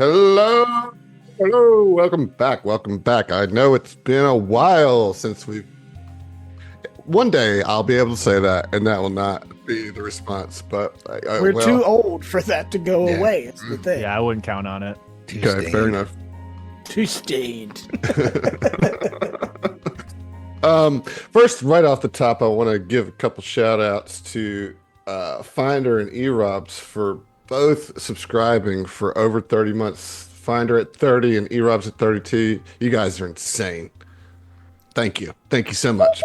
Hello, hello, welcome back, welcome back. I know it's been a while since we've. One day I'll be able to say that, and that will not be the response. But We're too old for that to go away. It's the thing. Yeah, I wouldn't count on it. Okay, fair enough. Too stained. First, right off the top, I want to give a couple shout outs to Finder and Erobs for both subscribing for over 30 months. Finder at 30 and Erobs at 32. You guys are insane. Thank you. Thank you so much.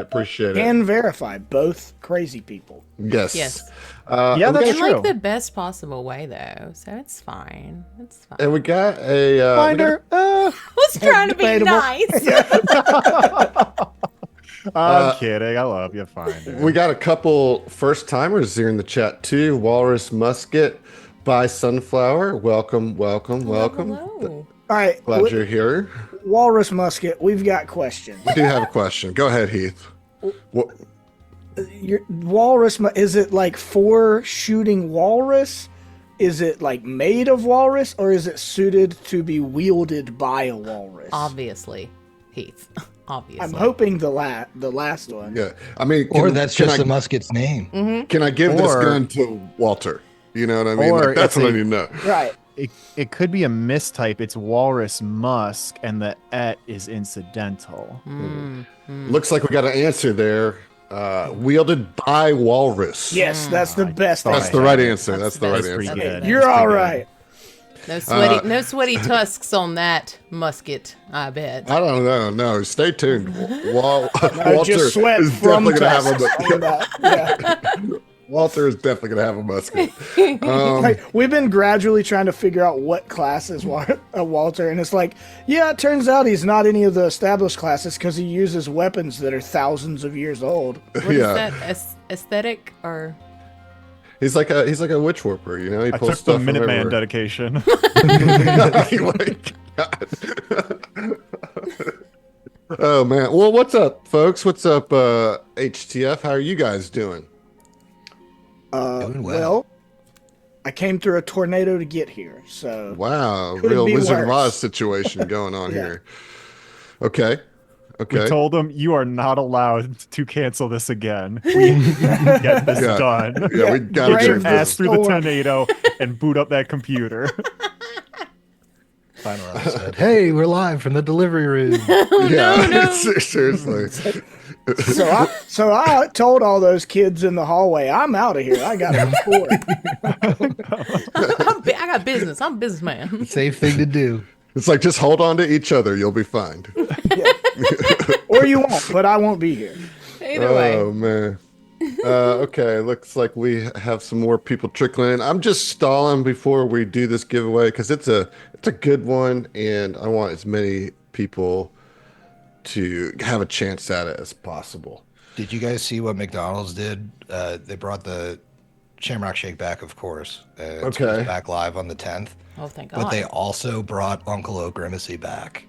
Appreciate it. Can verify both crazy people. Yes. Yes. Yeah, that's In true. like the best possible way, though, so it's fine. It's fine. And we got a Finder. I was trying to be Debatable. nice. I'm kidding. I love you, Finder. We got a couple first timers here in the chat too. Walrus Musket by Sunflower. Welcome. Hello. All right. Glad you're here. Walrus Musket, we've got questions. We do have a question. Go ahead, Heath. What? Your walrus, is it like for shooting walrus? Is it like made of walrus, or is it suited to be wielded by a walrus? Obviously, Heath. Obviously. I'm hoping the last one. Yeah. I mean, Or that's just the musket's name. Can I give this Or- gun to Walter? You know what I mean? Or Like, that's it's what I a- need to know. Right. It could be a mistype. It's Walrus Musk, and the et is incidental. Looks like we got an answer there. Wielded by Walrus. Yes, that's the best. That's answer. the right answer. That's the right That's pretty answer. good. You're That's all pretty right. No sweaty tusks on that musket, I bet. I don't know. No, stay tuned. Walter Just sweat is from definitely gonna have tusks on that. Yeah. Walter is definitely gonna have a musket. Like, we've been gradually trying to figure out what class is Walter, and it's like, yeah, it turns out he's not any of the established classes because he uses weapons that are thousands of years old. What is Yeah. that? Aesthetic or? He's like a witch warper, you know. He I pulls took the stuff from Minuteman everywhere. dedication. Oh man. Well, what's up, folks? What's up, HTF? How are you guys doing? Doing Well, I came through a tornado to get here, so Wow, Could real be Wizard of worse. Oz situation going on Yeah. here. Okay. We told him you are not allowed to cancel this again. We need to get this Yeah. done. Yeah, we gotta Brave get Get your ass this. through the storm. tornado and boot up that computer. Final round said, "Hey, we're live from the delivery room." Yeah, seriously. so I told all those kids in the hallway, I'm out of here. I got a report. I got business. I'm a businessman. Safe thing to do. It's like just hold on to each other. You'll be fine. Or you won't, but I won't be here. Either way. Oh man. Okay, looks like we have some more people trickling in. I'm just stalling before we do this giveaway because it's a good one, and I want as many people to have a chance at it as possible. Did you guys see what McDonald's did? They brought the Shamrock Shake back, of course. It's Okay. back live on the 10th. Oh, thank God. But they also brought Uncle O'Grimacy back.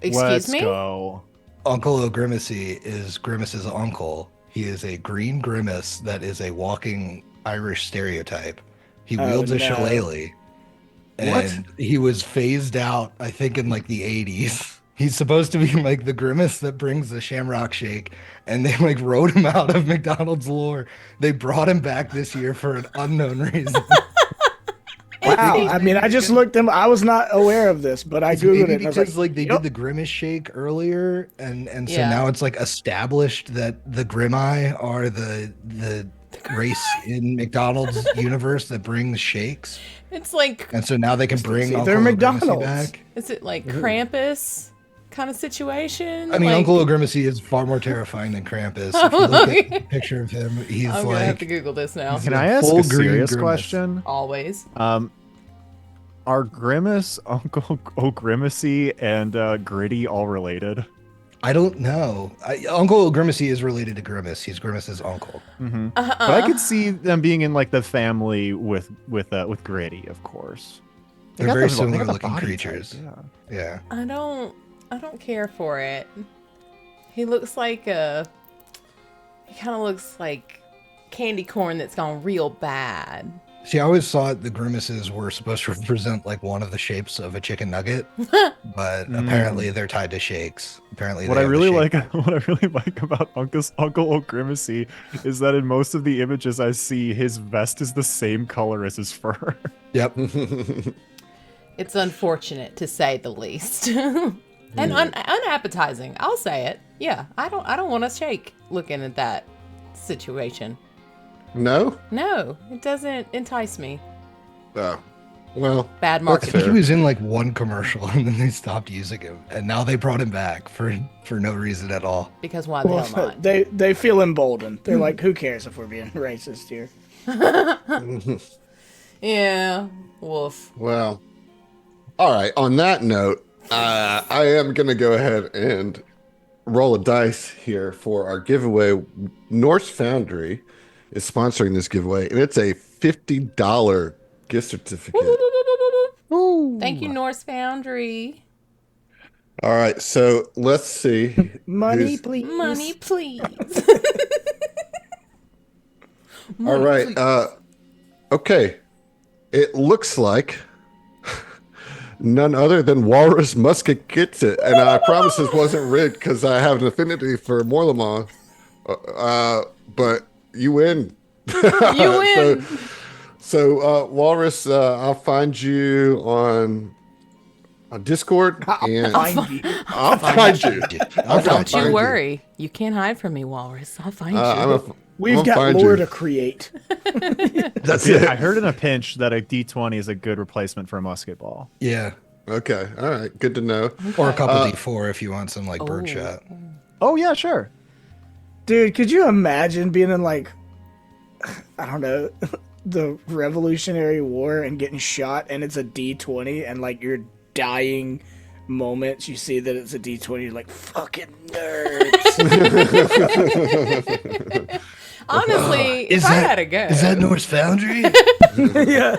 Excuse Let's me? go. Uncle O'Grimacy is Grimace's uncle. He is a green grimace that is a walking Irish stereotype. He Oh, wields a no. shillelagh. And he was phased out, I think, in like the 80s. He's supposed to be like the grimace that brings the Shamrock Shake, and they like wrote him out of McDonald's lore. They brought him back this year for an unknown reason. Wow. I mean, I just looked them. I was not aware of this, but I googled Maybe it. And I was because like, like they "Yup." did the Grimace Shake earlier, and so Yeah. now it's like established that the Grimeye are the race in McDonald's universe that brings shakes, It's like, and so now they can bring See, Uncle they're O'Grimacy McDonald's. back. is it like Krampus kind of situation? I mean, Like, Uncle O'Grimacy is far more terrifying than Krampus. If you look at a picture of him, he's I'm gonna have to like Google this now. Can I ask full a green serious grimace. question? Always. Are Grimace, Uncle O'Grimacy, and Gritty all related? I don't know. Uncle O'Grimacy is related to Grimace. He's Grimace's uncle. But I could see them being in like the family with Gritty, of course. They They're got very the- they got similar the looking body creatures. type, yeah. Yeah. I don't care for it. He looks like he kind of looks like candy corn that's gone real bad. See, I always thought the grimaces were supposed to represent like one of the shapes of a chicken nugget, but apparently they're tied to shakes. Apparently, What they I have the really shape. like, what I really like about Uncle O'Grimacy is that in most of the images I see, his vest is the same color as his fur. Yep. It's unfortunate to say the least. And unappetizing. I'll say it. Yeah, I don't want to shake looking at that situation. No? No, it doesn't entice me. Oh. Well, Bad that's I think he fair. was in like one commercial and then they stopped using him, and now they brought him back for no reason at all. Because why the hell Well, not? they feel emboldened. They're like, who cares if we're being racist here? Yeah, woof. Well, all right. On that note, I am going to go ahead and roll a dice here for our giveaway. Norse Foundry is sponsoring this giveaway, and it's a $50 gift certificate. Thank you, Norse Foundry. All right, so let's see. Money, who's- please. Money, please. All right. Okay. It looks like none other than Walrus Musket gets it, and I promise this wasn't rigged because I have an affinity for Morlamon. But you win. You win. So Walrus, I'll find you on Discord, and Find you. I'll find you. I'll Don't find you worry. You can't hide from me, Walrus. I'll find you. We've I'm gonna got find lore you. to create. That's it. I heard in a pinch that a D20 is a good replacement for a musket ball. Yeah. Okay. All right. Good to know. Or a couple D4 if you want some like birdshot. Oh yeah, sure. Dude, could you imagine being in like, I don't know, the Revolutionary War and getting shot and it's a D20 and like your dying moments you see that it's a D20, you're like, fucking nerds. Honestly, if I had to go. Is that Norse Foundry? Yeah.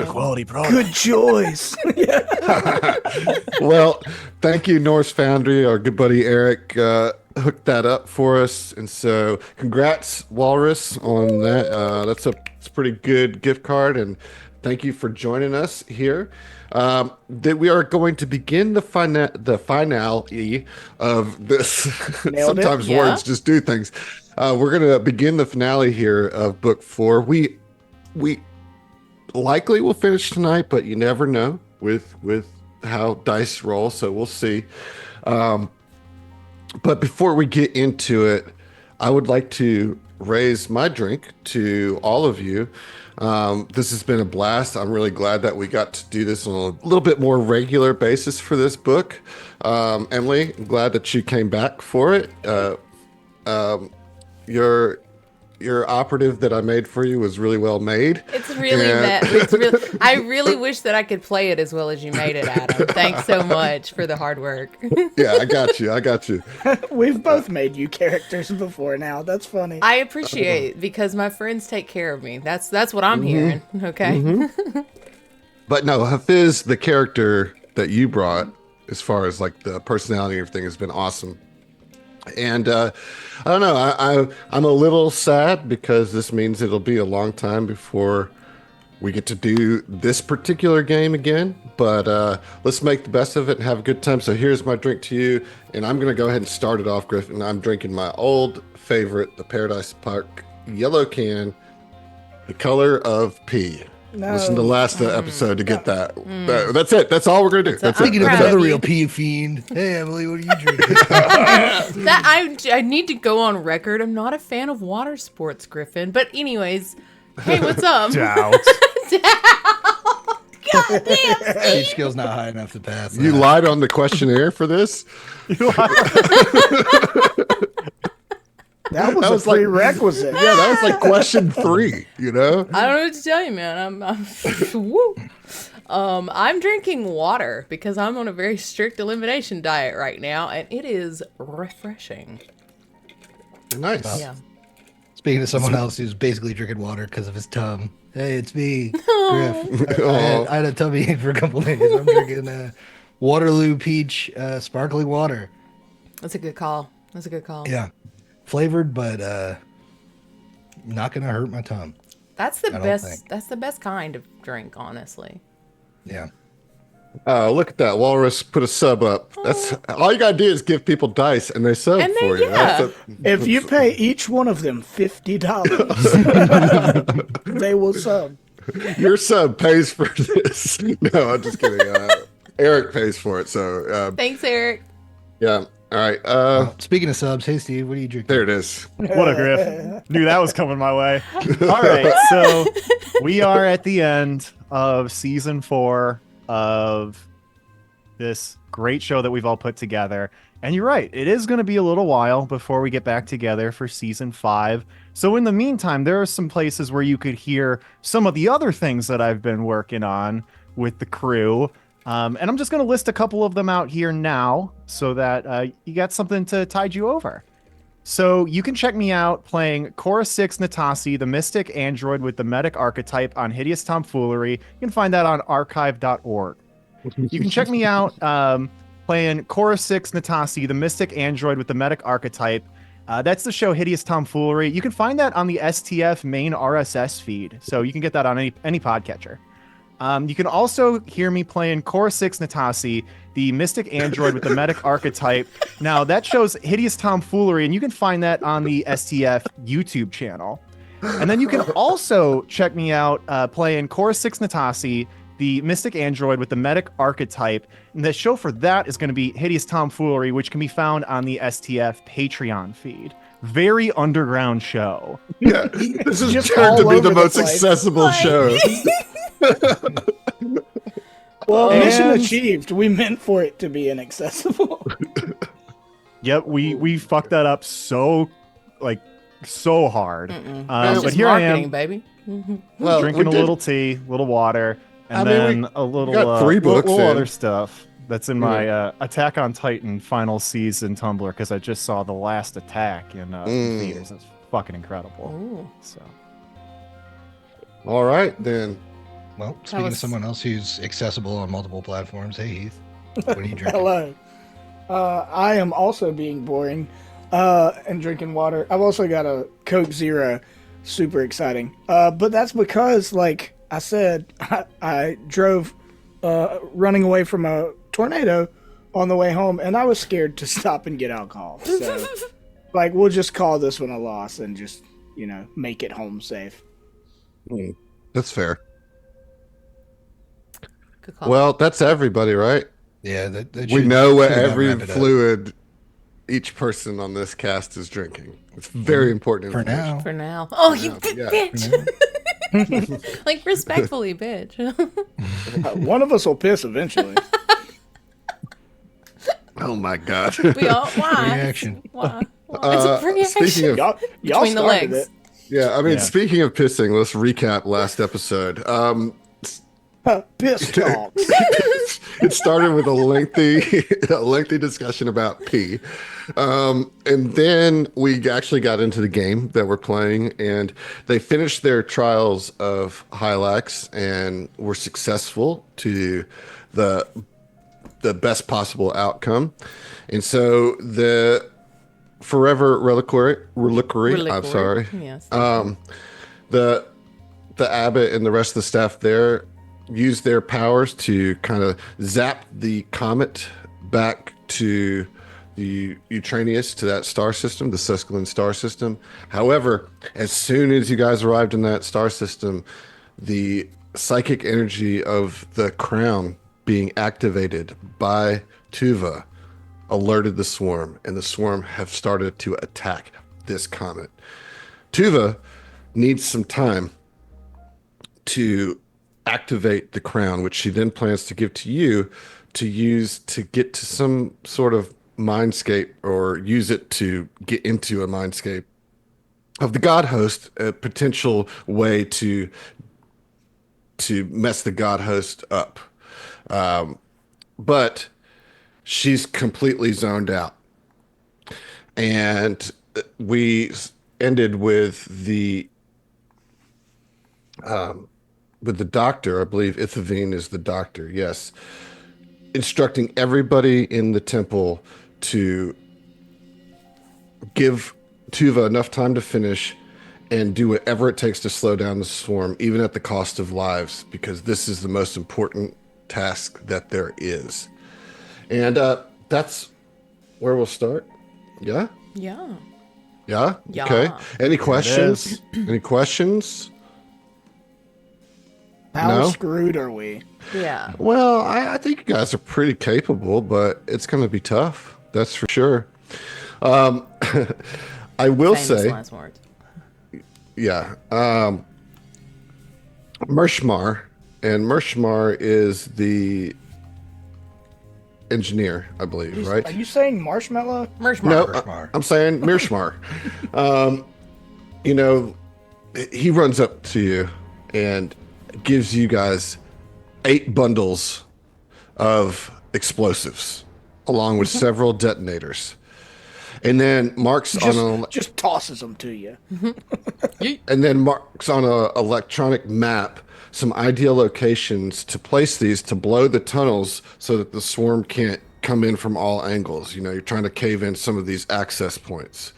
Quality product. Good choice. Well, thank you, Norse Foundry. Our good buddy Eric hooked that up for us, and so congrats, Walrus, on that. It's a pretty good gift card, and thank you for joining us here. That we are going to begin the finale of this. Nailed it. Sometimes Yeah. words just do things. We're going to begin the finale here of book 4. We likely will finish tonight, but you never know with how dice roll, so we'll see. But before we get into it, I would like to raise my drink to all of you. This has been a blast. I'm really glad that we got to do this on a little bit more regular basis for this book. Emily, I'm glad that you came back for it. Your operative that I made for you was really well made. It's really And- that. I really wish that I could play it as well as you made it, Adam. Thanks so much for the hard work. Yeah, I got you. We've both made you characters before now. That's funny. I appreciate it because my friends take care of me. That's what I'm hearing. Okay. But no, Hafiz, the character that you brought, as far as like the personality and everything, has been awesome. And I don't know, I'm a little sad because this means it'll be a long time before we get to do this particular game again. But let's make the best of it and have a good time. So here's my drink to you, and I'm gonna go ahead and start it off, Griffin. I'm drinking my old favorite, the Paradise Park yellow can, the color of pee. No. Listen to the last episode to get that. That's it. That's all we're gonna do. That's Speaking it. of proud another of you. real pee fiend. Hey, Emily, what are you drinking? That I need to go on record. I'm not a fan of water sports, Griffin. But anyways, hey, what's up? Doubt. God damn. Stage skill's not high enough to pass. You that. lied on the questionnaire for this? That was was a like- prerequisite. Yeah, that was like question 3, you know? I don't know what to tell you, man. I'm woo. I'm drinking water because I'm on a very strict elimination diet right now, and it is refreshing. Nice. Yeah. Speaking of someone else who's basically drinking water because of his tum. Hey, it's me, Griff. I had a tummy ache for a couple days. I'm drinking Waterloo Peach sparkling water. That's a good call. That's a good call. Yeah, flavored, but not gonna hurt my tongue. That's the I don't best. think. That's the best kind of drink, honestly. Yeah. Oh, look at that. Walrus put a sub up. That's all you gotta do is give people dice and they sub And for they, you. yeah. If you pay each one of them $50, they will sub. Your sub pays for this. No, I'm just kidding. Eric pays for it. So, Thanks, Eric. yeah. All right. Speaking of subs, hey Steve, what are you drinking? There it is. What a griff. Knew that was coming my way. All right, so we are at the end of season 4 of this great show that we've all put together. And you're right, it is going to be a little while before we get back together for season 5. So in the meantime, there are some places where you could hear some of the other things that I've been working on with the crew. And I'm just going to list a couple of them out here now so that you got something to tide you over. So you can check me out playing Chorus 6 Natasi, the Mystic Android with the Medic archetype on Hideous Tomfoolery. You can find that on archive.org. You can check me out playing Chorus 6 Natasi, the Mystic Android with the Medic archetype. That's the show Hideous Tomfoolery. You can find that on the STF main RSS feed, so you can get that on any podcatcher. You can also hear me playing Core 6 Natasi, the Mystic Android with the Medic archetype. Now, that shows Hideous Tomfoolery, and you can find that on the STF YouTube channel. And then you can also check me out playing Core 6 Natasi, the Mystic Android with the Medic archetype. And the show for that is going to be Hideous Tomfoolery, which can be found on the STF Patreon feed. Very underground show. Yeah, this is Just turned to all be over the the most place. accessible show. Well, mission And- achieved. We meant for it to be inaccessible. Yep, we fucked that up so hard. It's But just here I marketing, am baby. Well, drinking a we did- little tea, a little water, and I mean, then a little got 3 books little in. other stuff that's in my Attack on Titan final season Tumblr because I just saw the last attack in theaters. It's fucking incredible. Ooh. So All right, then. Well, speaking was- of someone else who's accessible on multiple platforms, hey Heath, what are you drinking? Hello. I am also being boring and drinking water. I've also got a Coke Zero. Super exciting. But that's because, like I said, I drove running away from a tornado on the way home, and I was scared to stop and get alcohol. So, like, we'll just call this one a loss and just, make it home safe. That's fair. Good call. Well, that's everybody, right? Yeah, that We should- know what should about every wrap it up. fluid each person on this cast is drinking. It's very important for information. now. For now. Oh, you now, good yeah. bitch. Like, respectfully, bitch. One of us will piss eventually. Oh my god. We all, why? Reaction. Why? It's a free speaking action. of- Y'all Between the started legs. it. Yeah, I mean, Yeah. speaking of pissing, let's recap last episode. Piss talks. It started with a lengthy discussion about pee, and then we actually got into the game that we're playing, and they finished their trials of Hylax and were successful to the best possible outcome. And so the forever reliquary I'm sorry, Yes. the abbot and the rest of the staff there used their powers to kind of zap the comet back to the Eutranius, to that star system, the Susquelan star system. However, as soon as you guys arrived in that star system, the psychic energy of the crown being activated by Tuva alerted the swarm, and the swarm have started to attack this comet. Tuva needs some time to activate the crown, which she then plans to give to you to use to get to some sort of mindscape, or use it to get into a mindscape of the god host, a potential way to mess the god host up. But she's completely zoned out. And we ended with the doctor, I believe Ithavine is the doctor, yes, instructing everybody in the temple to give Tuva enough time to finish and do whatever it takes to slow down the swarm, even at the cost of lives, because this is the most important task that there is. And that's where we'll start. Yeah? Yeah. Yeah? Yeah. Okay. Any is. questions? Any questions? How No? screwed are we? Yeah. Well, I think you guys are pretty capable, but it's going to be tough. That's for sure. I will Famous say, last words. yeah, Mershmar, and Mershmar is the engineer, I believe, Are right? you saying marshmallow? No, Mershmar. I'm saying Mirshmar. You know, he runs up to you and gives you guys 8 bundles of explosives, along with several detonators, and then marks on Just tosses them to you. a electronic map some ideal locations to place these to blow the tunnels so that the swarm can't come in from all angles. You know, you're trying to cave in some of these access points.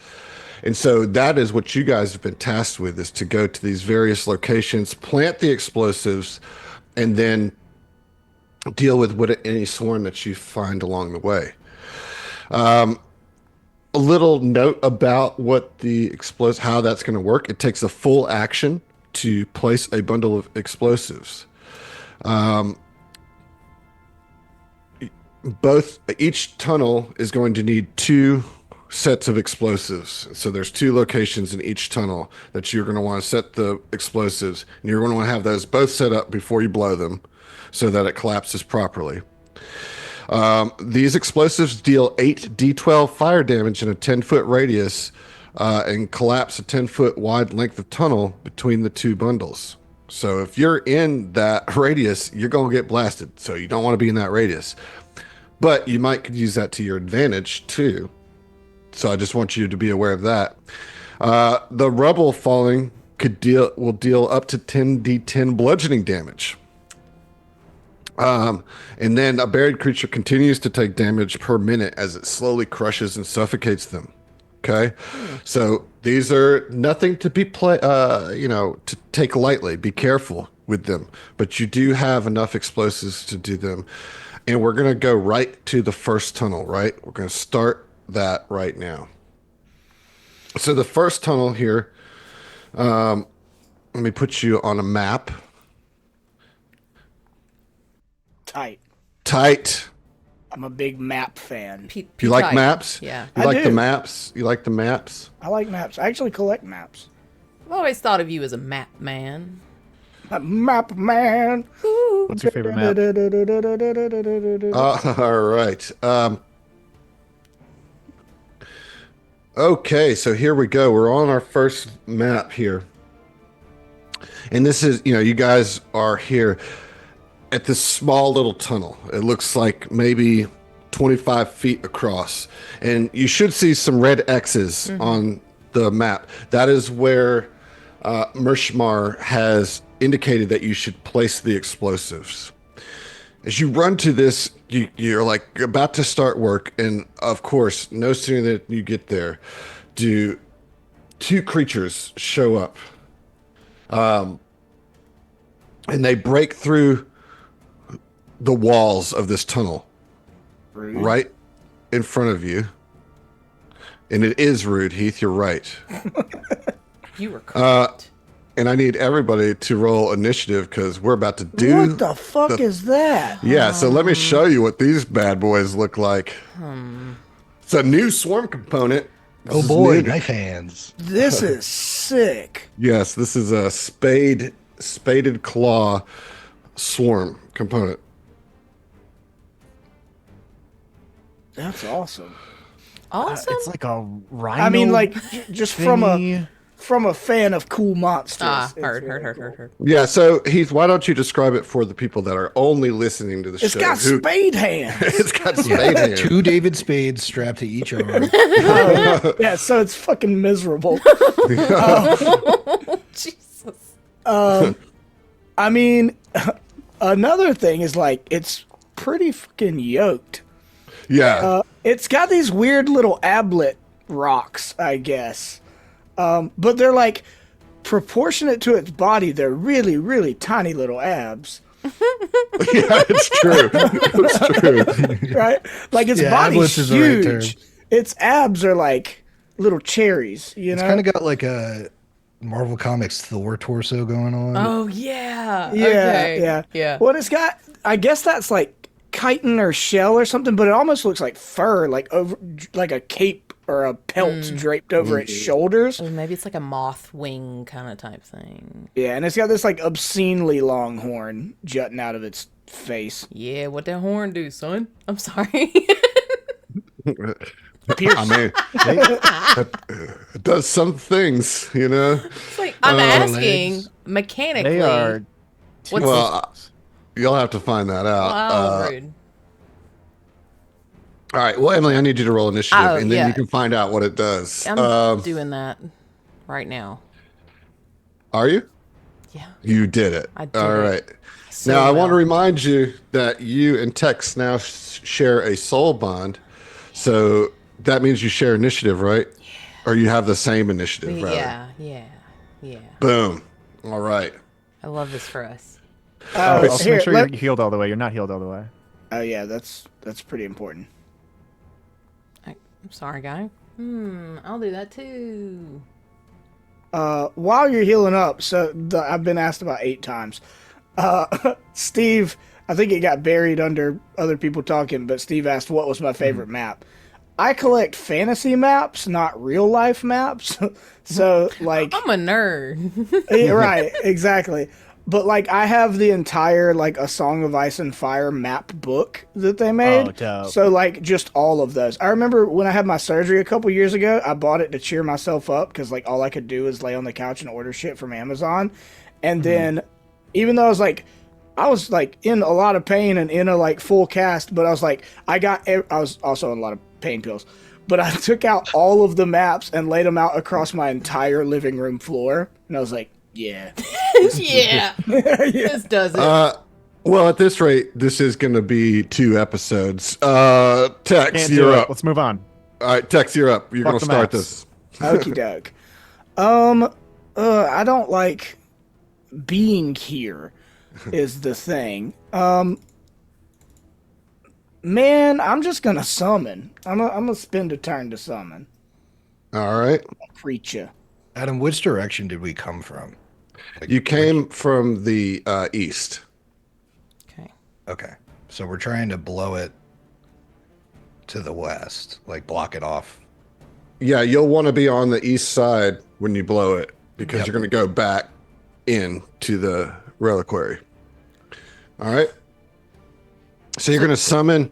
And so that is what you guys have been tasked with, is to go to these various locations, plant the explosives, and then deal with any swarm that you find along the way. A little note about what the how that's going to work. It takes a full action to place a bundle of explosives. Each tunnel is going to need 2 sets of explosives. So there's 2 locations in each tunnel that you're going to want to set the explosives, and you're going to want to have those both set up before you blow them so that it collapses properly. These explosives deal 8 D12 fire damage in a 10-foot radius and collapse a 10-foot wide length of tunnel between the 2 bundles. So if you're in that radius, you're going to get blasted. So you don't want to be in that radius. But you could use that to your advantage too. So I just want you to be aware of that. The rubble falling will deal up to 10 D10 bludgeoning damage. And then a buried creature continues to take damage per minute as it slowly crushes and suffocates them. Okay, so these are nothing to be to take lightly. Be careful with them, but you do have enough explosives to do them. And we're gonna go right to the first tunnel. Right, we're gonna start that right now. So the first tunnel here. Let me put you on a map. Tight. I'm a big map fan. You like maps? Yeah. You I like the do. maps? You like the maps? I like maps. I actually collect maps. I've always thought of you as a map man. A map man. What's your favorite map? All right. Okay, so here we go. We're on our first map here. And this is, you guys are here at this small little tunnel. It looks like maybe 25 feet across. And you should see some red X's on the map. That is where Mershmar has indicated that you should place the explosives. As you run to this, you're like about to start work. And of course, no sooner than you get there, do 2 creatures show up. And they break through the walls of this tunnel right in front of you. And it is rude, Heath. You're right. You were correct. And I need everybody to roll initiative because we're about to do. What the fuck is that? Yeah, so let me show you what these bad boys look like. It's a new swarm component. Oh boy, knife hands. This is sick. Yes, this is a spaded claw swarm component. That's awesome. Awesome. It's like a rhino. I mean, like, just from thingy. a fan of cool monsters. It's Heard. really cool. Yeah, so Heath, why don't you describe it for the people that are only listening to the It's show? got spade hands. It's got spade hands. 2 David Spades strapped to each arm. Yeah, so it's fucking miserable. Jesus. I mean, another thing is like it's pretty fucking yoked. Yeah. It's got these weird little ablet rocks, I guess. But they're like proportionate to its body, they're really, really tiny little abs. Yeah, it's true. It's true. Right? Like its Yeah, body's ablets is the right term. huge. Its abs are like little cherries, you It's know? kind of got like a Marvel Comics Thor torso going on. Oh yeah. Yeah, Okay. yeah. Yeah. Well, it's got, I guess that's like chitin or shell or something, but it almost looks like fur, like over, like a cape or a pelt draped over its shoulders. Or maybe it's like a moth wing kind of type thing. Yeah, and it's got this like obscenely long horn jutting out of its face. Yeah, what that horn do, son? I'm sorry. I mean, it does some things, you know. It's like I'm asking legs. mechanically. They are. What's Well, you'll have to find that out. wow, rude. All right. Well, Emily, I need you to roll initiative, Oh, and then yeah. you can find out what it does. I'm doing that right now. Are you? Yeah. You did it. I did All it. right. So Now, I want to well. remind you that you and Tex now share a soul bond. So that means you share initiative, right? Yeah. Or you have the same initiative, rather. Yeah. Boom. All right. I love this for us. Also, Here, make sure let- you're healed all the way. You're not healed all the way. Oh yeah, that's pretty important. I'm sorry, guy. I'll do that too. While you're healing up, I've been asked about 8 times. Steve, I think it got buried under other people talking, but Steve asked what was my favorite map. I collect fantasy maps, not real life maps. So like, I'm a nerd. yeah, right, exactly. But like, I have the entire like A Song of Ice and Fire map book that they made. Oh, dope. So like, just all of those. I remember when I had my surgery a couple years ago, I bought it to cheer myself up because like all I could do was lay on the couch and order shit from Amazon. And then, even though I was like in a lot of pain and in a like full cast, but I was like, I was also on a lot of pain pills. But I took out all of the maps and laid them out across my entire living room floor, and I was like, yeah. Yeah. This does it. Well, at this rate, this is going to be 2 episodes. Tex, Can't you're do it. up. Let's move on. All right, Tex, you're up. You're Fuck going to the start maps. this. Okie doke. I don't like being here is the thing. Man, I'm just gonna summon. I'm gonna spend a turn to summon. All right. Creature. Adam, which direction did we come from? Like, You came from the east. Okay. Okay. So we're trying to blow it to the west, like block it off. Yeah, you'll want to be on the east side when you blow it because Yep. you're going to go back in to the reliquary. All right. So you're going to summon,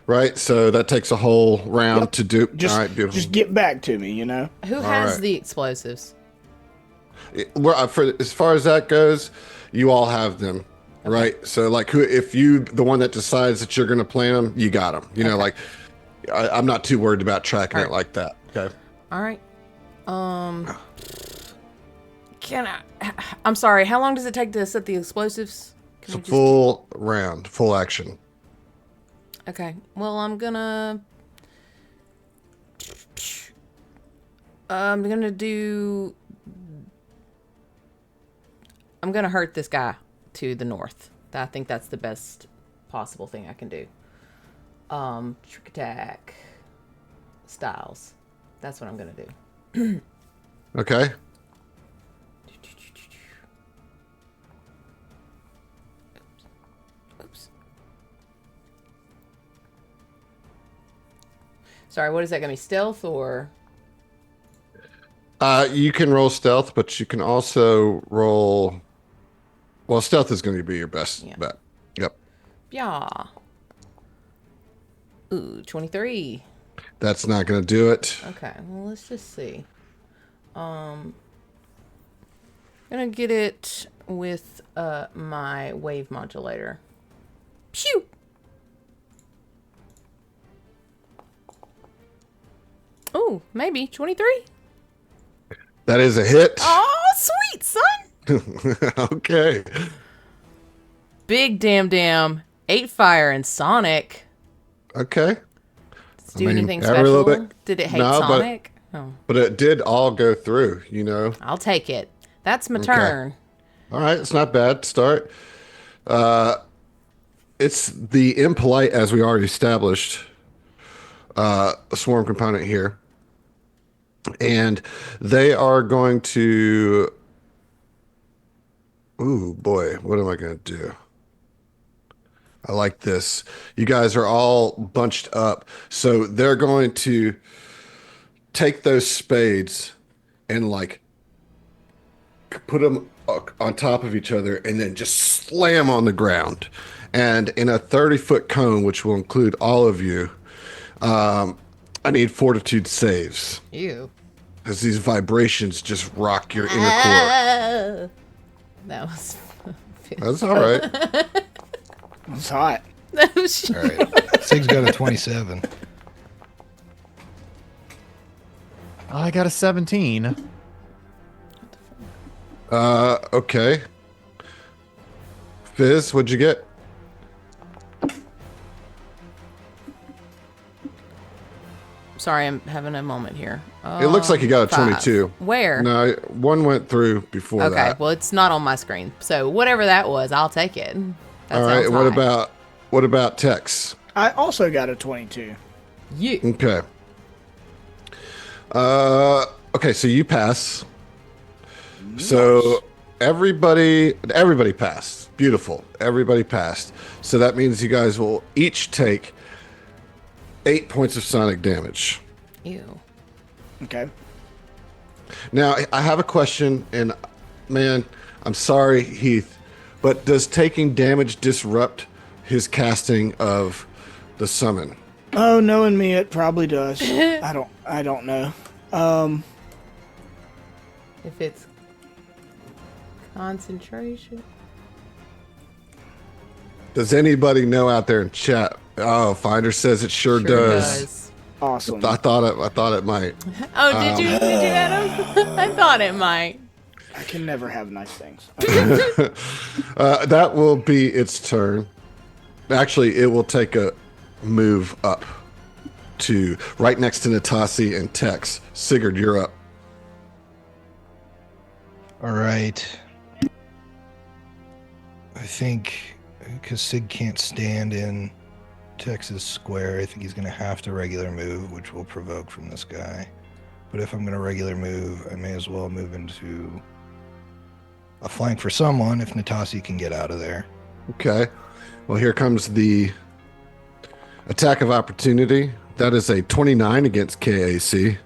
right? So that takes a whole round to do. Just, All right, beautiful. just get back to me, you know? Who has right. the explosives? For as far as that goes, you all have them, right? So like, if you the one that decides that you're going to plant them, you got them. You know, like I'm not too worried about tracking All it right. like that. Okay. All right. I'm sorry. How long does it take to set the explosives? It's a full round, full action. Okay. Well, I'm gonna do. I'm gonna hurt this guy to the north. I think that's the best possible thing I can do. Trick attack styles. That's what I'm gonna do. Okay. Oops. Sorry, what is that gonna be? Stealth or? You can roll stealth, but you can also roll. Well, stealth is going to be your best bet. Yep. Yeah. Ooh, 23. That's not going to do it. Okay, well, let's just see. Gonna get it with my wave modulator. Pew! Ooh, maybe 23. That is a hit. Oh, sweet, son! Okay. Big damn. 8 fire and Sonic. Okay. Did it do I mean, anything every special? little bit- Did it hate No, but- Sonic? Oh, But it did all go through, you know. I'll take it. That's my Okay. turn. All right, it's not bad. Start. It's the impolite, as we already established, swarm component here. And they are going to. Ooh, boy, what am I going to do? I like this. You guys are all bunched up. So they're going to take those spades and like put them on top of each other and then just slam on the ground. And in a 30-foot cone, which will include all of you, I need fortitude saves Ew. as these vibrations just rock your inner core. That was. That's all right. It's hot. That was. All right. Sig's got a 27. I got a 17. Okay. Fizz, what'd you get? Sorry, I'm having a moment here. It looks like you got a 5. 22. Where? No, one went through before Okay, that. well, it's not on my screen. So whatever that was, I'll take it. That All right. sounds high. What about Tex? I also got a 22. You. Okay. Okay, so you pass. So everybody passed. Beautiful. Everybody passed. So that means you guys will each take 8 points of sonic damage. Ew. Okay. Now, I have a question, and man, I'm sorry, Heath, but does taking damage disrupt his casting of the summon? Oh, knowing me, it probably does. I don't know. If it's concentration. Does anybody know out there in chat? Oh, Finder says it sure does. Awesome. I thought it might. Oh, did you, Adam? I thought it might. I can never have nice things. That will be its turn. Actually, it will take a move up to right next to Natasi and Tex. Sigurd, you're up. All right. I think because Sig can't stand in Texas Square, I think he's going to have to regular move, which will provoke from this guy. But if I'm going to regular move, I may as well move into a flank for someone if Natasi can get out of there. Okay. Well, here comes the attack of opportunity. That is a 29 against KAC.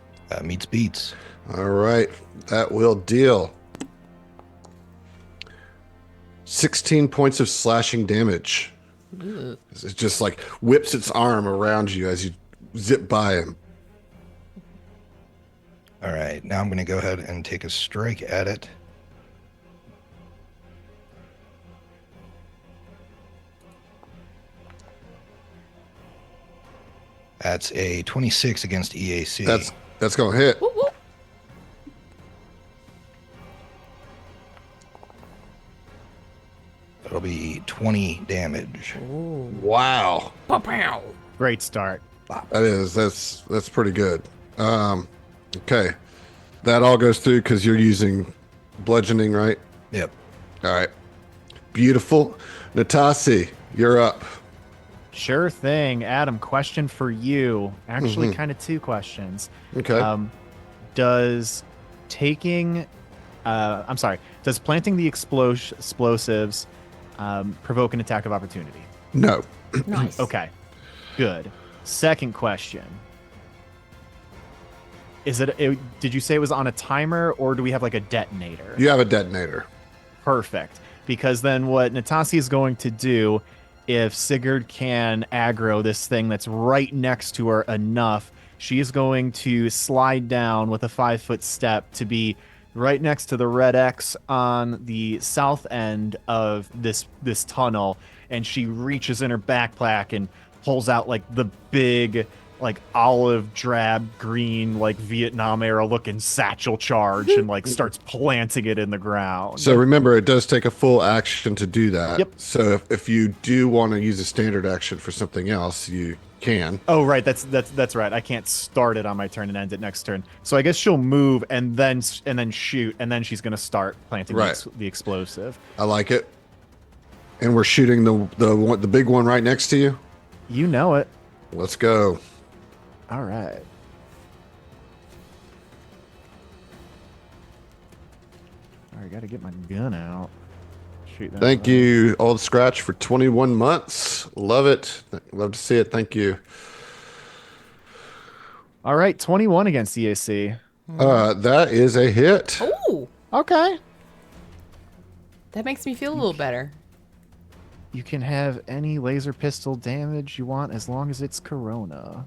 Meets beats. All right. That will deal 16 points of slashing damage. Ugh. It just like whips its arm around you as you zip by him. All right, now I'm going to go ahead and take a strike at it. That's a 26 against EAC. That's gonna hit. Whoop, whoop. That'll be 20 damage. Wow. Pow. Great start. That's pretty good. Okay. That all goes through because you're using bludgeoning, right? Yep. All right. Beautiful. Natasi, you're up. Sure thing. Adam, question for you. Actually, kind of two questions. Okay. Does taking, does planting the explosives provoke an attack of opportunity? No. Nice. Okay, good. Second question. Did you say it was on a timer, or do we have like a detonator? You have a detonator. Perfect. Because then what Natasi is going to do, if Sigurd can aggro this thing that's right next to her enough, she is going to slide down with a 5-foot step to be right next to the red X on the south end of this tunnel, and she reaches in her backpack and pulls out like the big like olive drab green, like Vietnam era looking satchel charge and like starts planting it in the ground. So remember, it does take a full action to do that. Yep. So if you do want to use a standard action for something else, you can. Oh, right. That's right. I can't start it on my turn and end it next turn. So I guess she'll move and then shoot, and then she's gonna start planting Right. the explosive. I like it. And we're shooting the big one right next to you. You know it. Let's go. All right. All right, gotta get my gun out. Shoot that. Thank you, Old Scratch, for 21 months. Love it. Love to see it. Thank you. All right, 21 against EAC. That is a hit. Ooh, Okay. that makes me feel a little better. You can have any laser pistol damage you want as long as it's Corona.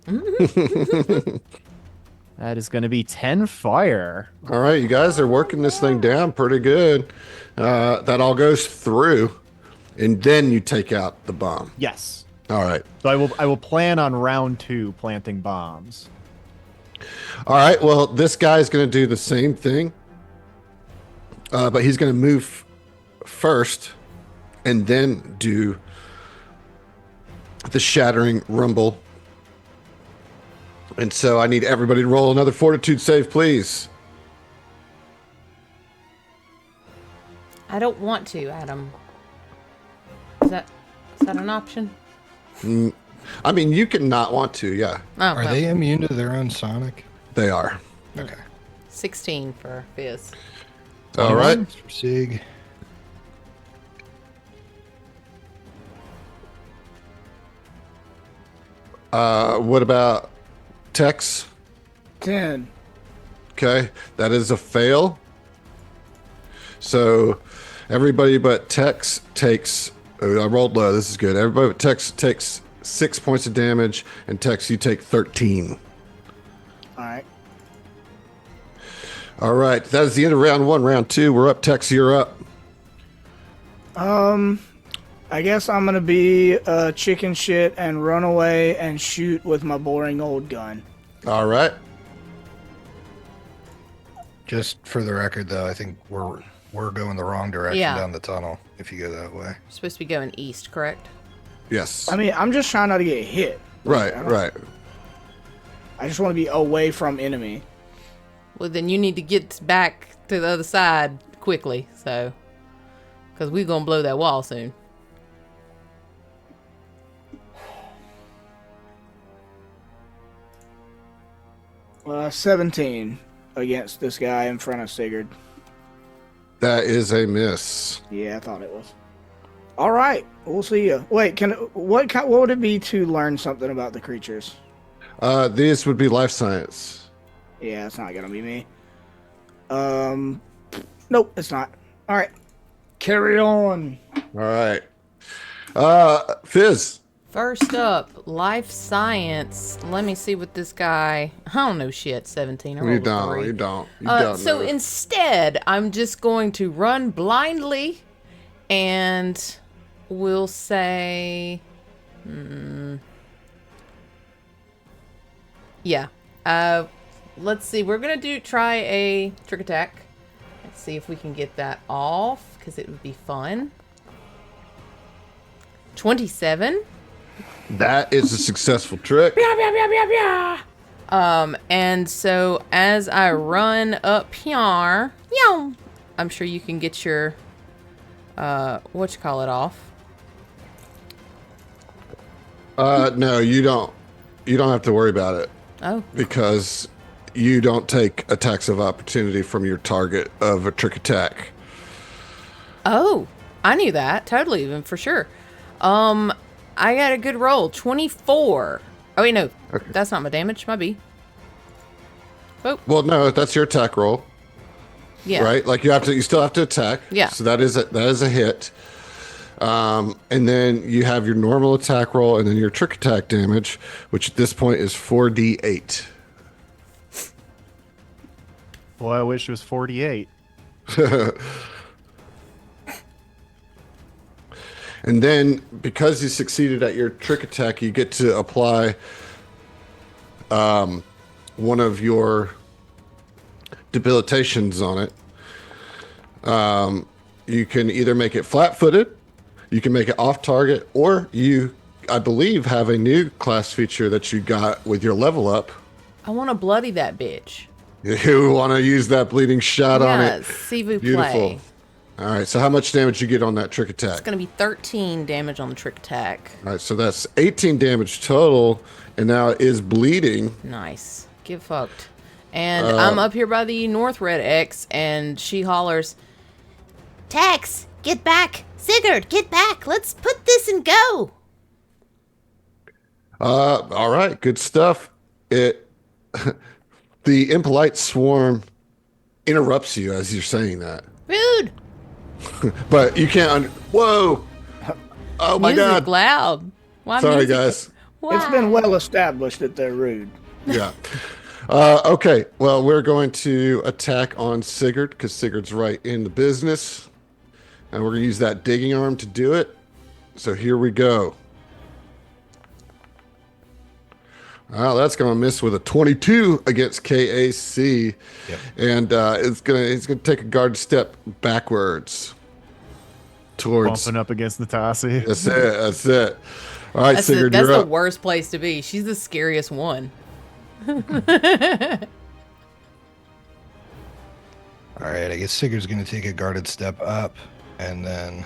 That is going to be 10 fire. All right, you guys are working this thing down pretty good. That all goes through, and then you take out the bomb. Yes. All right. So I will plan on round 2 planting bombs. All right. Well, this guy's going to do the same thing, but he's going to move first and then do the shattering rumble. And so I need everybody to roll another fortitude save, please. I don't want to, Adam. Is that an option? I mean, you can not want to, yeah. Oh, Are well, they immune to their own sonic? They are. Okay. 16 for Fizz. All right. For Sig. What about Tex? 10. Okay, that is a fail. So everybody but Tex takes. I rolled low. This is good. Everybody but Tex takes 6 points of damage, and Tex, you take 13. All right. All right, that is the end of round 1. Round 2, we're up. Tex, you're up. I guess I'm gonna be chicken shit and run away and shoot with my boring old gun. All right. Just for the record, though, I think we're going the wrong direction Yeah. down the tunnel if you go that way. You're supposed to be going east, correct? Yes. I mean, I'm just trying not to get hit. Right. Right. I just want to be away from enemy. Well, then you need to get back to the other side quickly, so. Because we're going to blow that wall soon. Well, 17 against this guy in front of Sigurd. That is a miss. Yeah, I thought it was. All right, we'll see you. Wait, what would it be to learn something about the creatures? These would be life science. Yeah, it's not gonna be me. Nope, it's not. All right, carry on. All right. Fizz. First up, life science. Let me see what this guy. I don't know shit. 17. I rolled You a don't. 3. You don't. You don't. So know. instead, I'm just going to run blindly, and we'll say, yeah. Let's see. We're gonna try a trick attack. Let's see if we can get that off because it would be fun. 27. That is a successful trick. And so as I run up here, yow, I'm sure you can get your, off. No, you don't. You don't have to worry about it Oh, because you don't take attacks of opportunity from your target of a trick attack. oh, I knew that totally, even for sure. I got a good roll, 24. Oh wait, no, Okay. that's not my damage, my B. Well, no, that's your attack roll, Yeah, right? Like you still have to attack. Yeah. So that is a hit. And then you have your normal attack roll, and then your trick attack damage, which at this point is 4d8. Boy, I wish it was 48. And then, because you succeeded at your trick attack, you get to apply one of your debilitations on it. You can either make it flat-footed, you can make it off-target, or you, I believe, have a new class feature that you got with your level up. I want to bloody that bitch. You want to use that bleeding shot on it. See vous Beautiful. play. All right, so how much damage you get on that trick It's attack? going to be 13 damage on the trick attack. All right, so that's 18 damage total, and now it is bleeding. Nice. Get fucked. And I'm up here by the North Red X, and she hollers, Tex, get back. Sigurd, get back. Let's put this and go. All right, good stuff. It, the impolite swarm interrupts you as you're saying that, Rude. but you can't. Whoa! Oh my music God! loud. Why Sorry, music? guys. Why? It's been well established that they're rude. Yeah. Okay. Well, we're going to attack on Sigurd because Sigurd's right in the business, and we're going to use that digging arm to do it. So here we go. That's going to miss with a 22 against KAC. Yep. And it's gonna take a guard step backwards towards. Bumping up against Natasi. That's it. All right, Sigurd, That's you're the up. worst place to be. She's the scariest one. All right, I guess Sigurd's going to take a guarded step up and then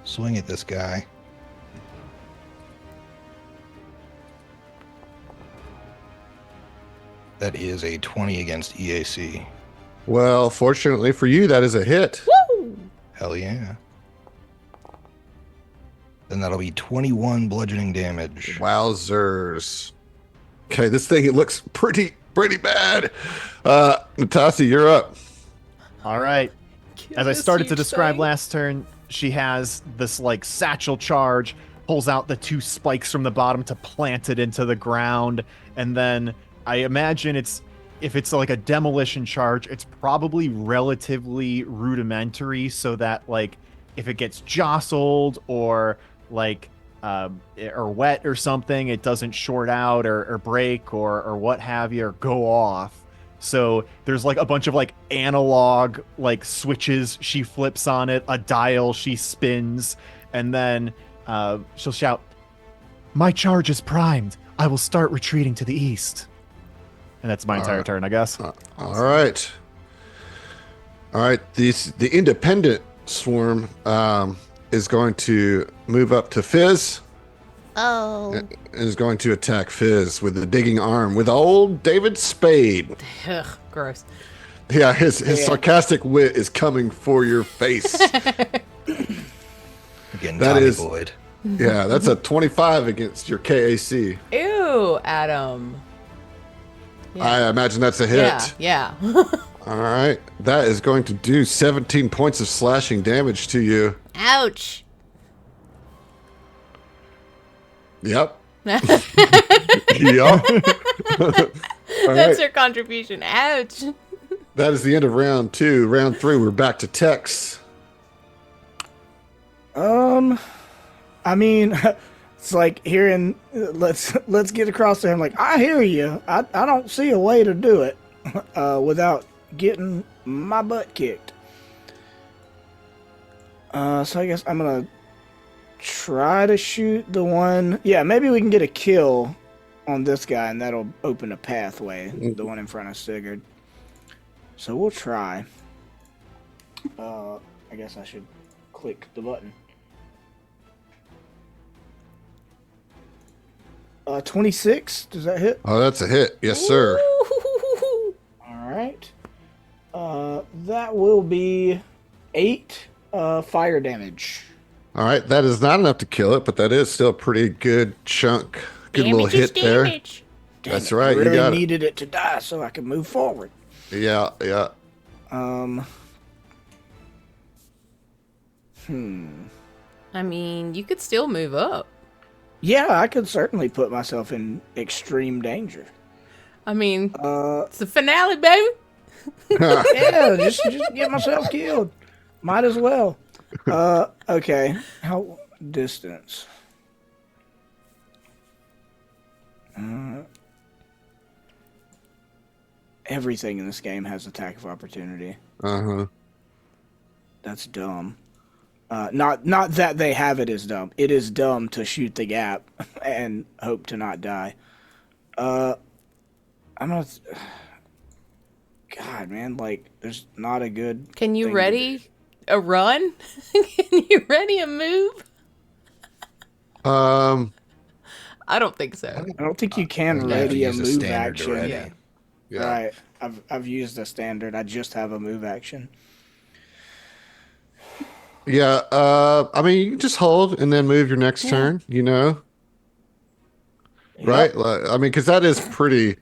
swing at this guy. That is a 20 against EAC. Well, fortunately for you, that is a hit. Hell yeah. Then that'll be 21 bludgeoning damage. Wowzers. Okay, this thing, it looks pretty bad. Natasi, you're up. All right. As I this started to huge describe thing. last turn, she has this like satchel charge, pulls out the 2 spikes from the bottom to plant it into the ground, and then I imagine if it's like a demolition charge, it's probably relatively rudimentary, so that like if it gets jostled or like or wet or something, it doesn't short out or break or what have you, or go off. So there's like a bunch of like analog like switches she flips on it, a dial she spins, and then she'll shout, "My charge is primed. I will start retreating to the east." And that's my entire turn, I guess. All right. The independent swarm is going to move up to Fizz Oh. and is going to attack Fizz with the digging arm with old David Spade. Ugh, gross. Yeah, his sarcastic wit is coming for your face. Again, That Tommy is- Boyd. Yeah, that's a 25 against your KAC. Ew, Adam. I imagine that's a hit. Yeah. All right. That is going to do 17 points of slashing damage to you. Ouch. Yep. Yep. That's your contribution. Ouch. That is the end of round 2. Round 3, we're back to Tex. I mean, it's like hearing let's get across to him like, I hear you. I don't see a way to do it without getting my butt kicked. So I guess I'm gonna try to shoot the one. Yeah, maybe we can get a kill on this guy, and that'll open a pathway. The one in front of Sigurd. So we'll try. I guess I should click the button. 26. Does that hit? Oh, that's a hit. Yes, sir. Ooh. All right. That will be 8 fire damage. All right. That is not enough to kill it, but that is still a pretty good chunk. Good little Damage is hit there. damage. That's I right. You really got it. needed it to die so I could move forward. Yeah. I mean, you could still move up. Yeah, I could certainly put myself in extreme danger. I mean, it's the finale, baby. Yeah, just get myself killed. Might as well. Okay. How distance? Everything in this game has attack of opportunity. Uh-huh. That's dumb. Not that they have it is dumb. It is dumb to shoot the gap and hope to not die. I'm not. God, man, like there's not a good. Can you thing to ready a run? Can you ready a move? Um, I don't think so. I don't think you can You have to ready a use move standard to action. ready. Yeah. yeah. Right. I've used a standard. I just have a move action. Yeah, I mean, you can just hold and then move your next Yeah. turn, you know? Right? Like, I mean, because that is pretty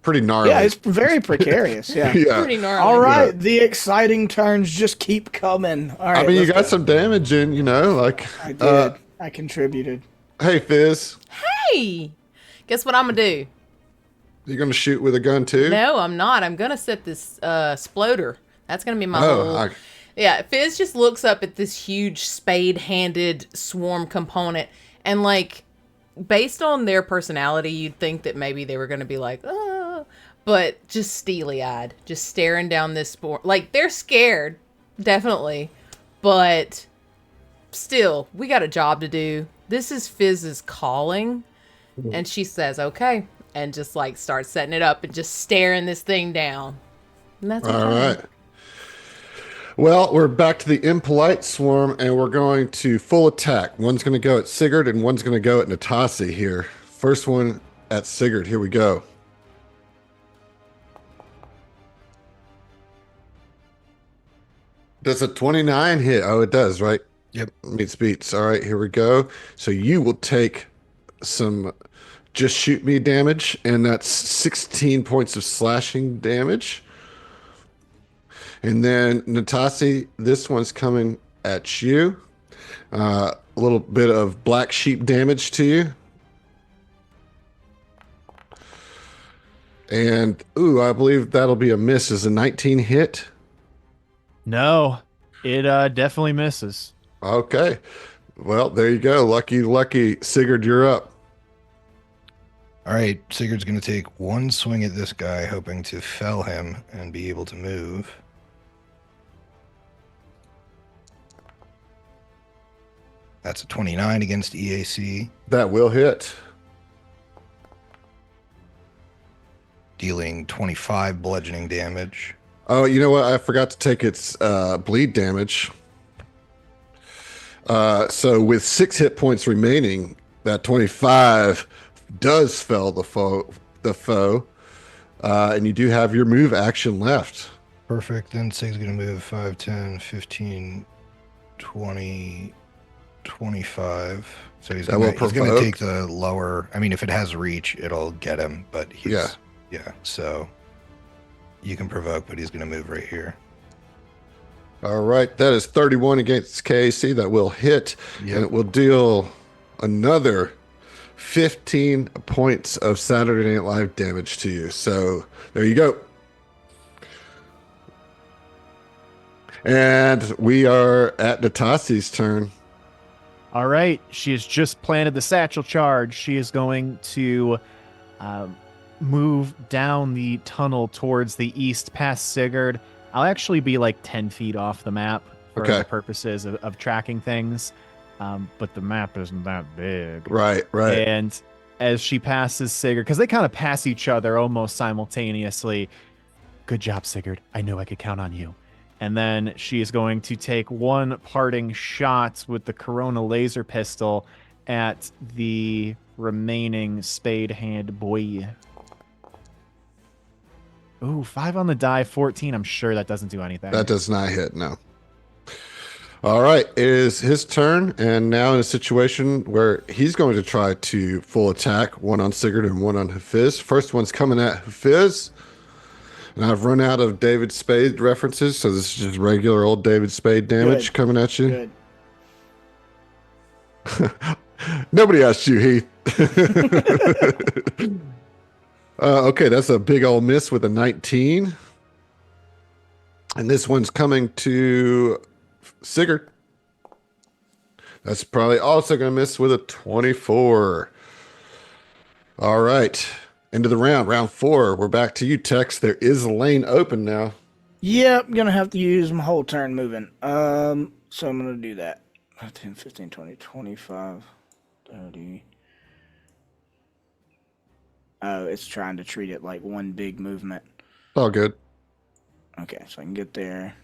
gnarly. Yeah, it's very precarious. Yeah. Yeah. Pretty gnarly. All right, Yeah. the exciting turns just keep coming. All right, I mean, you let's got go. some damage in, you know, like, I did. I contributed. hey, Fizz, Hey, guess what I'm gonna do? you going to shoot with a gun too? No, I'm not. I'm gonna set this sploder. That's gonna be my Oh, whole. Yeah, Fizz just looks up at this huge spade-handed swarm component, and like, based on their personality, you'd think that maybe they were gonna be like, but just steely-eyed, just staring down this spore. Like they're scared, definitely, but still, we got a job to do. This is Fizz's calling, and she says, "Okay," and just like starts setting it up and just staring this thing down. And that's All right. Well, we're back to the impolite swarm, and we're going to full attack. One's going to go at Sigurd, and one's going to go at Natasi here. First one at Sigurd. Here we go. Does a 29 hit? Oh, it does, right? Yep. Meets beats. All right, here we go. So you will take some just shoot me damage, and that's 16 points of slashing damage. And then Natasi, this one's coming at you. A little bit of black sheep damage to you. And, ooh, I believe that'll be a miss. Is a 19 hit? No, it definitely misses. Okay. Well, there you go. Lucky. Sigurd, you're up. All right, Sigurd's going to take one swing at this guy, hoping to fell him and be able to move. That's a 29 against EAC, That will hit. dealing 25 bludgeoning damage. Oh, you know what? I forgot to take its bleed damage. So with 6 hit points remaining, that 25 does fell the foe. And you do have your move action left. Perfect. Then Sig's going to move 5, 10, 15, 20, 25. So he's That going will to provoke. take the lower. I mean, if it has reach, it'll get him, but he's. Yeah. Yeah. So you can provoke, but he's going to move right here. All right. That is 31 against KAC. That will hit. Yep. And it will deal another 15 points of Saturday Night Live damage to you. So there you go. And we are at Natasi's turn. All right, she has just planted the satchel charge. She is going to move down the tunnel towards the east past Sigurd. I'll actually be like 10 feet off the map for Okay. the purposes of tracking things. But the map isn't that big. Right. And as she passes Sigurd, because they kind of pass each other almost simultaneously. Good job, Sigurd. I knew I could count on you. And then she is going to take one parting shot with the Corona laser pistol at the remaining spade hand boy. Ooh, 5 on the die, 14. I'm sure that doesn't do anything. That does not hit, no. All right, it is his turn, and now in a situation where he's going to try to full attack, one on Sigurd and one on Hafiz. First one's coming at Hafiz, and I've run out of David Spade references, so this is just regular old David Spade damage Good. coming at you. Good. Nobody asked you, Heath. Okay, that's a big old miss with a 19. And this one's coming to Sigurd. That's probably also going to miss with a 24. All right. End of the round 4. We're back to you, Tex. There is a lane open now. Yep, gonna have to use my whole turn moving. So I'm gonna do that. 10, 15, 20, 25, 30. Oh, it's trying to treat it like one big movement. All good. Okay, so I can get there.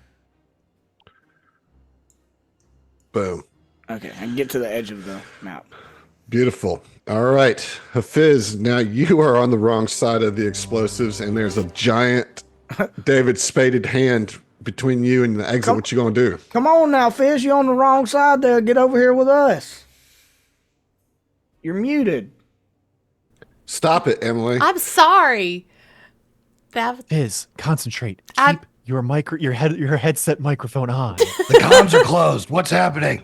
Boom. Okay, I can get to the edge of the map. Beautiful. All right, Hafiz, now you are on the wrong side of the explosives, and there's a giant David spaded hand between you and the exit. What you gonna do? Come on now, Fizz, you're on the wrong side there. Get over here with us. You're muted. Stop it, Emily. I'm sorry. That Fizz, concentrate. I- Keep your headset microphone on. The comms are closed. What's happening?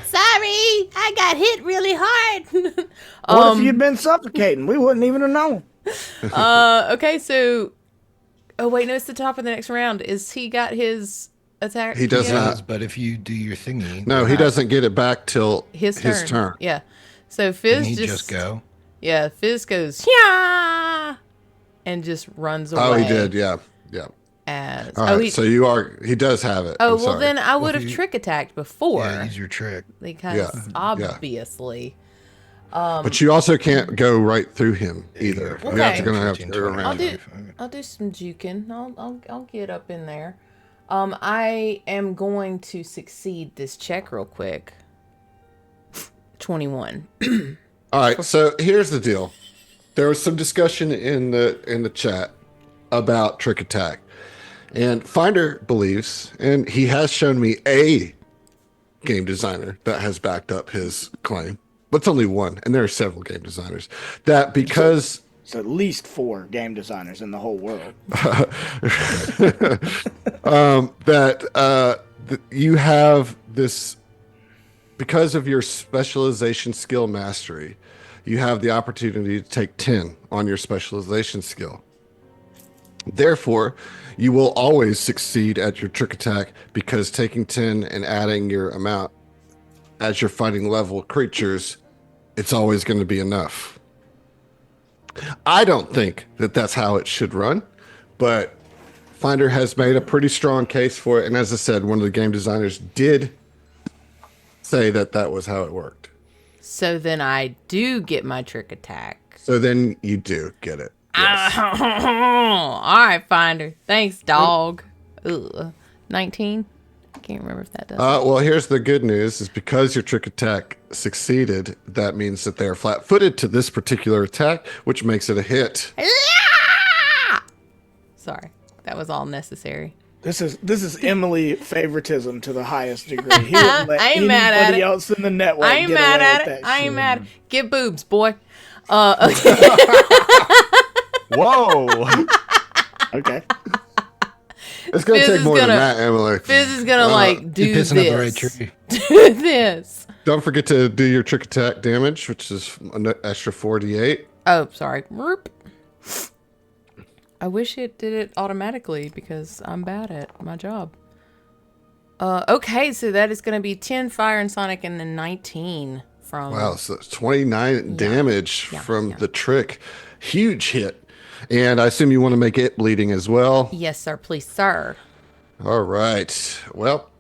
Sorry, I got hit really hard. What if you'd been suffocating? We wouldn't even have known. Okay, so oh wait, no, it's the top of the next round. Is he got his attack? He does yet? not. But if you do your thingy, No, he doesn't get it back till His turn. Yeah. So can Fizz he just just go? Yeah, Fizz goes yeah, and just runs away. Oh, he did. Yeah. As All right. he, so he does have it. oh I'm well, sorry. then I would have you- trick attacked before Yeah, use your trick. because Yeah, yeah. obviously. But you also can't go right through him either. Yeah, You have to Okay. gonna have to 15, go 20. around. I'll do some juking. I'll get up in there. I am going to succeed this check real quick. 21. All right, so here's the deal. There was some discussion in the chat about trick attack, and Finder believes, and he has shown me a game designer that has backed up his claim, but it's only one, and there are several game designers that because It's at least 4 game designers in the whole world. you have this because of your specialization skill mastery, you have the opportunity to take 10 on your specialization skill. Therefore, you will always succeed at your trick attack because taking 10 and adding your amount as you're fighting level creatures, it's always going to be enough. I don't think that that's how it should run, but Finder has made a pretty strong case for it. And as I said, one of the game designers did say that that was how it worked. So then I do get my trick attack. So then you do get it. Yes. All right, Finder. Thanks, dog. Ugh. 19? I can't remember if that does. Well, here's the good news is because your trick attack succeeded, that means that they are flat-footed to this particular attack, which makes it a hit. Sorry. That was all necessary. This is Emily favoritism to the highest degree. He wouldn't let I ain't mad at anybody it. else in the network I ain't get mad away at with it. that I ain't shit. mad. Get boobs, boy. Okay. Whoa! Okay. It's going to Fizz take is more than gonna- that, Emily. Fizz is gonna like do You're this. pissing up the right tree. Do this. Don't forget to do your trick attack damage, which is an extra 4d8. Oh, sorry. Roop. I wish it did it automatically because I'm bad at my job. Okay, so that is going to be 10 fire and sonic and then 19 from. Wow, so it's 29 damage Yeah, from yeah. the trick. Huge hit. And I assume you want to make it bleeding as well. Yes, sir. Please, sir. All right. Well,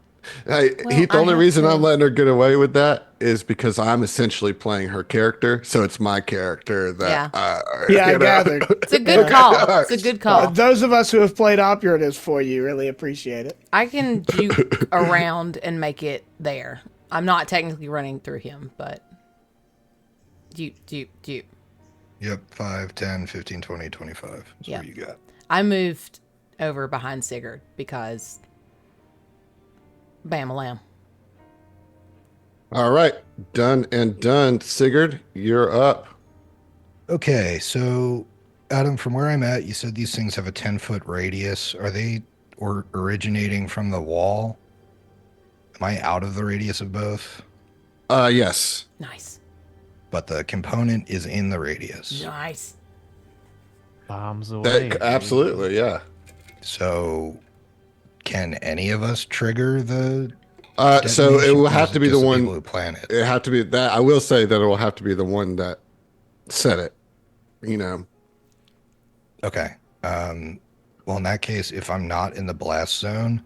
hey, Well, Heath, the I only have reason to- I'm letting her get away with that is because I'm essentially playing her character. So it's my character that. Yeah, I you know. gathered. It's a good call. It's a good call. Those of us who have played operatives for you really appreciate it. I can juke around and make it there. I'm not technically running through him, but. Juke. Yep, 5, 10, 15, 20, 25. That's Yeah. what you got. I moved over behind Sigurd because. Bam-a-lam. All right. Done and done. Sigurd, you're up. Okay, so Adam, from where I'm at, you said these things have a 10-foot radius. Are they originating from the wall? Am I out of the radius of both? Yes. Nice. But the component is in the radius. Nice. Bombs away. Absolutely. Yeah. So can any of us trigger the So it detonation, will or have is to it be the just one. people who plan it? It have to be that. I will say that it will have to be the one that said it. You know, Okay. Well, in that case, if I'm not in the blast zone,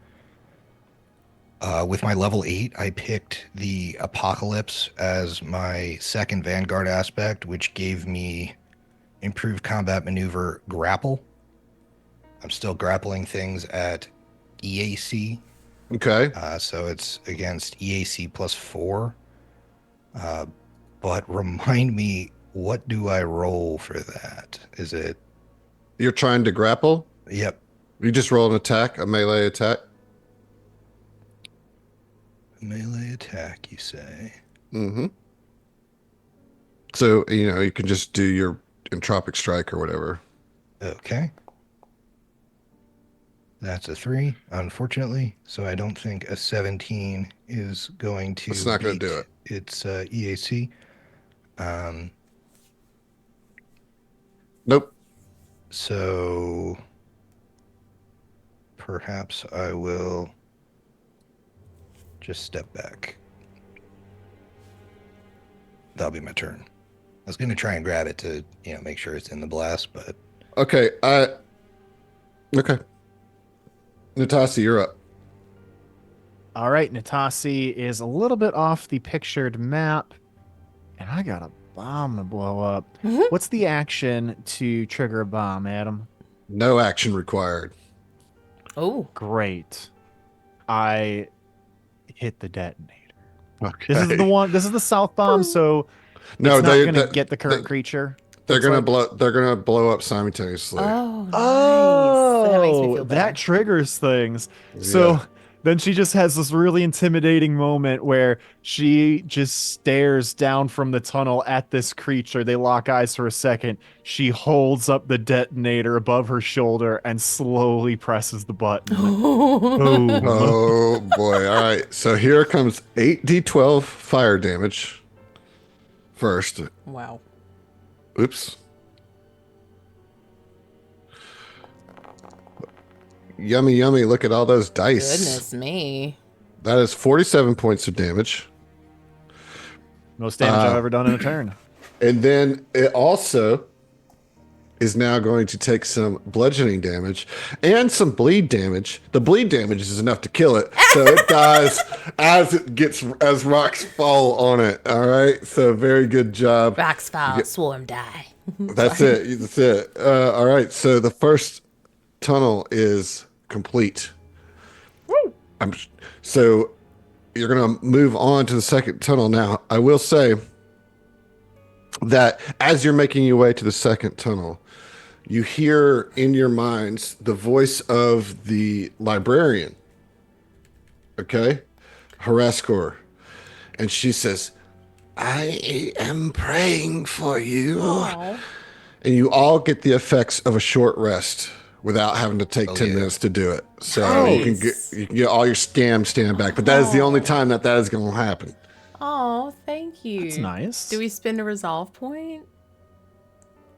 with my level 8, I picked the Apocalypse as my second Vanguard aspect, which gave me improved combat maneuver grapple. I'm still grappling things at EAC, Okay. so it's against EAC +4. But remind me, what do I roll for that? Is it? You're trying to grapple? Yep, You just roll an attack, a melee attack. melee attack, you say? Mm-hmm. So, you can just do your entropic strike or whatever. Okay. That's a 3, unfortunately. So I don't think a 17 is going to It's not going beat to do it. its EAC. Nope. So perhaps I will just step back. That'll be my turn. I was going to try and grab it to, make sure it's in the blast, but Okay. Okay. Natasha, you're up. All right, Natasi is a little bit off the pictured map, and I got a bomb to blow up. What's the action to trigger a bomb, Adam? No action required. Oh, Great. I hit the detonator. Okay. This is the one. This is the south bomb, so No, it's not they, going to they, get the current they- creature. they're Looks gonna like. blow. They're gonna blow up simultaneously. oh, nice. Oh, That makes me feel that better. triggers things. So Yeah. then she just has this really intimidating moment where she just stares down from the tunnel at this creature. They lock eyes for a second. She holds up the detonator above her shoulder and slowly presses the button. Boom. Oh boy! All right. So here comes 8d12 fire damage. First. Wow. Oops. Yummy, yummy. Look at all those dice. Goodness me. That is 47 points of damage. Most damage I've ever done in a turn. And then it also is now going to take some bludgeoning damage and some bleed damage. The bleed damage is enough to kill it. So it dies as rocks fall on it. All right. So very good job. Rocks fall, swarm die. That's it. That's it. All right. So the first tunnel is complete. So you're going to move on to the second tunnel now. I will say that as you're making your way to the second tunnel, you hear in your minds the voice of the librarian. Okay? Haraskor. And she says, I am praying for you. Aw. And you all get the effects of a short rest without having to take 10 yeah. minutes to do it. So you Nice. can get all your scam stand back. But that is the only time that is going to happen. Oh, thank you. That's nice. Do we spend a resolve point?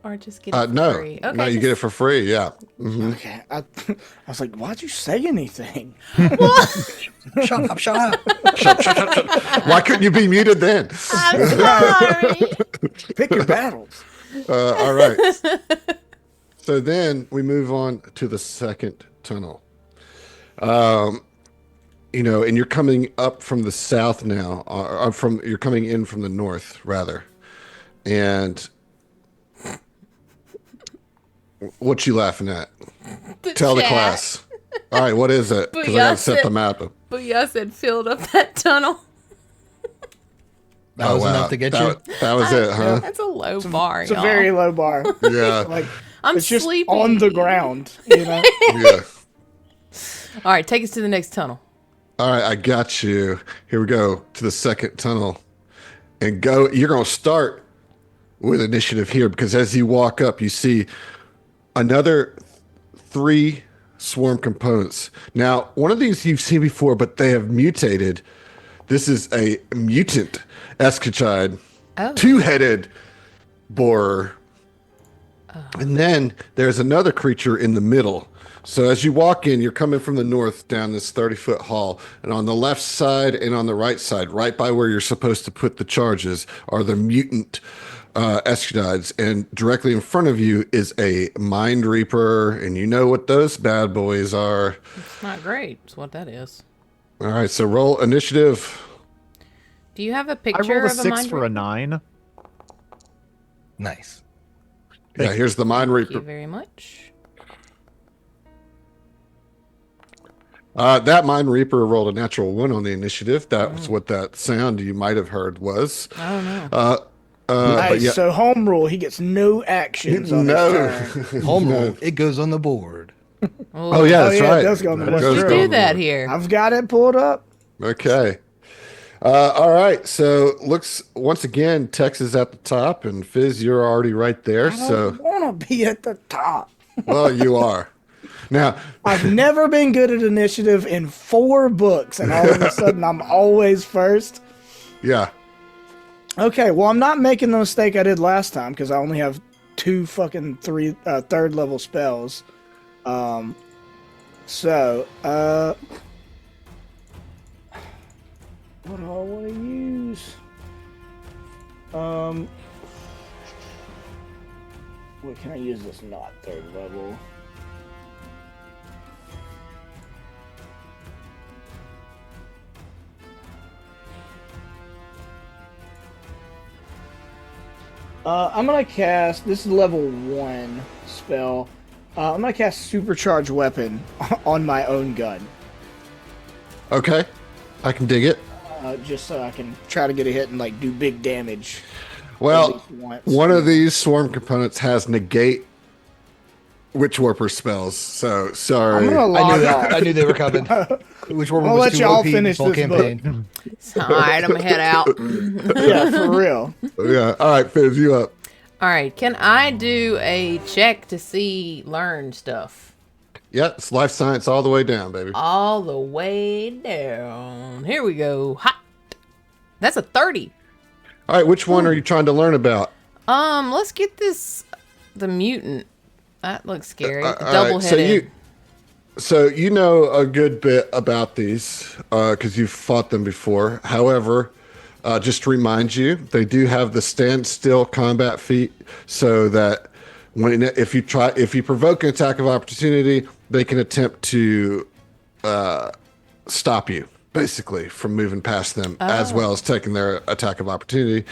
Or just get it for No, free? no, you get it for free. Yeah. Okay. I was like, why'd you say anything? shut up, shut up. Why couldn't you be muted then? I'm sorry. Pick your battles. All right. So then we move on to the second tunnel. And you're coming up from the south now, you're coming in from the north rather. And what you laughing at? Tell the chat. class. All right, what is it? Because I Booyah gotta set the said- map up. But y'all said filled up that tunnel. That was enough to get you? That was it, huh? That's a low bar, It's a y'all. very low bar. Yeah. Like I'm it's just sleepy. on the ground. You know. Yeah. All right, take us to the next tunnel. All right, I got you. Here we go to the second tunnel. And go, you're going to start with initiative here because as you walk up, you see another 3 swarm components. Now, one of these you've seen before, but they have mutated. This is a mutant escachide, Oh. 2-headed borer. And then there's another creature in the middle. So as you walk in, you're coming from the north down this 30-foot hall. And on the left side and on the right side, right by where you're supposed to put the charges, are the mutant Escadides, and directly in front of you is a Mind Reaper, and you know what those bad boys are. It's not great. It's what that is. All right, so roll initiative. Do you have a I picture rolled a of a 6 mind for a reaper? 9. Nice. Yeah, here's the Mind Thank you Reaper. very much. That Mind Reaper rolled a natural 1 on the initiative. That was what that sound you might have heard was. I don't know. Nice. But yeah, So home rule, he gets no actions on his turn. Home rule. It goes on the board. Oh yeah, that's yeah, right. it does go on the That board. does You go do on the that board. here. I've got it pulled up. Okay. All right. So looks once again, Tex is at the top, and Fizz, you're already right there. I So don't want to be at the top. well, you are. Now, I've never been good at initiative in 4 books, and all of a sudden I'm always first. yeah. Okay, well, I'm not making the mistake I did last time because I only have 2 fucking third level spells. So, what do I want to use? What can I use that's not third level? I'm gonna cast, this is level 1 spell. I'm gonna cast Supercharged Weapon on my own gun. Okay. I can dig it. Just so I can try to get a hit and like do big damage. at Well, least once. one of these swarm components has negate witch warper spells. So sorry. I'm gonna log off. I knew they were coming. Which one I'll was let too y'all OP in finish full this campaign? All right, I'm gonna head out. Yeah, for real. Yeah. All right, Fizz, you up. All right, can I do a check to see learn stuff? Yeah, it's life science all the way down, baby. All the way down. Here we go. Hot. That's a 30. All right, which one are you trying to learn about? Let's get this. The mutant. That looks scary. All Double right, headed. So you know a good bit about these because you've fought them before. However, just to remind you, they do have the standstill combat feat, so that if you provoke an attack of opportunity, they can attempt to stop you, basically, from moving past them, as well as taking their attack of opportunity.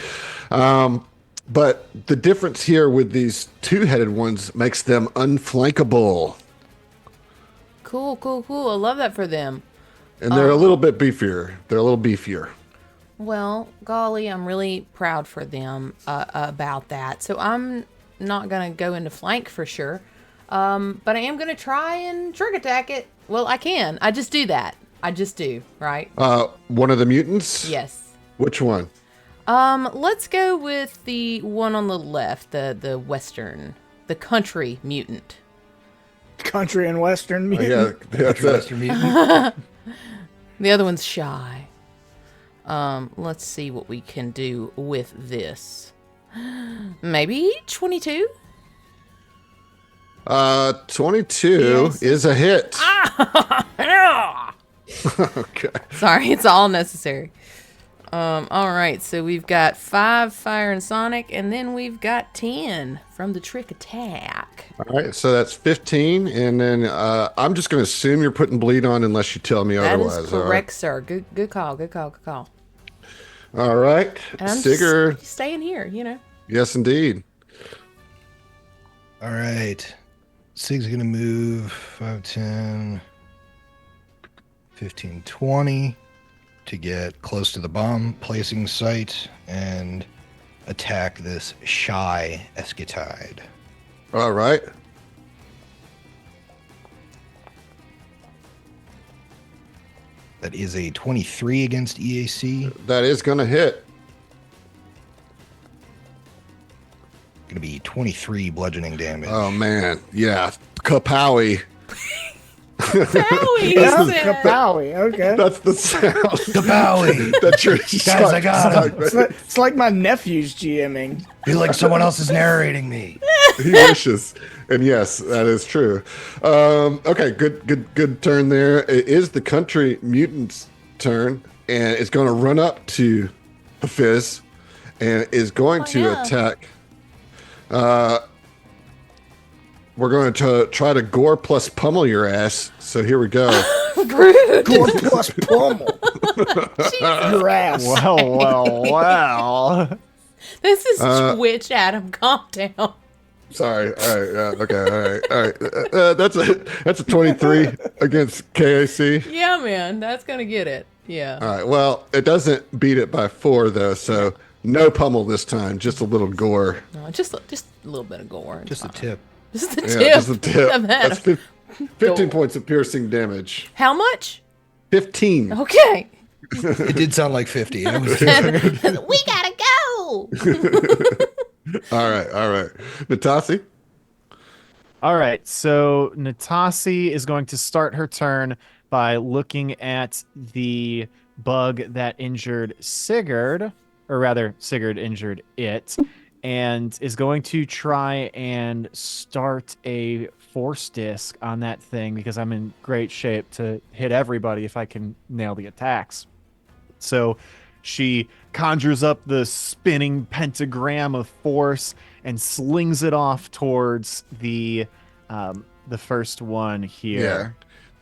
But the difference here with these 2-headed ones makes them unflankable. Cool. I love that for them. And they're a little bit beefier. They're a little beefier. Well, golly, I'm really proud for them about that. So I'm not going to go into flank for sure. But I am going to try and trick attack it. Well, I can. I just do that. I just do, right? One of the mutants? Yes. Which one? Let's go with the one on the left, the western, the country mutant. Country and Western Yeah, mutant. that's it. Master Mutant. The other one's shy. Let's see what we can do with this. Maybe 22? 22 Yes. is a hit. Yeah. Okay. Sorry, it's all necessary. All right, so we've got 5 fire and sonic, and then we've got 10 from the trick attack. All right, so that's 15, and then I'm just going to assume you're putting bleed on unless you tell me That otherwise. is all right? correct, sir. Good call. All right, And I'm Sigurd. just staying here, you know. Yes, indeed. All right. Sig's going to move 5, 10, 15, 20 to get close to the bomb placing site and attack this shy Escatide. All right. That is a 23 against EAC. That is going to hit. Going to be 23 bludgeoning damage. Oh, man. Yeah. Kapowie. Howie, That's you said. Kapowie, okay. That's the sound. Kapowie! That you're Guys, I got him. It's like my nephew's GMing. Feel like someone else is narrating me. He wishes. And yes, that is true. Okay, good turn there. It is the country mutant's turn, and it's going to run up to the Fizz and is going to yeah. attack We're going to try to gore plus pummel your ass. So here we go. Rude. Gore plus pummel. Your ass. Wow. This is Twitch, Adam. Calm down. Sorry. All right. Okay. All right. That's a 23 against KAC. Yeah, man. That's going to get it. Yeah. All right. Well, it doesn't beat it by 4 though. So no pummel this time. Just a little gore. No, just a little bit of gore. Just a tip. Just the Yeah, tip. just a tip. of That's Adam. 15 points of piercing damage. How much? 15. Okay. It did sound like 50. I was We gotta go. All right. Natasi? All right, so Natasi is going to start her turn by looking at the bug that injured Sigurd, or rather, Sigurd injured it, and is going to try and start a force disc on that thing because I'm in great shape to hit everybody if I can nail the attacks. So she conjures up the spinning pentagram of force and slings it off towards the first one here. Yeah.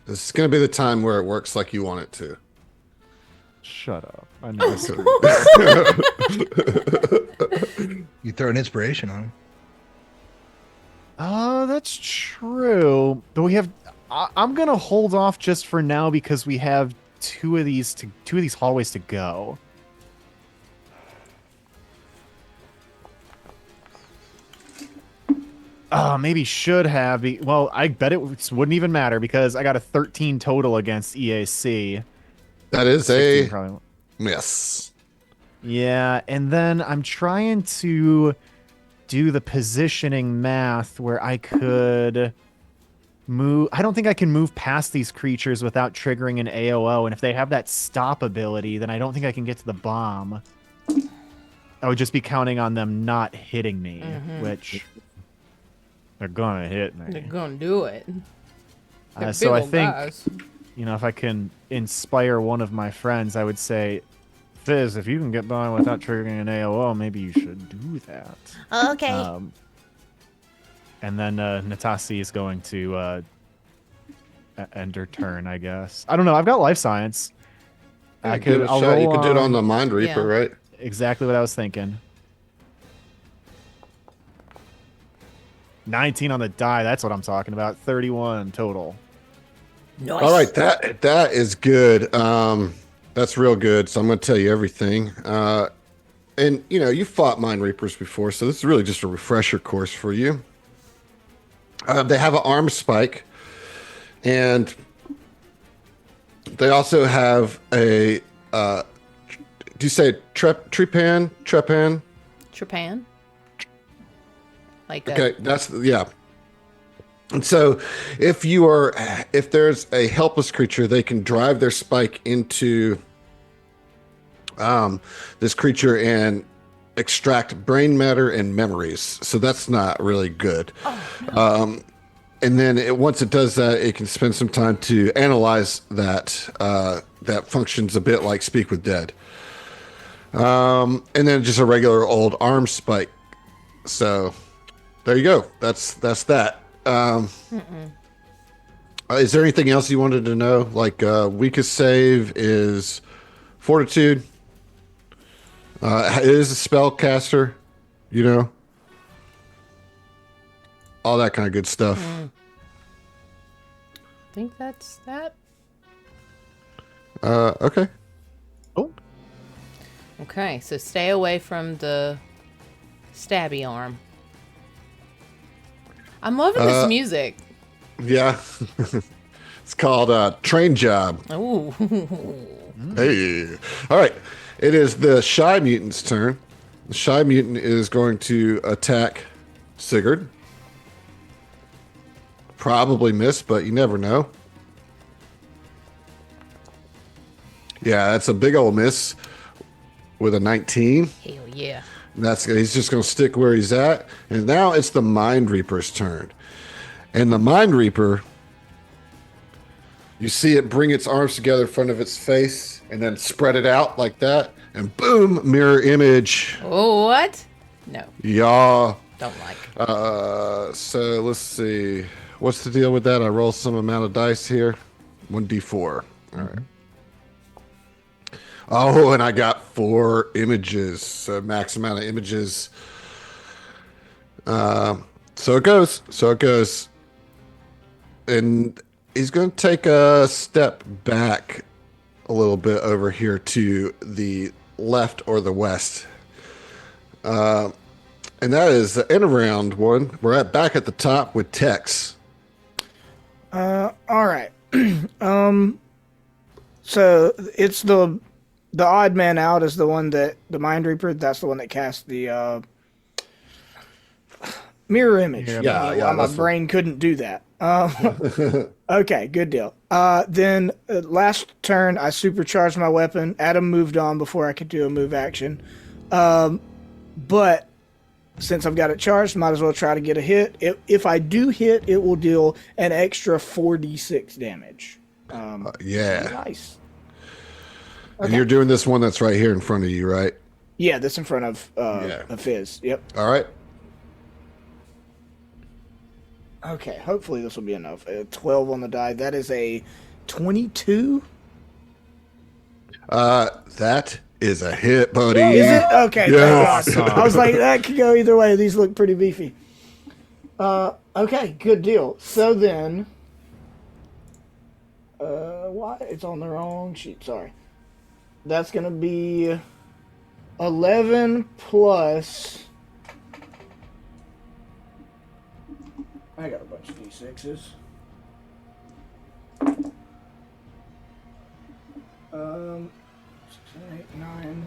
This is going to be the time where it works like you want it to. Shut up. I know. You throw an inspiration on him. Oh, that's true. But we have. I'm gonna hold off just for now because we have two of these hallways to go. Maybe should have. Well, I bet it wouldn't even matter because I got a 13 total against EAC. That is 16 a probably. miss. Yeah, and then I'm trying to do the positioning math where I could move. I don't think I can move past these creatures without triggering an AOO, and if they have that stop ability, then I don't think I can get to the bomb. I would just be counting on them not hitting me, which they're gonna hit me. They're going to do it. They're So big I old think, guys. if I can inspire one of my friends, I would say, Fizz, if you can get by without triggering an AOO, maybe you should do that. Okay. And then Natasi is going to end her turn, I guess. I don't know. I've got life science. Yeah, I give could. it a I'll shot. You roll can do it on the Mind Reaper, Yeah. right? Exactly what I was thinking. 19 on the die. That's what I'm talking about. 31 total. Nice. All right, that is good. That's real good. So I'm going to tell you everything. And you fought Mind Reapers before, so this is really just a refresher course for you. They have an arm spike, and they also have a. Do you say trepan? Trepan? Like Okay, yeah. And so, if there's a helpless creature, they can drive their spike into this creature and extract brain matter and memories. So that's not really good. And then once it does that, it can spend some time to analyze that. That functions a bit like Speak with Dead. And then just a regular old arm spike. So there you go. That's that. Is there anything else you wanted to know? Like weakest save is Fortitude. It is a spellcaster, all that kind of good stuff. I think that's that. Okay. Oh. Okay, so stay away from the stabby arm. I'm loving this music. Yeah. It's called Train Job. Ooh. Hey. All right. It is the Shy Mutant's turn. The Shy Mutant is going to attack Sigurd. Probably miss, but you never know. Yeah, that's a big old miss with a 19. Hell yeah. He's just going to stick where he's at. And now it's the Mind Reaper's turn. And the Mind Reaper, you see it bring its arms together in front of its face and then spread it out like that. And boom, mirror image. Oh, what? No. Yaw Don't like. So let's see. What's the deal with that? I roll some amount of dice here. 1d4. All right. Oh, and I got 4 images. So max amount of images. So it goes. So it goes. And he's going to take a step back a little bit over here to the left or the west. And that is the end round one. We're back at the top with Tex. All right. So it's the odd man out is the one that the Mind Reaper. That's the one that casts the mirror image. Yeah, My that's brain couldn't do that. Okay, good deal. Then last turn, I supercharged my weapon. Adam moved on before I could do a move action. But since I've got it charged, might as well try to get a hit. If I do hit, it will deal an extra 4d6 damage. Yeah. Nice. And you're doing this one that's right here in front of you, right? Yeah, that's in front of Fizz. Yep. All right. Okay, hopefully this will be enough. 12 on the die. That is a 22. That is a hit, buddy. Is it? Okay. Yeah. Thank God. I was like, that could go either way. These look pretty beefy. Okay, good deal. So then, why? It's on the wrong sheet. Sorry. That's going to be 11 plus... I got a bunch of D6s. 6, 8, 9,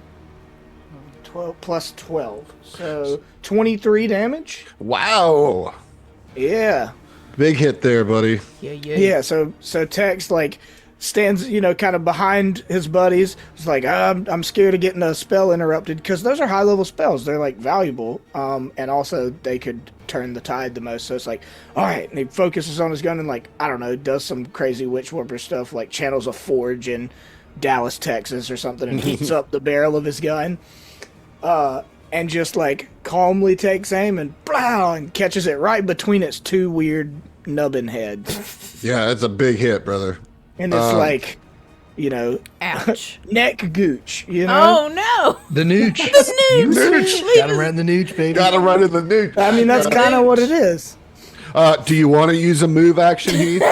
12 plus 12. So 23 damage? Wow. Yeah. Big hit there, buddy. Yeah, so Tex like stands, kind of behind his buddies. It's like, I'm scared of getting a spell interrupted because those are high level spells. They're like valuable. And also they could turn the tide the most. So it's like, all right. And he focuses on his gun and like, I don't know, does some crazy witch warper stuff, like channels a forge in Dallas, Texas or something and heats up the barrel of his gun. And just like calmly takes aim and blow and catches it right between its 2 weird nubbin heads. Yeah, that's a big hit, brother. And it's like, Ouch. neck gooch, Oh no! The nooch. Nooch. Gotta run the nooch, baby. Gotta run in the nuke. I mean, that's kind of what it is. Do you want to use a move action, Heath?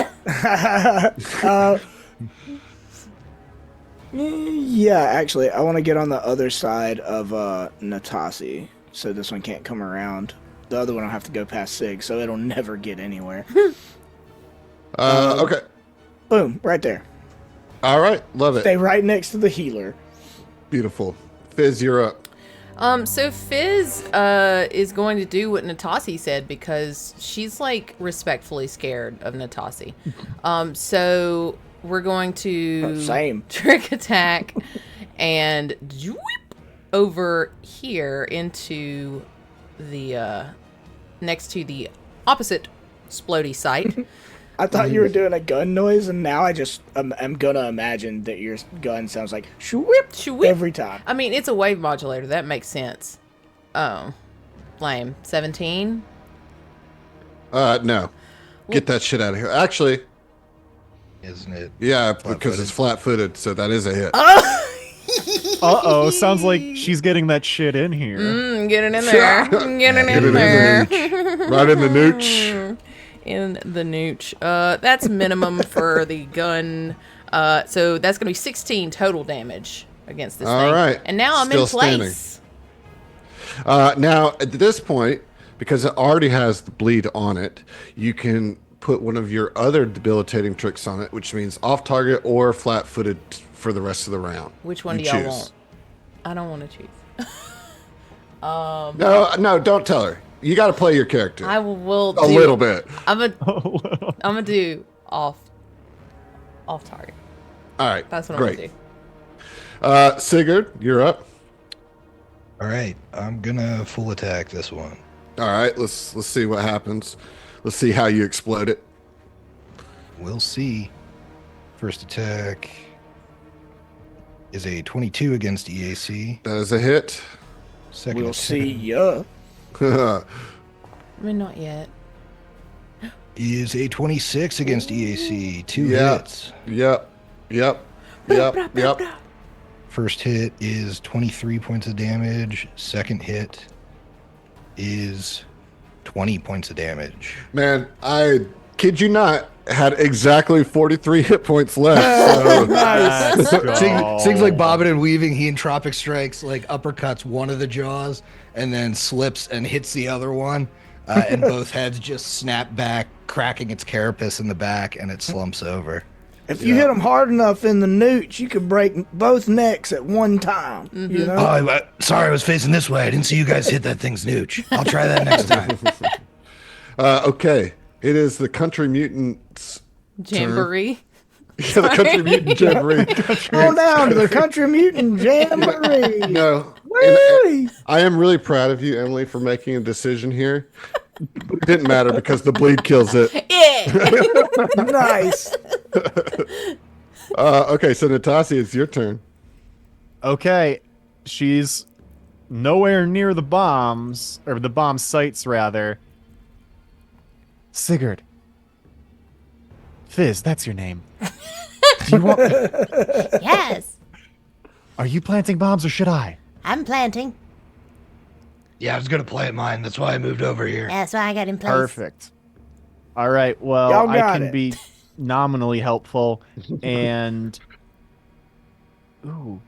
Yeah, actually, I want to get on the other side of Natasi, so this one can't come around. The other one will have to go past Sig, so it'll never get anywhere. Okay. Boom, right there. All right. Love it. Stay right next to the healer. Beautiful. Fizz, you're up. So Fizz is going to do what Natasi said because she's like respectfully scared of Natasi. So we're going to Same. trick attack and over here into the next to the opposite splody site. I thought you were doing a gun noise, and now I'm gonna imagine that your gun sounds like shwip Shwip. every time. I mean, it's a wave modulator. That makes sense. Oh, lame. 17. No. Get that shit out of here. Actually, Isn't it? yeah, because it's flat-footed, so that is a hit. Uh-oh, sounds like she's getting that shit in here. Get it in there. Get it in there. Right in the nooch. In the nooch. That's minimum for the gun. So that's going to be 16 total damage against this All thing. right. And now I'm Still in place. Now, at this point, because it already has the bleed on it, you can put one of your other debilitating tricks on it, which means off target or flat-footed for the rest of the round. Which one You do y'all choose. want? I don't want to choose. No, don't tell her. You got to play your character. I will do a little bit. I'm gonna do off target. All right. That's what great. I'm gonna do. Sigurd, you're up. All right, I'm gonna full attack this one. All right. Let's see what happens. Let's see how you explode it. We'll see. First attack is a 22 against EAC. That is a hit. Second We'll attack, see ya. I mean, not yet. Is a 26 against EAC. 2 Yeah. hits. Yep. First hit is 23 points of damage. Second hit is 20 points of damage. Man, I kid you not, had exactly 43 hit points left. So. Let's go. Sings like bobbing and weaving. He entropic strikes, like uppercuts one of the jaws and then slips and hits the other one. And both heads just snap back, cracking its carapace in the back, and it slumps over. If you hit them hard enough in the nooch, you could break both necks at one time. You know? Oh, sorry, I was facing this way. I didn't see you guys hit that thing's nooch. I'll try that next time. Okay, it is the Country Mutants. Jamboree. Yeah, the Country Mutant Jamboree. Go down to the Country Mutant Jamboree. No, Whee! I am really proud of you, Emily, for making a decision here. But it didn't matter because the bleed kills it. Yeah. Nice. Okay, so Natasha, it's your turn. Okay, she's nowhere near the bombs, or the bomb sites, rather. Sigurd. Fizz, that's your name. Do you want... Yes, Are you planting bombs or should I? I'm planting. Yeah, I was going to play at mine. That's why I moved over here. That's why I got in place. Perfect. All right, well, Y'all I got can it. be nominally helpful, and... Ooh.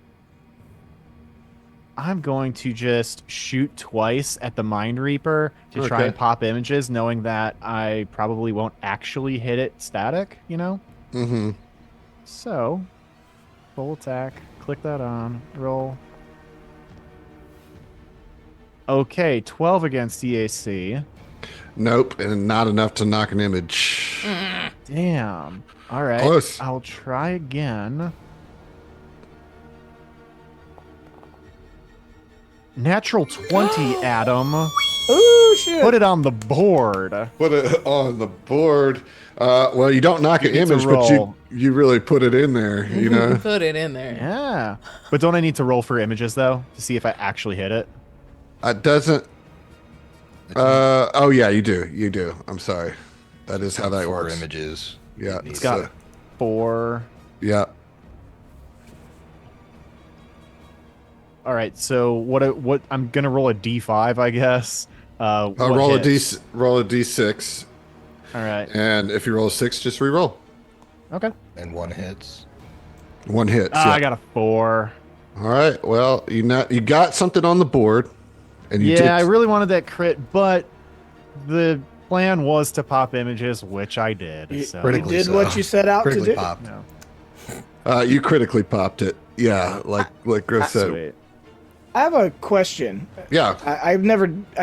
I'm going to just shoot twice at the Mind Reaper to try Okay. and pop images, knowing that I probably won't actually hit it static, you know? Mm-hmm. So, full attack, click that on, roll. Okay, 12 against EAC. Nope, and not enough to knock an image. Damn. All right, Close. I'll try again. Natural 20, Adam. Ooh, shit. Put it on the board. Put it on the board. Well, you don't knock an You get to image, but roll. you really put it in there, you know? Put it in there. Yeah. But don't I need to roll for images, though, to see if I actually hit it? It doesn't... oh, yeah, you do. You do. I'm sorry. That is how that 4 works. images. Yeah. It's Got 4. Yeah. All right, so what I'm going to roll a d5, I guess. What Roll hits? roll a d6, All right. and if you roll a 6, just re-roll. Okay. And 1 hits. 1 hit. I got a 4. All right. Well, you got something on the board, and you Yeah, I did. really wanted that crit, but the plan was to pop images, which I did. You, So you Critically did so. what you set out to Critically do. popped. no. You critically popped it. Yeah, like Griff said. Sweet. I have a question. Yeah. I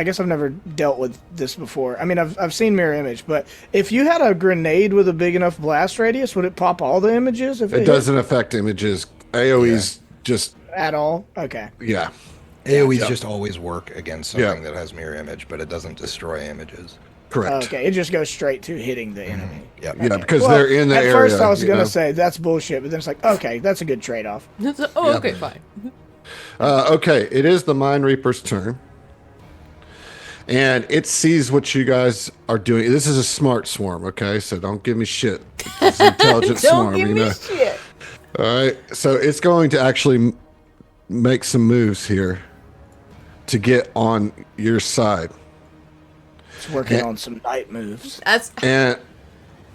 guess I've never dealt with this before. I mean, I've seen mirror image, but if you had a grenade with a big enough blast radius, would it pop all the images? If It doesn't affect images. AOE's just at all. Okay. yeah. AoEs Yeah. just always work against Yeah. something that has mirror image, but it doesn't destroy images. Correct. Okay, it just goes straight to hitting the enemy. Yep. Yeah, because Well, they're in the at area. first I was you gonna know? say that's bullshit, but then it's like, okay, that's a good trade-off. Oh, okay, fine. Okay, it is the Mind Reaper's turn. And it sees what you guys are doing. This is a smart swarm, okay? So don't give me shit. It's an intelligent Don't swarm, give you me know. shit. All right. So it's going to actually make some moves here to get on your side. It's working Yeah. on some night moves. That's And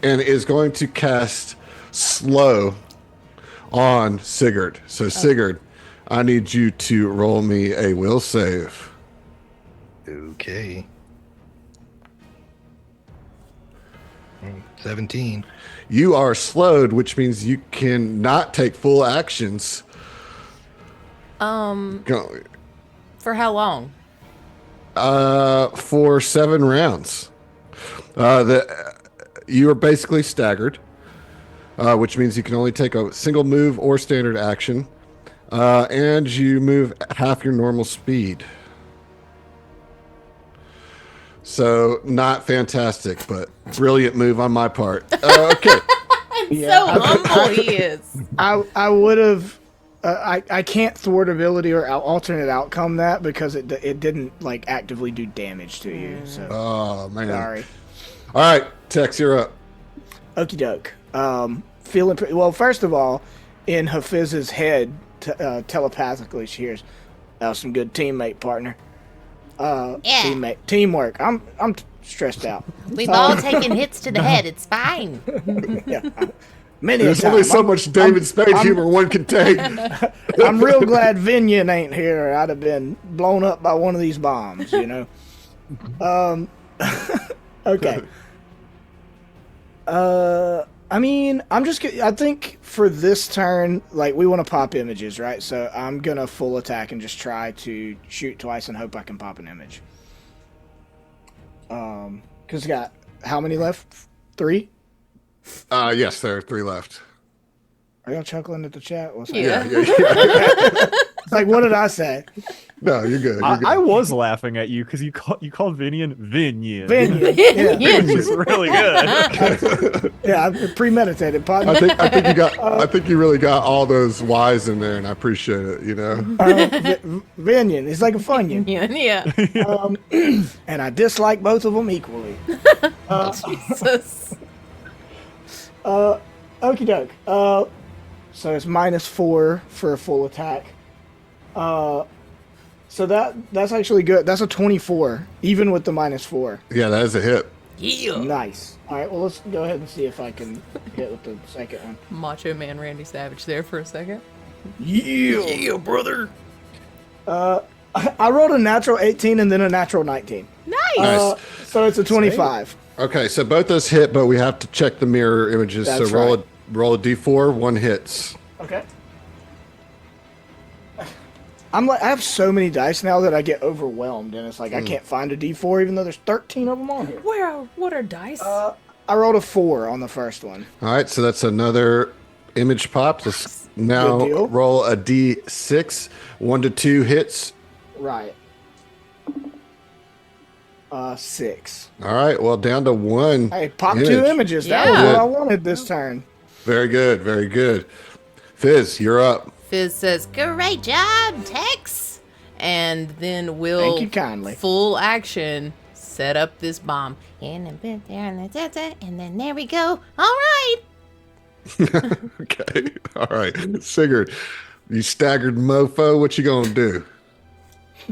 is going to cast slow on Sigurd. So Sigurd, I need you to roll me a will save. Okay. 17. You are slowed, which means you cannot take full actions. Go, for how long? for 7 rounds. You are basically staggered, which means you can only take a single move or standard action, and you move half your normal speed. So not fantastic, but brilliant move on my part. Okay. So humble he is. I would have I can't thwart ability or alternate outcome that because it didn't like actively do damage to you. So Oh man. sorry. All right, Tex, you're up. Okie doke. Feeling well. First of all, in Hafiz's head, telepathically, she hears, "That was some good teammate, partner." Yeah. Teamwork. I'm stressed out. We've all taken hits to the head. It's fine. Yeah. Many a There's time. only so much David Spade humor one can take. I'm real glad Vinian ain't here. I'd have been blown up by one of these bombs, you know. Okay. I mean, I think for this turn, like, we want to pop images, right? So I'm gonna full attack and just try to shoot twice and hope I can pop an image. Cause we got how many left? 3? Yes, there are 3 left. Are y'all chuckling at the chat? What's Yeah. It's like, what did I say? No, you're good. You're good. I was laughing at you because you called Vinian Vinian. Vinian. Yeah. Which is really good. Yeah, I premeditated, partner. I think you really got all those Y's in there, and I appreciate it. You know. Vinian. It's like a Funyun. Yeah. And I dislike both of them equally. Jesus. Okie doke. So it's -4 for a full attack. So that's actually good. That's a 24, even with the -4. Yeah, that is a hit. Yeah. Nice. All right, well, let's go ahead and see if I can hit with the second one. Macho Man Randy Savage there for a second. Yeah. brother. I rolled a natural 18 and then a natural 19. Nice. Nice. So it's a 25. Okay, so both those hit, but we have to check the mirror images. That's so roll right. roll a d4, 1 hits. Okay. I have so many dice now that I get overwhelmed, and it's like I can't find a D4 even though there's 13 of them on here. What are dice? I rolled a 4 on the first one. All right, so that's another image pop. Let's now Good deal. roll a d6, 1 to 2 hits. Right. 6. All right, well, down to 1. Hey, pop image. 2 images. That was Yeah. what I wanted this turn. Very good, very good. Fizz, you're up. Fizz says, Great job, Tex. and then we'll Thank you kindly. full action set up this bomb. And then put there and then there we go. All right. Okay, all right. Sigurd, you staggered mofo, what you gonna do?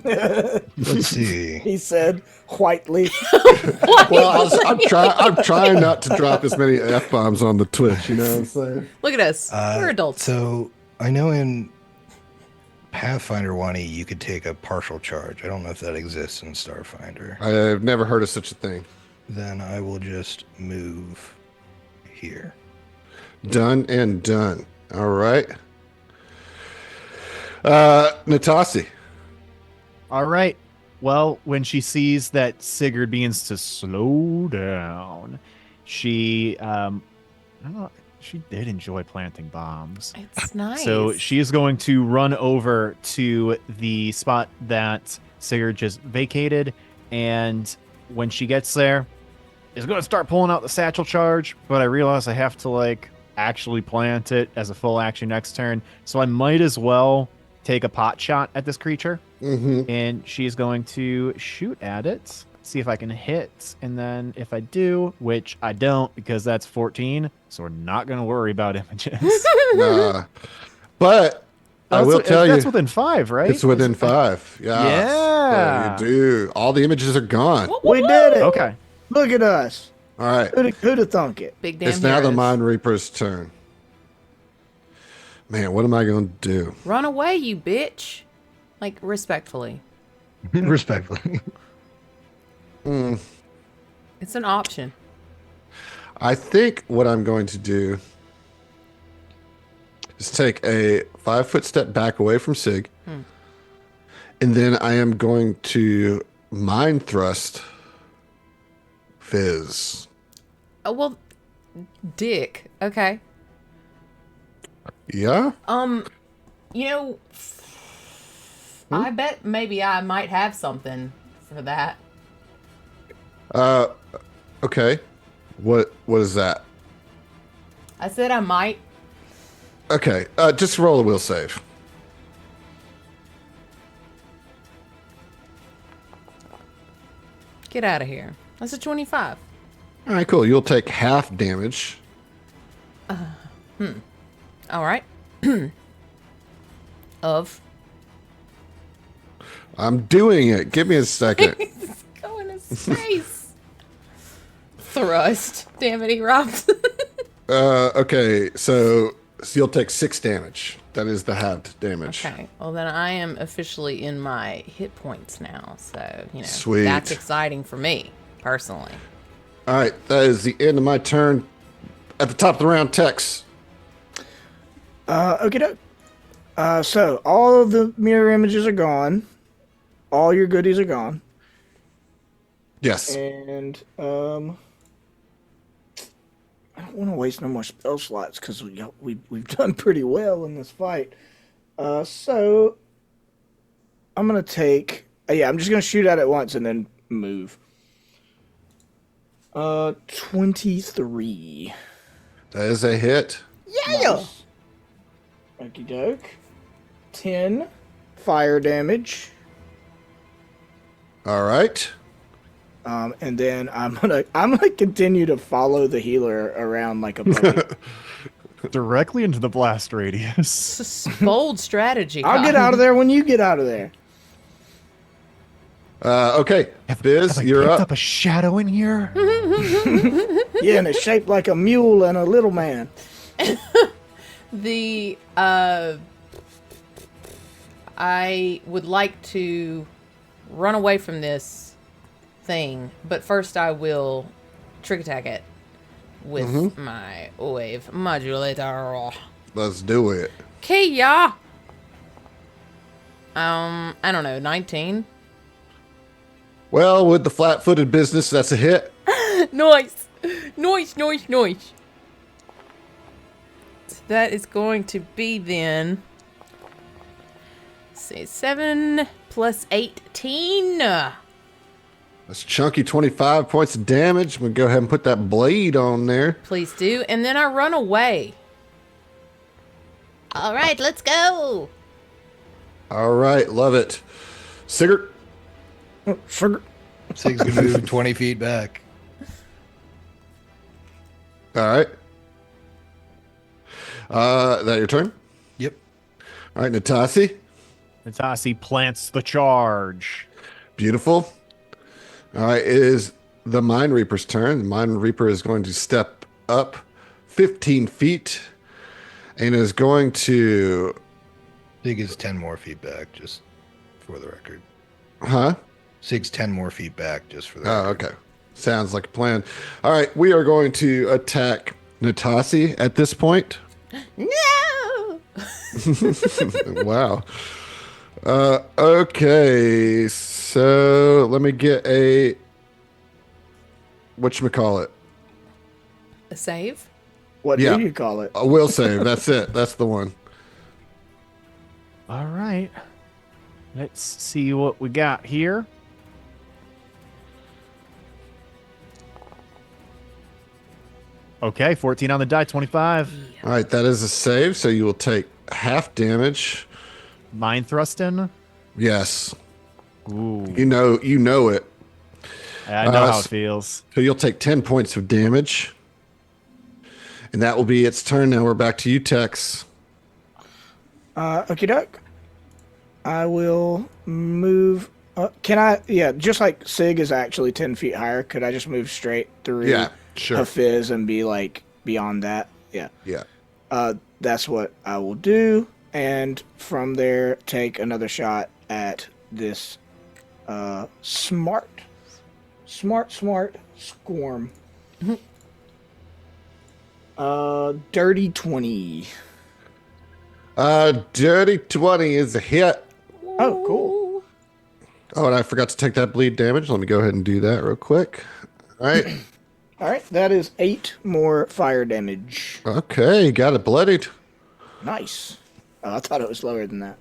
Let's see. He said, whitely. Well, I'm trying not to drop as many F-bombs on the Twitch, you know what I'm saying? Look at us. We're adults. So I know in Pathfinder 1E you could take a partial charge. I don't know if that exists in Starfinder. I've never heard of such a thing. Then I will just move here. Done and done. All right. Natasi. All right. Well, when she sees that Sigurd begins to slow down, she I don't know, she did enjoy planting bombs. It's nice. So she is going to run over to the spot that Sigurd just vacated, and when she gets there, is going to start pulling out the satchel charge, but I realize I have to like actually plant it as a full action next turn, so I might as well take a pot shot at this creature. Mm-hmm. And she's going to shoot at it, see if I can hit, and then if I do, which I don't because that's 14, so we're not going to worry about images. But I will tell you, that's within 5, right? it's within 5. Yeah. Yeah. So you do. All the images are gone. We did it. Okay. Look at us. All right. Who'd have thunk it? Big damn It's now the heroes. Mind Reaper's turn. Man, what am I going to do? Run away, you bitch. Like, respectfully. Respectfully. It's an option. I think what I'm going to do is take a 5-foot step back away from Sig. And then I am going to mind thrust Fizz. Oh, well, dick. Okay. Yeah? You know, I bet maybe I might have something for that. Okay. What is that? I said I might. Okay. Just roll a will save. Get out of here. That's a 25. All right, cool. You'll take half damage. All right. Of. I'm doing it. Give me a second. Go in his face. Thrust. Damn it, he robbed. Okay, so you'll take 6 damage. That is the halved damage. Okay. Well, then I am officially in my hit points now. So, Sweet. that's exciting for me, personally. All right, that is the end of my turn. At the top of the round, Tex. Okay, doke. So all of the mirror images are gone. All your goodies are gone. Yes. And I don't want to waste no more spell slots because we've done pretty well in this fight. So I'm gonna take. I'm just gonna shoot at it once and then move. 23. That is a hit. Yeah. Okie doke. 10 fire damage. All right. And then I'm gonna continue to follow the healer around like a bunny. Directly into the blast radius. It's a bold strategy. I'll get out of there when you get out of there. Okay, Biz, Have I you're picked up. up a shadow in here? Yeah, and it's shaped like a mule and a little man. I would like to run away from this thing, but first I will trick attack it with my wave modulator. Let's do it. Okay, yeah. I don't know, 19. Well, with the flat-footed business, that's a hit. Nice. Nice. So that is going to be then, let's see, 7 plus 18. That's chunky 25 points of damage. We'll go ahead and put that blade on there. Please do. And then I run away. All right, let's go. All right, love it. Sigurd. Sugar. Sig's gonna move 20 feet back. All right. That your turn? Yep. All right, Natasi. Natasi plants the charge. Beautiful. All right, it is the Mind Reaper's turn. The Mind Reaper is going to step up 15 feet and is going to... Sig is 10 more feet back, just for the record. Huh? Sig's 10 more feet back, just for the Oh, record. okay. Sounds like a plan. All right, we are going to attack Natasi at this point. No. Wow. Okay, so let me get a whatchamacallit. A save? What Yeah. do you call it? A will save. That's it. That's the one. All right. Let's see what we got here. Okay, 14 on the die, 25. All right, that is a save, so you will take half damage. Mind thrusting. Yes. Ooh, You know it. I know how s- it feels. So you'll take 10 points of damage. And that will be its turn. Now we're back to you, Tex. Okie doke. I will move. Can I? Yeah, just like Sig is actually 10 feet higher, could I just move straight through Yeah, sure. Hafiz and be like beyond that? Yeah. Yeah. That's what I will do. And from there, take another shot at this smart squirm. Dirty 20. Dirty 20 is a hit. Oh, cool. Oh, and I forgot to take that bleed damage. Let me go ahead and do that real quick. All right. All right, that is 8 more fire damage. Okay, got it bloodied. Nice. Oh, I thought it was lower than that.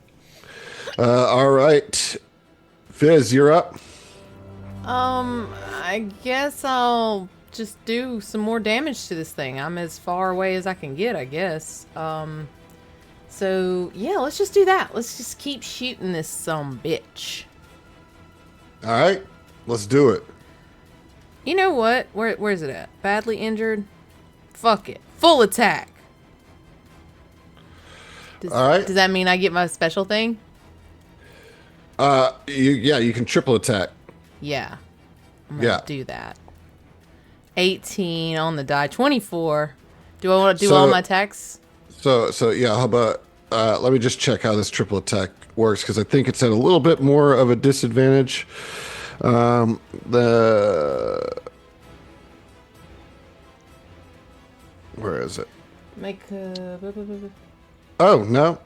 All right. Fizz, you're up. I guess I'll just do some more damage to this thing. I'm as far away as I can get, I guess. So yeah, let's just do that. Let's just keep shooting this bitch. All right. Let's do it. You know what? Where's it at? Badly injured? Fuck it. Full attack. All right. Does that mean I get my special thing? You can triple attack. Yeah. I'm gonna do that. 18 on the die. 24. Do I want to do all my attacks? So yeah, how about let me just check how this triple attack works because I think it's at a little bit more of a disadvantage. Where is it? Make Oh no.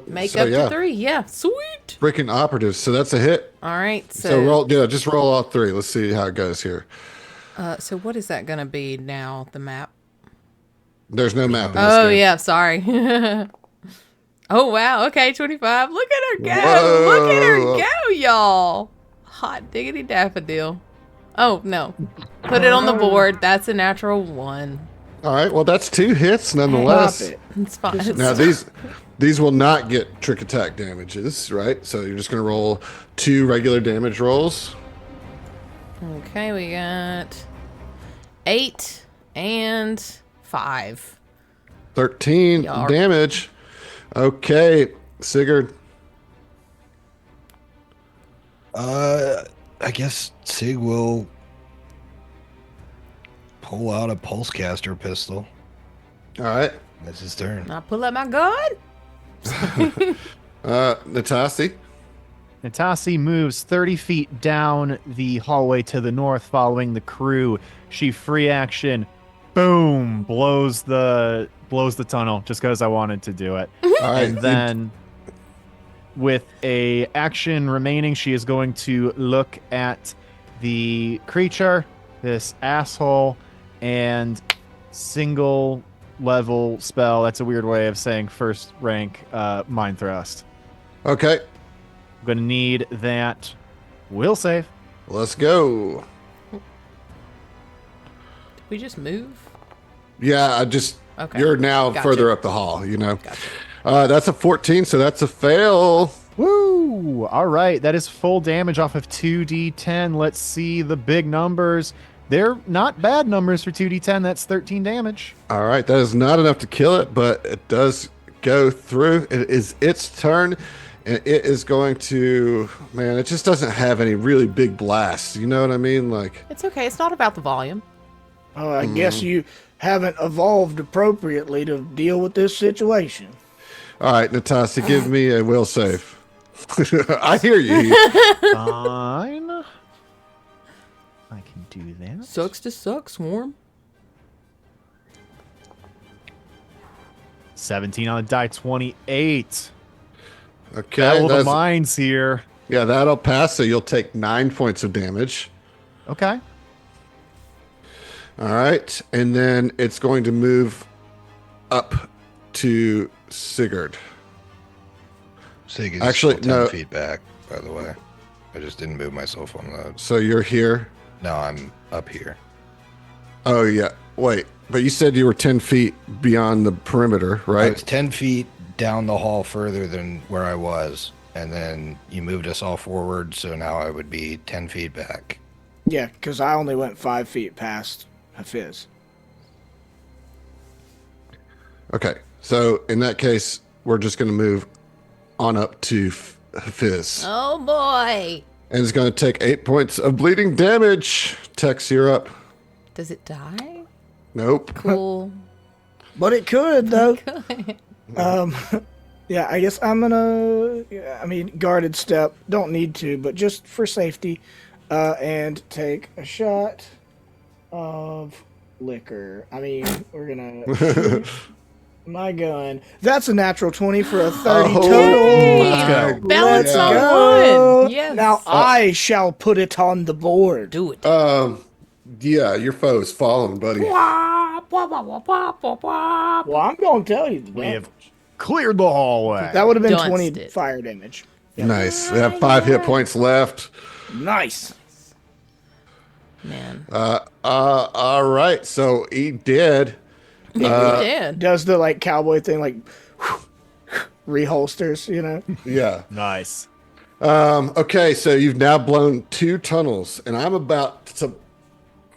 make So, up yeah. to 3. Yeah, sweet. Freaking operatives. So that's a hit. All right. So roll, yeah, just roll all 3. Let's see how it goes here. So what is that gonna be now? The map. There's no map. In this Oh game. yeah, sorry. Oh wow. Okay, 25. Look at her go. Whoa. Look at her go, y'all. Hot diggity daffodil. Oh no. Put it on the board. That's a natural 1. All right. Well, that's 2 hits nonetheless. Stop it. It's fine. Now these will not get trick attack damages, right? So you're just gonna roll 2 regular damage rolls. Okay, we got 8 and 5. 13 Yarp. damage. Okay, Sigurd. I guess Sig will pull out a pulsecaster pistol. All right. That's his turn. I pull out my gun. Natasi. Natasi moves 30 feet down the hallway to the north following the crew. She free action, boom, blows the tunnel just because I wanted to do it. All right. And then with a action remaining, she is going to look at the creature, this asshole, and single level spell. That's a weird way of saying first rank mind thrust. Okay. I'm going to need that will save. Let's go. Did we just move? Yeah, I just Okay. you're now Gotcha. further up the hall, you know. Gotcha. That's a 14, so that's a fail. Woo! All right, that is full damage off of 2d10. Let's see the big numbers. They're not bad numbers for 2d10. That's 13 damage. All right, that is not enough to kill it, but it does go through. It is its turn, and it is going to, man, it just doesn't have any really big blasts. You know what I mean? Like, It's okay. It's not about the volume. Oh, I guess you haven't evolved appropriately to deal with this situation. all right, Natasi, give me a will save. I hear you. Fine. I can do that. Sucks to suck, Swarm. 17 on the die, 28. Okay, Battle of the that's- Minds here. yeah, that'll pass. So you'll take 9 points of damage. Okay. All right, and then it's going to move up to Sigurd. Sig is Actually, still 10 no. feet back, by the way. I just didn't move myself on the... So you're here. No, I'm up here. Oh yeah. Wait, but you said you were 10 feet beyond the perimeter, I right? was 10 feet down the hall further than where I was, and then you moved us all forward, so now I would be 10 feet back. Yeah, because I only went 5 feet past Hafiz. Okay. So in that case, we're just going to move on up to Fizz. Oh boy. And it's going to take 8 points of bleeding damage. Tex, you're up. Does it die? Nope. Cool. But it could, though. Yeah, I guess I'm gonna, guarded step. Don't need to, but just for safety. And take a shot of liquor. We're gonna shoot my gun. That's a natural 20 for a 30 Oh, total. my Balance Let's on go. one. Yes. Now I shall put it on the board. Do it. Yeah, your foe's fallen, buddy. Well, I'm gonna tell you the We have damage. cleared the hallway. That would have been Dunsted. 20 fire damage. Nice. We have 5 hit points left. Nice. Man. All right. So he did. You did. Does the cowboy thing, reholsters, you know? Yeah.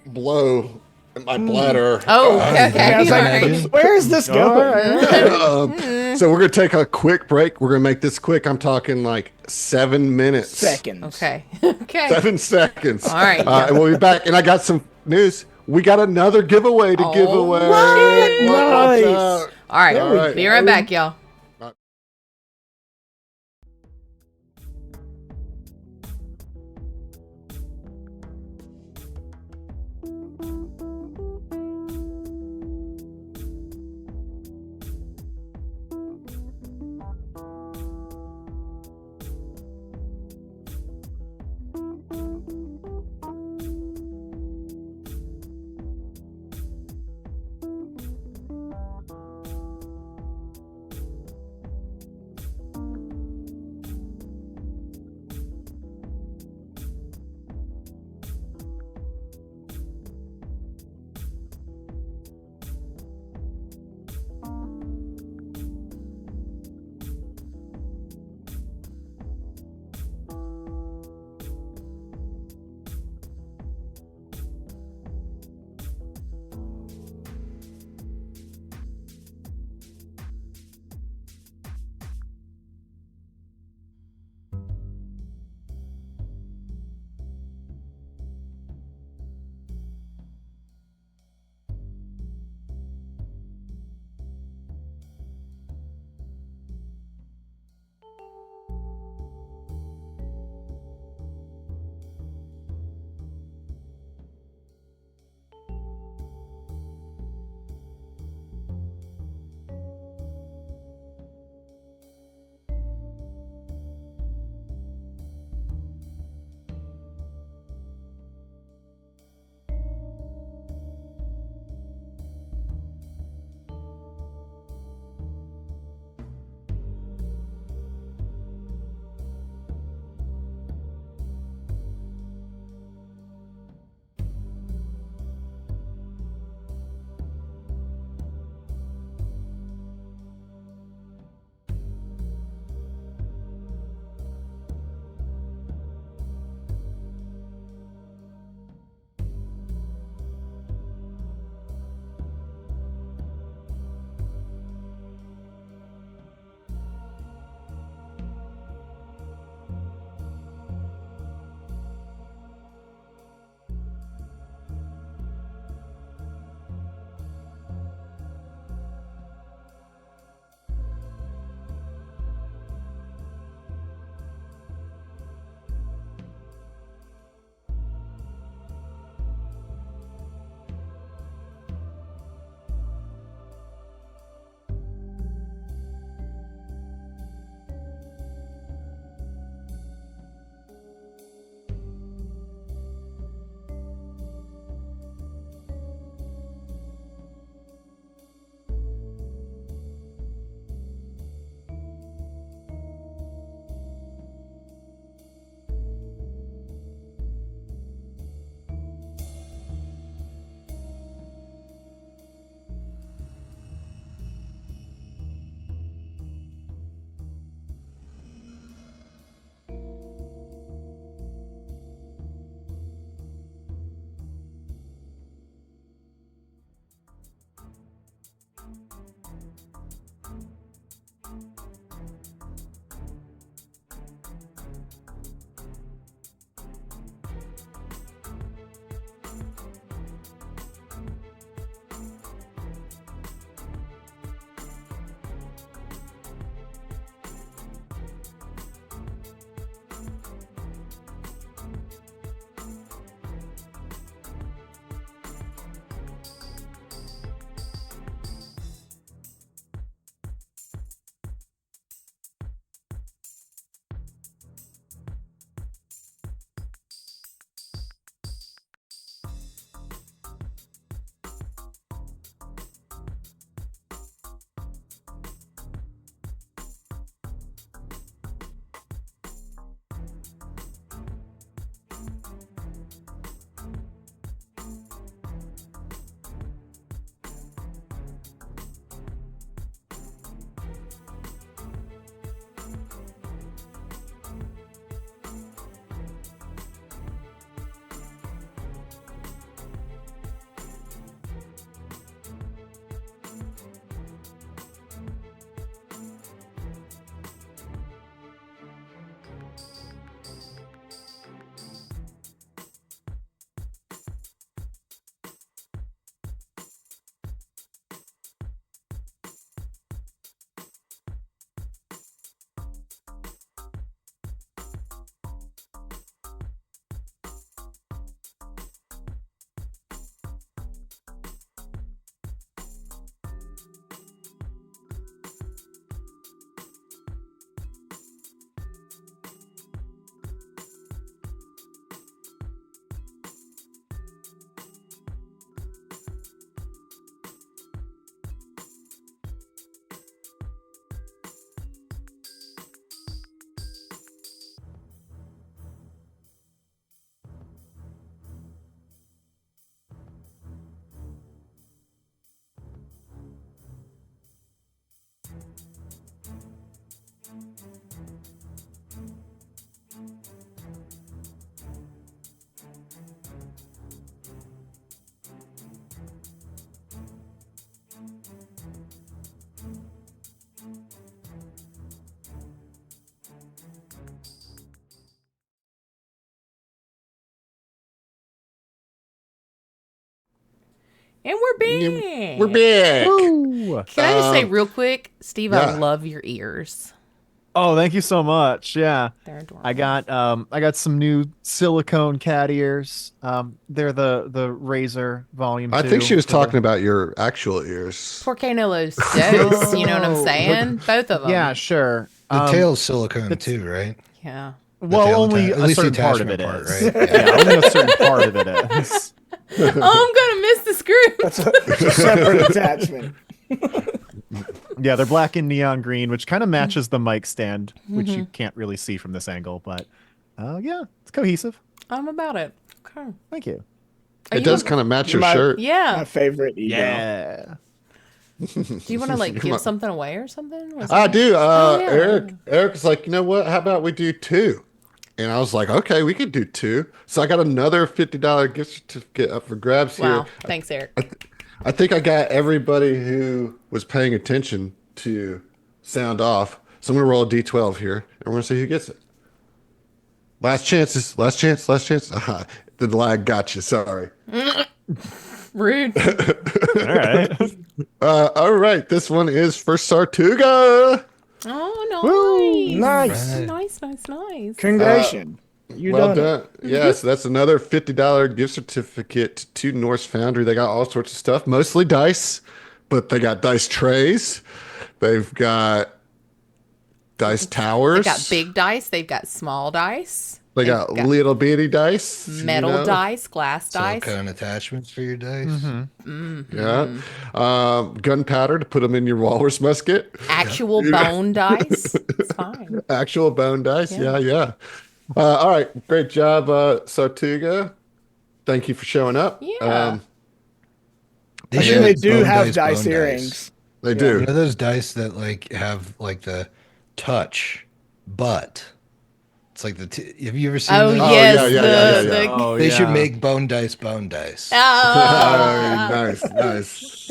blow in my bladder. Oh, okay. I was like, Imagine. where is this going? So we're gonna take a quick break. We're gonna make this quick. I'm talking like 7 minutes. Seconds. Okay. Okay. 7 seconds. All right. And we'll be back. And I got some news. We got another giveaway to give Oh, away. what? Watch Nice. out. All right. All right. Be right back, y'all. And we're back. We're back. Woo! Can I just say real quick, Steve, I yeah. love your ears. Oh, thank you so much. Yeah. They're adorable. I got some new silicone cat ears. They're the Razor Volume 2. I think she was for the- talking about your actual ears. Por no los dos? You know what I'm saying? Both of them. Yeah, sure. The tail's silicone too, right? Yeah. Well, tail only at a least the certain part of it attachment is. part, right? Yeah, only a certain part of it is. Oh, I'm gonna miss the screw. That's a separate attachment. Yeah, they're black and neon green, which kind of matches the mic stand, which you can't really see from this angle, but yeah, it's cohesive. I'm about it. Okay. Thank you. Are It you does a- kind of match your My- shirt. My Yeah. favorite ego. Yeah. Do you want to like give something away or something? Was I that- do. yeah. Eric's like, you know what? How about we do 2? And I was like, okay, we could do 2. So I got another $50 gift certificate up for grabs Wow. here. Thanks, Eric. I think I got everybody who was paying attention to sound off. So I'm gonna roll a D12 here, and we're gonna see who gets it. Last chances. Last chance. Last chance. The lag got you. Sorry. Rude. All right. All right. This one is for Sartuga. Oh, Nice. Nice. Congratulations. You Well done it. done. Yeah, so that's another $50 gift certificate to Norse Foundry. They got all sorts of stuff, mostly dice, but they got dice trays. They've got dice towers. They've got big dice. They've got small dice. They they've got little bitty dice. metal dice, glass dice. Silicone attachments for your dice. Yeah. Gunpowder to put them in your walrus musket. Actual bone dice. It's fine. Actual bone dice. Yeah. All right. Great job, Sartuga. Thank you for showing up. Yeah. They I should think they have do bone have dice, dice bone earrings. They You do. know those dice that like have like the touch, but it's like have you ever seen Oh, those? yes. yeah. Oh, They should yeah. make bone dice. Oh, Nice. that's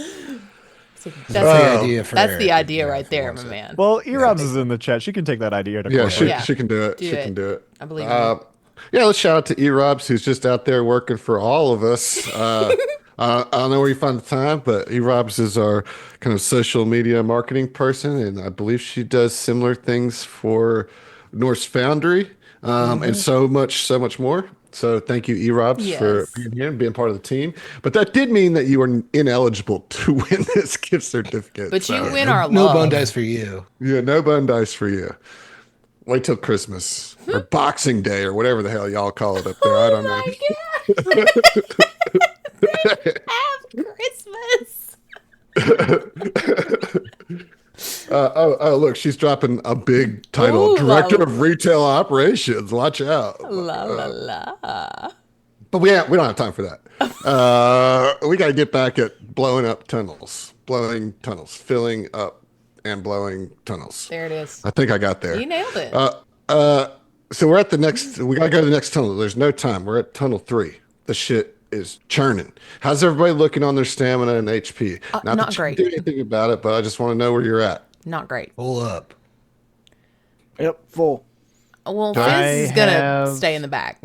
That's the idea for That's Eric, the idea if right he there, wants my it. man. Well, Erobs is in the chat. She can take that idea to Yeah, court. she, Yeah. she can do it. Do she it. can do it. I believe in you. Yeah, let's shout out to E-Robs, who's just out there working for all of us. I don't know where you find the time, but E-Robs is our kind of social media marketing person, and I believe she does similar things for Norse Foundry, and so much more. So thank you, E-Robs, for Yes. being here and being part of the team. But that did mean that you were ineligible to win this gift certificate. But you so- win our No love. bone dice for you. Yeah, no bone dice for you. Wait till Christmas or Boxing Day or whatever the hell y'all call it up there. I don't know. Oh my God. Have Christmas. Oh, look, she's dropping a big title. Ooh, Director la- of Retail Operations. Watch out. La la la. But we don't have time for that. We got to get back at blowing tunnels, filling up and blowing tunnels. There it is. I think I got there. You nailed it. So we're at the next. We gotta go to the next tunnel. There's no time. We're at tunnel 3. The shit is churning. How's everybody looking on their stamina and HP? not that you great. can do anything about it, but I just want to know where you're at. Not great. Pull up. Yep, full. Well, I Fizz is gonna have- stay in the back.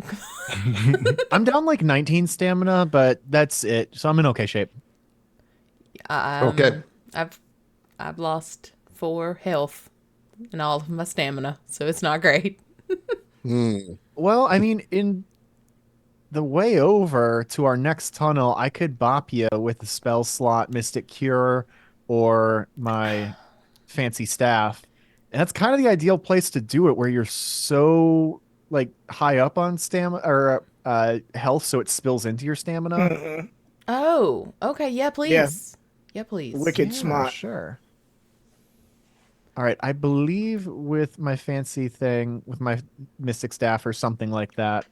I'm down like 19 stamina, but that's it. So I'm in okay shape. Okay. I've lost 4 health and all of my stamina, so it's not great. Well, I mean, in the way over to our next tunnel, I could bop you with the spell slot, Mystic Cure, or my fancy staff. And that's kind of the ideal place to do it, where you're so like high up on stamina or health, so it spills into your stamina. Oh, okay. Yeah, please. Yeah, please. Wicked Yeah, smart. Sure. All right, I believe with my fancy thing, with my mystic staff or something like that,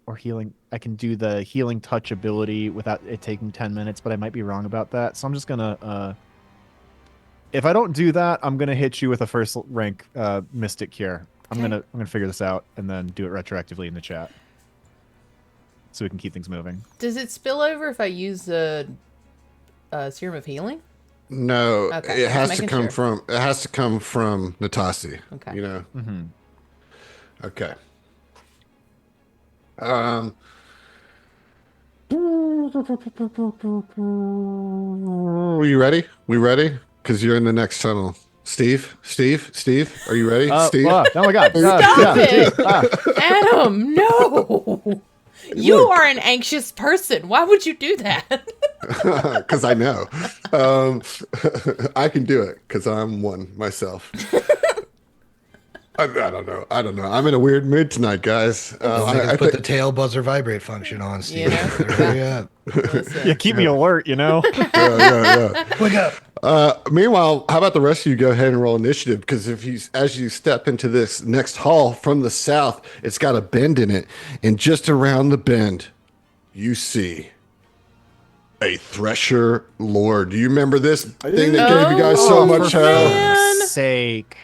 or healing, I can do the healing touch ability without it taking 10 minutes, but I might be wrong about that. So I'm just gonna, if I don't do that, I'm gonna hit you with a first rank mystic cure. I'm Okay. gonna figure this out and then do it retroactively in the chat, so we can keep things moving. Does it spill over if I use a serum of healing? No, Okay, it has just to making come sure. from Natasi. Okay. You know. Mm-hmm. Okay. you ready? We ready? Because you're in the next tunnel. Steve, are you ready? Steve? Oh my God. Stop it. Adam, no. You are an anxious person. Why would you do that? Because I know. I can do it because I'm one myself. I don't know. I'm in a weird mood tonight, guys. I put the tail buzzer vibrate function on, Steve. Yeah. Yeah, keep me alert, yeah. Wake up. Meanwhile, how about the rest of you go ahead and roll initiative? Because as you step into this next hall from the south, it's got a bend in it, and just around the bend, you see a Thresher Lord. Do you remember this thing that gave you guys so much hell? Sake.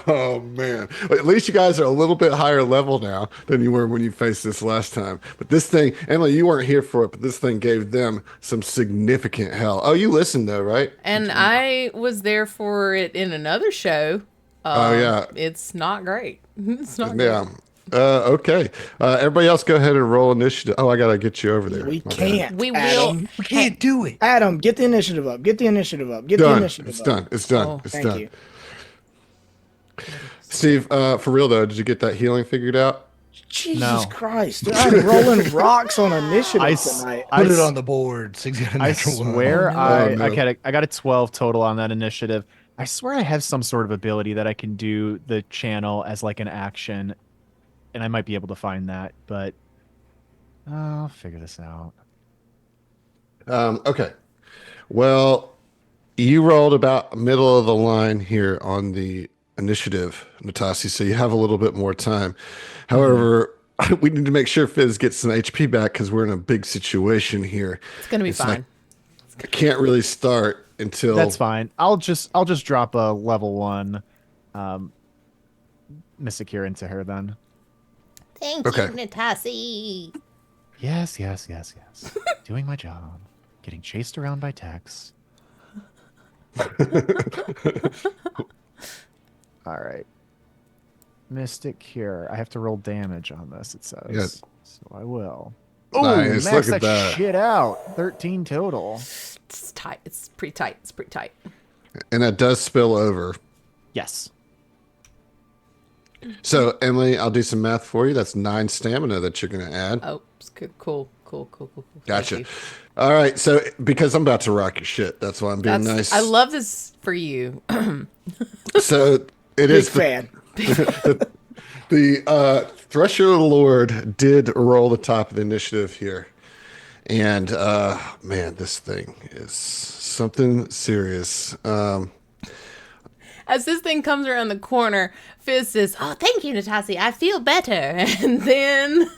Oh man! At least you guys are a little bit higher level now than you were when you faced this last time. But this thing, Emily, you weren't here for it, but this thing gave them some significant hell. Oh, you listened though, right? And I was there for it in another show. Oh yeah. It's not great. It's not great. Yeah. Okay. Everybody else, go ahead and roll initiative. Oh, I gotta get you over there. We My bad. can't. We will. Adam. We can't do it. Adam, get the initiative up. Get the initiative up. Get the Done. initiative It's up. done. It's done. Oh, It's Thank done. you. Steve, for real though, did you get that healing figured out? Jesus No. Christ. Dude, I'm rolling rocks on initiative tonight. Put it on the board. 6 got a I natural one. swear Oh, no. I got a 12 total on that initiative. I swear I have some sort of ability that I can do the channel as like an action, and I might be able to find that, but I'll figure this out. Okay. Well, you rolled about middle of the line here on the initiative, Natasi, so you have a little bit more time. However, we need to make sure Fizz gets some HP back because we're in a big situation here. It's gonna be fine. I can't really start until That's fine. I'll just drop a level 1 Mystic Cure into her then. Thank Okay. you, Natasi. Yes. Doing my job. Getting chased around by Tex. All right. Mystic Cure. I have to roll damage on this, it says. Yeah. So I will. Oh, Nice, max look at that. shit out. 13 total. It's tight. It's pretty tight. It's pretty tight. and that does spill over. Yes. So, Emily, I'll do some math for you. That's 9 stamina that you're going to add. Oh, it's good. Cool. Gotcha. Thank you. All right. So, because I'm about to rock your shit, that's why I'm being That's, nice. I love this for you. So, it Big is fan. the Thresher Lord did roll the top of the initiative here. And, man, this thing is something serious. As this thing comes around the corner, Fizz says, "Oh, thank you, Natasi. I feel better." And then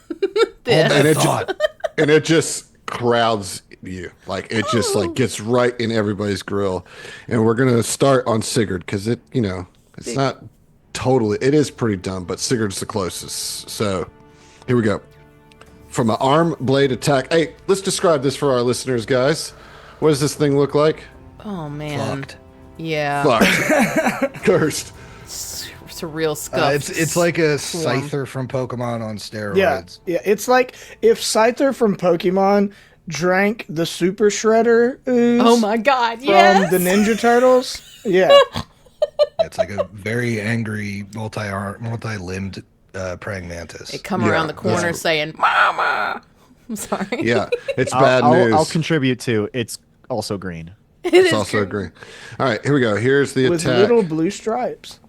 this. And it just crowds you. Like, it just like gets right in everybody's grill. And we're going to start on Sigurd because it, it's not totally, it is pretty dumb, but Sigurd's the closest. So here we go. From an arm blade attack. Hey, let's describe this for our listeners, guys. What does this thing look like? Oh man, Fucked. yeah, Fucked. Cursed. it's a real scuff. It's like a Scyther from Pokemon on steroids. Yeah. It's like if Scyther from Pokemon drank the Super Shredder ooze Oh my god, from yes. the Ninja Turtles. Yeah. It's like a very angry, multi-limbed praying mantis. It come Yeah, around the corner that's- saying, "Mama." I'm sorry. Yeah, it's bad news. I'll contribute too. It's also green. It's also green. All right, here we go. Here's the With attack. little blue stripes.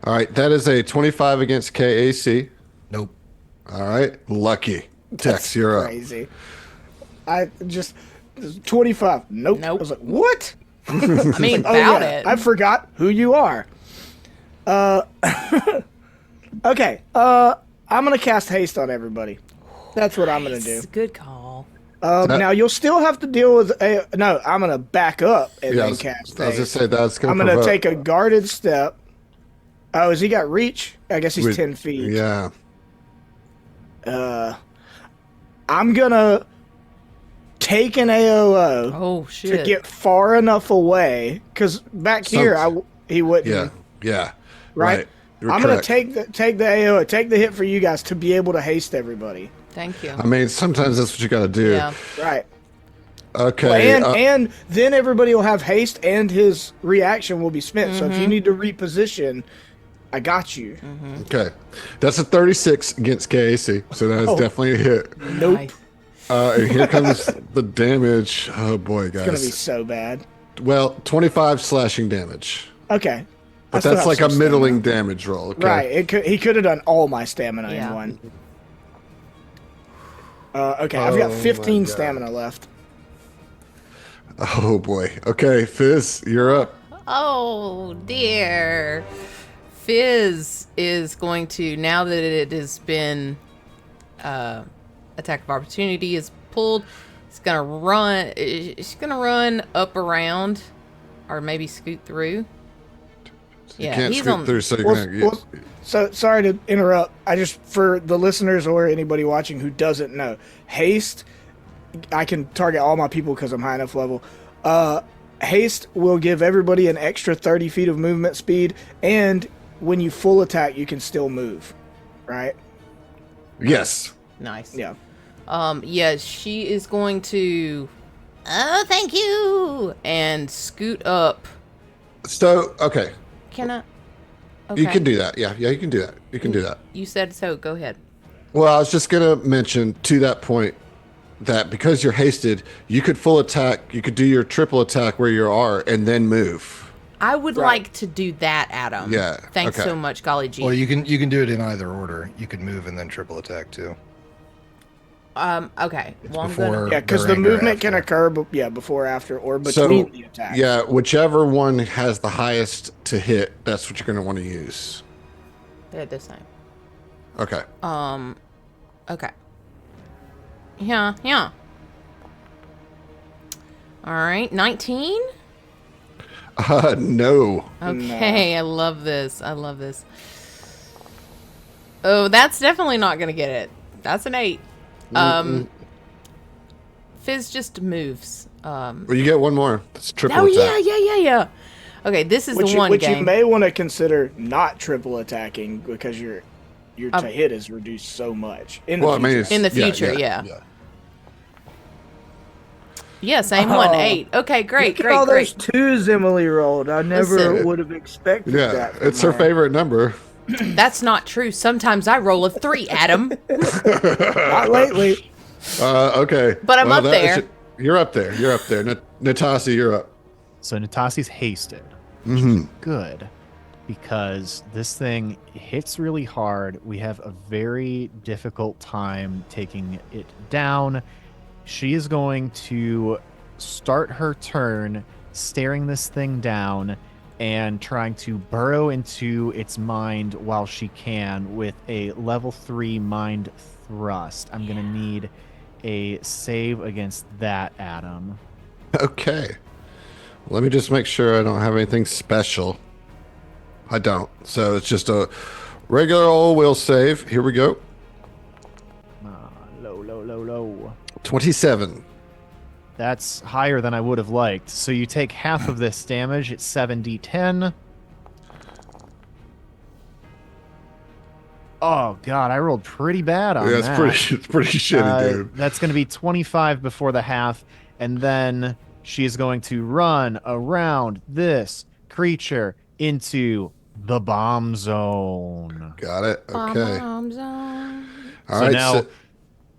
All right, that is a 25 against KAC. Nope. All right, lucky. Tex, you're up. Crazy. I just 25. Nope. I Nope. was like, what? I mean, Oh, about yeah, it. I forgot who you are. Okay. I'm gonna cast haste on everybody. That's what I'm gonna do. It's a good call. Now you'll still have to deal with a. No, I'm gonna back up and Yeah, I then was cast going to haste. say that's going I'm to gonna take a guarded step. Oh, has he got reach? I guess he's 10 feet. Yeah. I'm gonna take an AOO Oh shit. to get far enough away, because back here he wouldn't. Yeah. Yeah. Right. You're I'm correct. gonna take the AOO, take the hit for you guys to be able to haste everybody. Thank you. I mean, sometimes that's what you got to do. Yeah. Right. Okay. Well, and then everybody will have haste, and his reaction will be spent. So if you need to reposition, I got you. Okay. That's a 36 against KAC, so that is definitely a hit. Nope. Nice. And here comes the damage. Oh boy, guys. It's gonna be so bad. Well, 25 slashing damage. Okay. But that's like a middling damage roll. Okay. Right. He could have done all my stamina Yeah. in one. Okay, I've got Oh 15 my God. stamina left. Oh boy. Okay, Fizz, you're up. Oh dear. Fizz is going to, now that it has been attack of opportunity is pulled, it's gonna run. It's gonna run up around, or maybe scoot through. You can't scoot through, so you're gonna. Well, so sorry to interrupt. I just, for the listeners or anybody watching who doesn't know, haste. I can target all my people because I'm high enough level. Haste will give everybody an extra 30 feet of movement speed, and when you full attack, you can still move. Right? Yes. Nice. Yeah. Yeah, she is going to Oh, thank you. and scoot up. So okay, Can I? Okay. you can do that. Yeah, you can do that. You can do that. You said so. Go ahead. Well, I was just gonna mention to that point that because you're hasted, you could full attack. You could do your triple attack where you are, and then move. I would like to do that, Adam. Yeah, Thanks okay. so much, golly gee. Or you can do it in either order. You could move and then triple attack too. Okay. Well, I'm before- gonna. Yeah, because the During or movement can after. occur, before, after, or So between the attacks. yeah, whichever one has the highest to hit, that's what you're gonna want to use. They're the same. Okay. Okay. Yeah. All right. 19. No. Okay. I love this. Oh, that's definitely not gonna get it. That's an 8. Fizz just moves. Well, you get one more. That's triple Oh attack. yeah. Okay, this is the one Which game. you may want to consider not triple attacking because your to hit is reduced so much. In the Well, I mean, future. it's, In the future, yeah. yeah. Yeah, same one. 8. Okay, great. Look at all those twos Emily rolled. I never Listen. would have expected Yeah, that. from it's her favorite number. That's not true. Sometimes I roll a 3, Adam. Not lately. Okay. But I'm up there. You're up there. Natasi, you're up. So Natasi's hasted, which is good because this thing hits really hard. We have a very difficult time taking it down. She is going to start her turn staring this thing down and trying to burrow into its mind while she can with a level 3 mind thrust. I'm going to need a save against that, Adam. Okay. Let me just make sure I don't have anything special. I don't. So it's just a regular old will save. Here we go. Low. 27. That's higher than I would have liked. So you take half of this damage. It's 7d10. Oh god, I rolled pretty bad on Yeah, that. it's pretty shitty, dude. That's going to be 25 before the half, and then she is going to run around this creature into the bomb zone. Got it. Okay. Bomb zone. All So right. now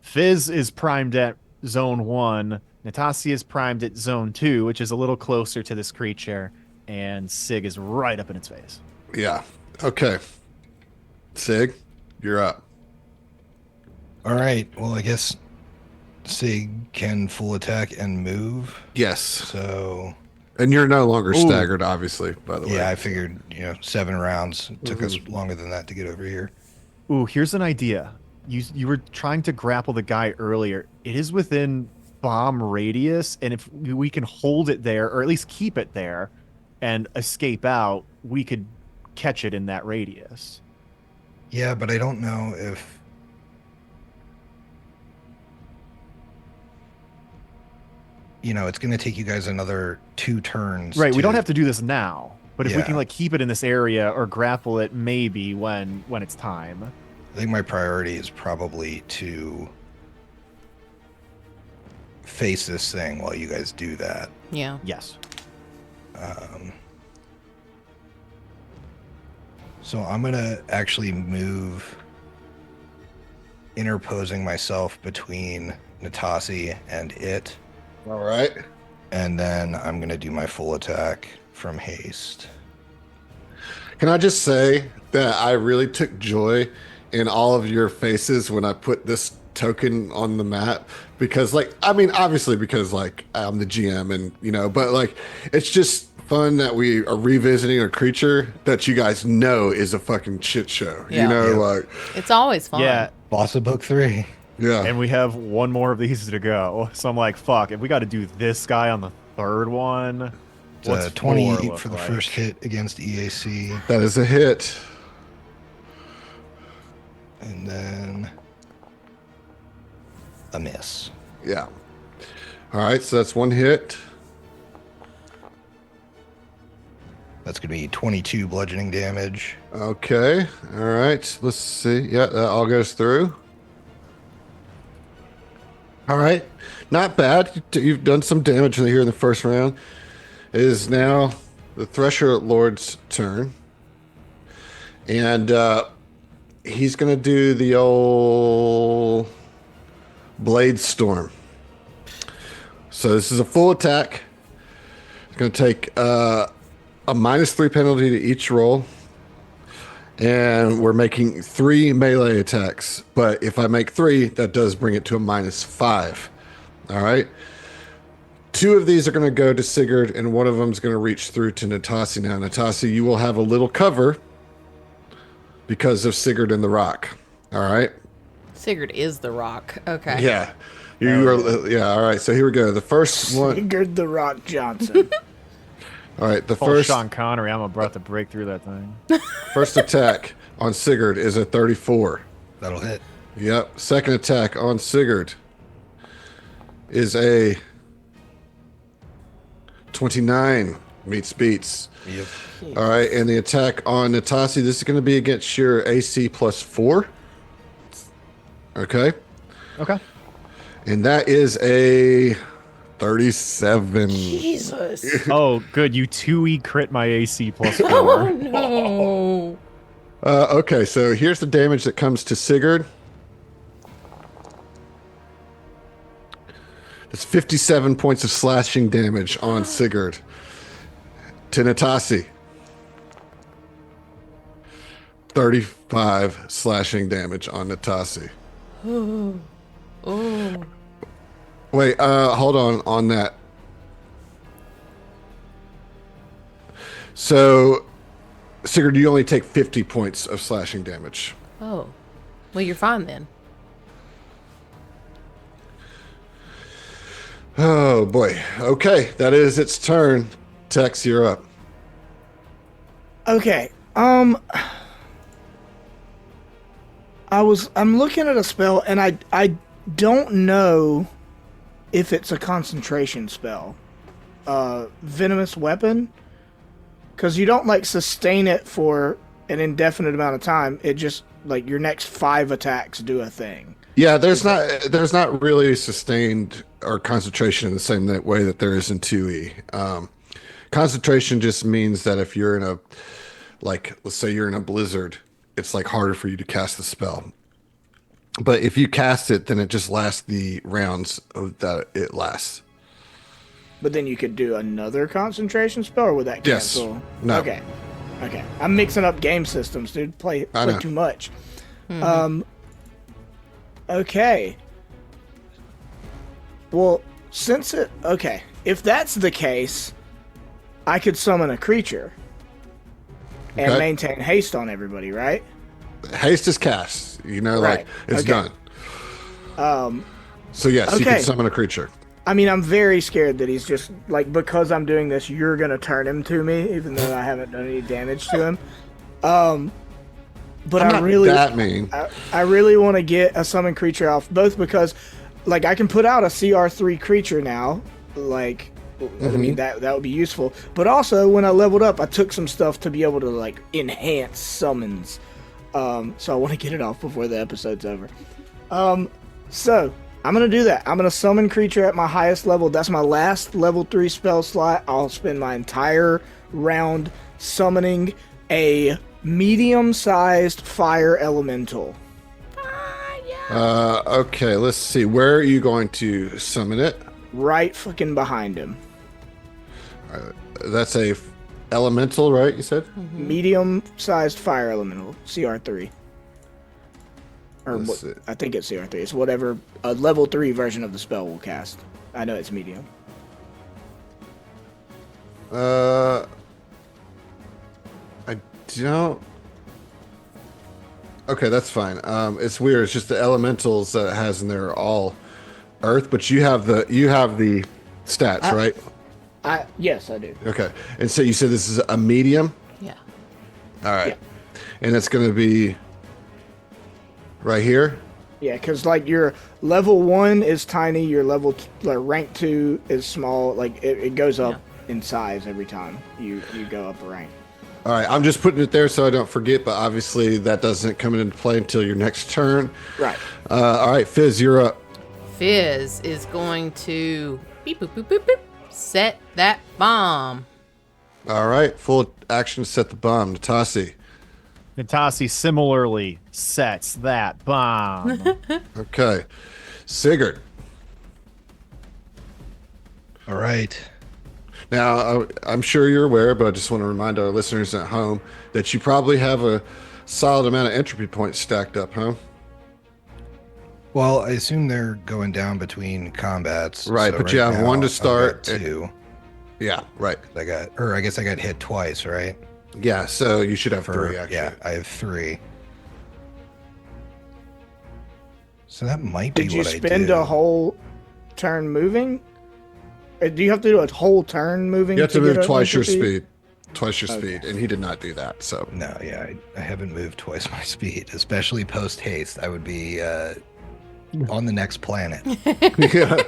Fizz is primed at zone 1, Natasha is primed at zone 2, which is a little closer to this creature, and Sig is right up in its face. yeah. Okay. Sig, you're up. All right. Well, I guess Sig can full attack and move. Yes. So And you're no longer Ooh. staggered, obviously, by the way. yeah, I figured 7 rounds. It took us longer than that to get over here. Ooh, here's an idea. You were trying to grapple the guy earlier. It is within bomb radius, and if we can hold it there, or at least keep it there, and escape out, we could catch it in that radius. Yeah, but I don't know if it's going to take you guys another 2 turns. Right, we don't have to do this now, but if we Yeah. can keep it in this area or grapple it maybe when it's time. I think my priority is probably to face this thing while you guys do that. Yeah. Yes. So I'm gonna actually move, interposing myself between Natasi and it, All right. and then I'm gonna do my full attack from haste. Can I just say that I really took joy in all of your faces when I put this token on the map because, like, I mean, obviously because like I'm the GM and but like it's just fun that we are revisiting a creature that you guys know is a fucking shit show. Yeah. Yeah. Like It's always fun. Yeah. Boss of book 3. yeah. And we have one more of these to go. So I'm like, fuck, if we got to do this guy on the third one, what's 28 4 for the look like? first hit against EAC, That is a hit. and then a miss. Yeah. All right, so that's one hit. That's gonna be 22 bludgeoning damage. Okay. All right. Let's see. Yeah, that all goes through. All right. Not bad. You've done some damage here in the first round. It is now the Thresher Lord's turn. And he's going to do the old Blade Storm. So this is a full attack. It's going to take a -3 penalty to each roll. And we're making 3 melee attacks. But if I make 3, that does bring it to a -5. All right. 2 of these are going to go to Sigurd, and one of them is going to reach through to Natasi. Now, Natasi, you will have a little cover because of Sigurd and the rock. All right. Sigurd is the rock. Okay. Yeah. You are. Yeah. All right. So here we go. The first one. Sigurd the Rock Johnson. All right. The Oh, first Sean Connery, I'm about to break through that thing. first attack on Sigurd is a 34. That'll hit. Yep. Second attack on Sigurd is a 29. Meets beats. Yep. All right, and the attack on Natasi, this is going to be against your AC +4. Okay, Okay. and that is a 37. Jesus. Oh, good. You 2E crit my AC +4. Oh no. Okay, so here's the damage that comes to Sigurd. It's 57 points of slashing damage on Sigurd. To Natasi, 35 slashing damage on Natasi. Oh. Wait, hold on that. So, Sigurd, you only take 50 points of slashing damage. Oh. Well, you're fine then. Oh boy. Okay, that is its turn. Tex, you're up. Okay. I'm looking at a spell and I don't know if it's a concentration spell. Venomous weapon, cuz you don't like sustain it for an indefinite amount of time. It just like your next 5 attacks do a thing. Yeah, there's not really sustained or concentration in the same way that there is in 2E. Concentration just means that if you're in a, like, let's say you're in a blizzard, it's like harder for you to cast the spell. But if you cast it, then it just lasts the rounds that it lasts. But then you could do another concentration spell, or would that Yes. cancel? No. Okay. I'm mixing up game systems, dude. Play know. too much. Okay. Well, if that's the case, I could summon a creature and Okay. maintain haste on everybody, right? Haste is cast. Like, Right. it's Okay. done. So yes, you okay. can summon a creature. I mean, I'm very scared that he's just, like, because I'm doing this, you're going to turn him to me, even though I haven't done any damage to him. But I'm I not really, that mean. I really want to get a summon creature off, both because, like, I can put out a CR3 creature now, like, I mean, that would be useful. But also, when I leveled up, I took some stuff to be able to, like, enhance summons. So I want to get it off before the episode's over. So I'm gonna do that. I'm gonna summon creature at my highest level. That's my last level 3 spell slot. I'll spend my entire round summoning a medium-sized fire elemental. Okay, let's see. Where are you going to summon it? Right fucking behind him. That's a elemental, right? You said. Medium-sized fire elemental. CR3. Or Let's see. I think it's CR3. It's whatever a level 3 version of the spell will cast. I know it's medium. I don't. Okay, that's fine. It's weird. It's just the elementals that it has in there are all earth, but you have the stats, right? Yes, I do. Okay, and so you said this is a medium. Yeah. All right, and it's going to be right here. Yeah, because like your level 1 is tiny, your rank 2 is small. Like it goes up in size every time you go up a rank. All right, I'm just putting it there so I don't forget, but obviously that doesn't come into play until your next turn. Right. All right, Fizz, you're up. Fizz is going to beep boop boop boop boop set that bomb. All right, full action, set the bomb. Natasi. Natasi similarly sets that bomb. Okay, Sigurd. All right. Now, I'm sure you're aware, but I just want to remind our listeners at home that you probably have a solid amount of entropy points stacked up, huh? Well, I assume they're going down between combats. Right, but you have now, one to I've start. got 2. Yeah, right. I guess I got hit twice, right? Yeah, so you should have 3, actually. Yeah, I have 3. So that might be Did you what I do. spend a whole turn moving? Do you have to do a whole turn moving? You have to move get twice your entropy? speed. Twice your speed, and he did not do that, so. No, yeah, I haven't moved twice my speed, especially post haste. I would be on the next planet. Yeah.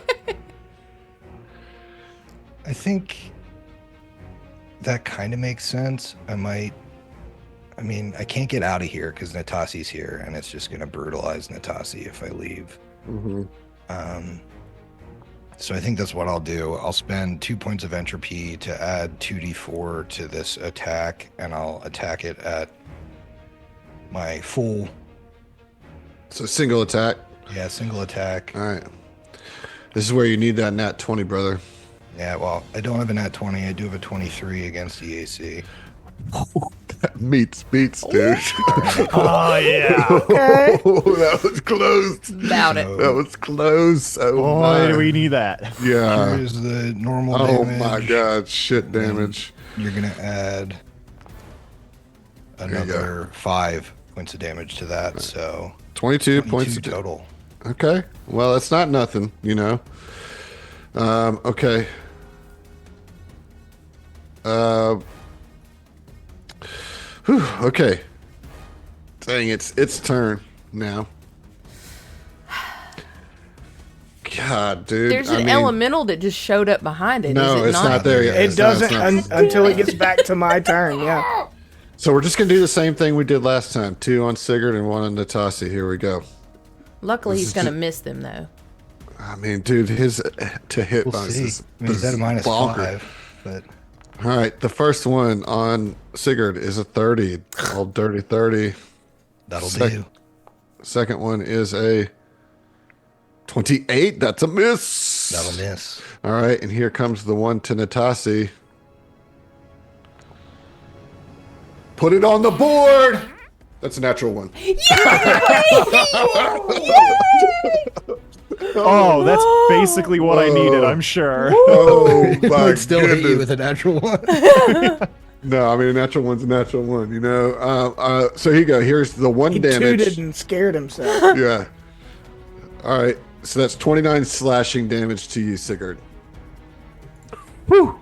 I think that kind of makes sense. I can't get out of here because Natasi's here, and it's just going to brutalize Natasi if I leave. Mm-hmm. So I think that's what I'll do. I'll spend 2 points of entropy to add 2d4 to this attack, and I'll attack it at my full. So single attack. Yeah, single attack. All right. This is where you need that nat 20, brother. Yeah, well, I don't have a nat 20. I do have a 23 against EAC. Beats, dude. Oh, yeah. That was close. About it. That was close. Oh, Why my. do we need that? Yeah. Here's the normal Oh, damage. my God. Shit damage. You're going to add another 5 points of damage to that, so 22 points of total. Okay. Well, that's not nothing, you know. Okay. Okay. Dang, it's turn now. God, dude. There's an elemental that just showed up behind it. No, is it it's not there yet. It doesn't until it gets back to my turn. Yeah. So we're just gonna do the same thing we did last time. 2 on Sigurd and 1 on Natasi. Here we go. Luckily, This he's is gonna ju- miss them though. I mean, dude, his to hit We'll bonus see. is I mean, he's at a minus bonkers. 5, but All right, the first one on Sigurd is a 30. All dirty 30. that'll Sec- do. Second one is a 28. That's a miss. That'll miss. All right, and here comes the one to Natasi. Put it on the board. That's a natural one. Oh, that's basically what I needed, I'm sure. Oh my Would still hit you goodness. with a natural 1. No, I mean a natural one's a natural one. You know. So here you go. Here's the 1 He damage. tooted and scared himself. Yeah. All right. So that's 29 slashing damage to you, Sigurd. Woo!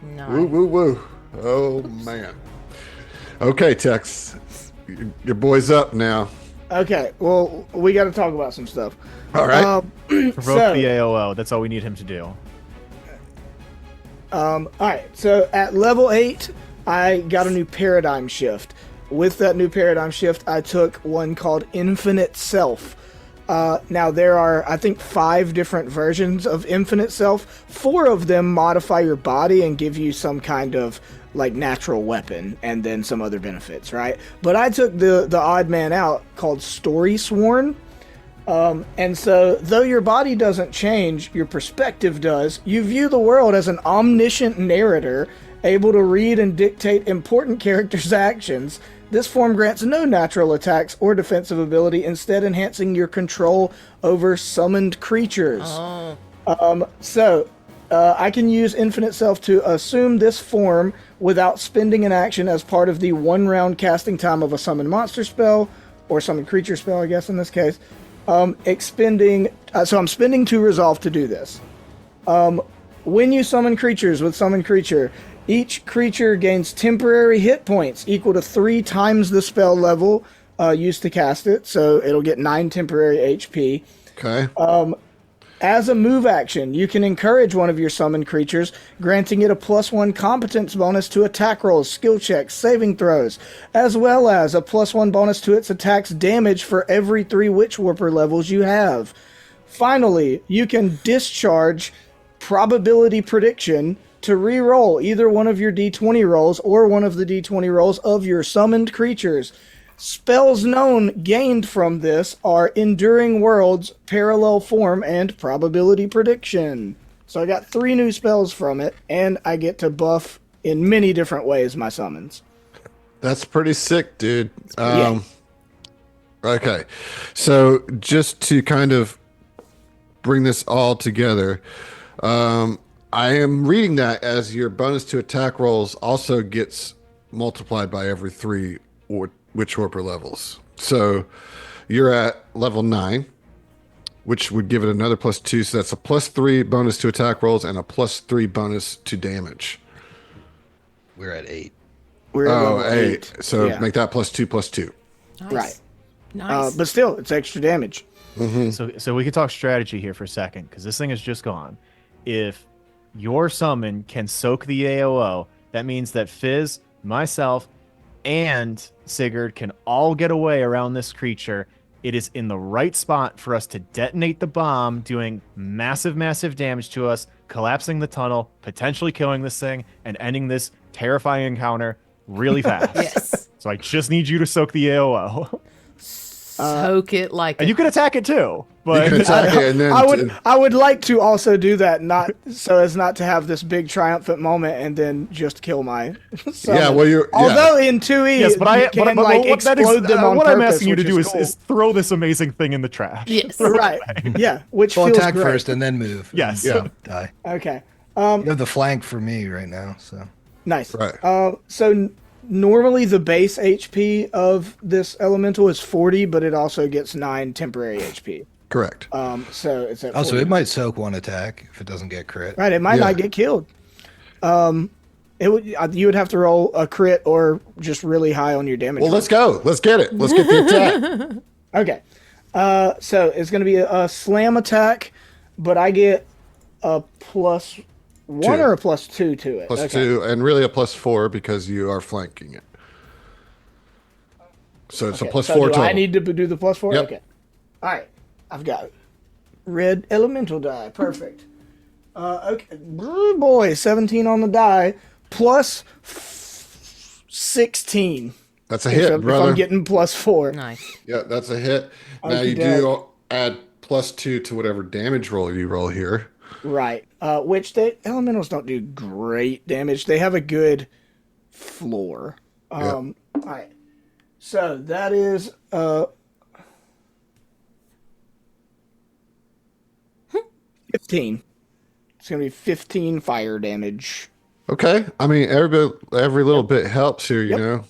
No. Woo, woo, woo. Oh, man. Okay, Tex. Your boy's up now. Okay, well, we got to talk about some stuff. All right. Provoke So- the AOO. That's all we need him to do. All right, so at level 8, I got a new paradigm shift. With that new paradigm shift, I took one called Infinite Self. Now, there are, I think, 5 different versions of Infinite Self. 4 of them modify your body and give you some kind of, like, natural weapon and then some other benefits, right? But I took the odd man out called Story Sworn. And so, though your body doesn't change, your perspective does. You view the world as an omniscient narrator, able to read and dictate important characters' actions. This form grants no natural attacks or defensive ability, instead enhancing your control over summoned creatures. I can use Infinite Self to assume this form without spending an action as part of the 1-round casting time of a summoned monster spell, or summoned creature spell, I guess in this case. So I'm spending 2 resolve to do this. When you summon creatures with Summon Creature, each creature gains temporary hit points equal to 3 times the spell level used to cast it, so it'll get 9 temporary HP. Okay. As a move action, you can encourage one of your summoned creatures, granting it a +1 competence bonus to attack rolls, skill checks, saving throws, as well as a +1 bonus to its attack's damage for every 3 Witch Warper levels you have. Finally, you can discharge Probability Prediction to re-roll either one of your d20 rolls or one of the d20 rolls of your summoned creatures. Spells known gained from this are Enduring Worlds, Parallel Form, and Probability Prediction. So I got 3 new spells from it, and I get to buff in many different ways my summons. That's pretty sick, dude. Yeah. Okay. So just to kind of bring this all together, I am reading that as your bonus to attack rolls also gets multiplied by every 3 Witch Warper levels. So you're at level 9, which would give it another +2. So that's a +3 bonus to attack rolls and a +3 bonus to damage. We're at 8. We're at level 8. So Yeah. make that +2. Nice. Right. Nice. But still, it's extra damage. So we could talk strategy here for a second, because this thing is just gone. If your summon can soak the AOO, that means that Fizz, myself, and Sigurd can all get away around this creature. It is in the right spot for us to detonate the bomb, doing massive, massive damage to us, collapsing the tunnel, potentially killing this thing, and ending this terrifying encounter really fast. Yes. So I just need you to soak the AOO. Soak it like And you can attack it too. But You can attack it and then I would like to also do that, not so as not to have this big triumphant moment and then just kill my summon. Yeah, well, you're. Although in 2E, yes, but you can like what that is- explode them on what purpose, I'm asking you to which do cool. is throw this amazing thing in the trash. Yes. Right. Yeah, which Well, feels attack great. first and then move. Yes. And die. Okay. You have the flank for me right now, so. Nice. Right. Normally the base HP of this elemental is 40, but it also gets 9 temporary HP. Correct. So it's at Also, 40. it might soak 1 attack if it doesn't get crit. Right, it might Yeah. not get killed. It would you would have to roll a crit or just really high on your damage. Well, roll. let's go. Let's get it. Let's get the attack. Okay. So it's going to be a slam attack, but I get a +1 2. or a +2 to it. +2, and really a +4 because you are flanking it. So it's a +4 So do total. I need to do the +4? Yep. Okay. All right. I've got red elemental die. Perfect. Okay. Ooh, boy, 17 on the die plus 16. That's a hit, If brother. I'm getting +4. Nice. Yeah, that's a hit. Now you Okey-doke. do add +2 to whatever damage roll you roll here. Right. Which the elementals don't do great damage. They have a good floor. All right. So that is 15. It's gonna be 15 fire damage, Okay. I mean, every little bit helps here, you know.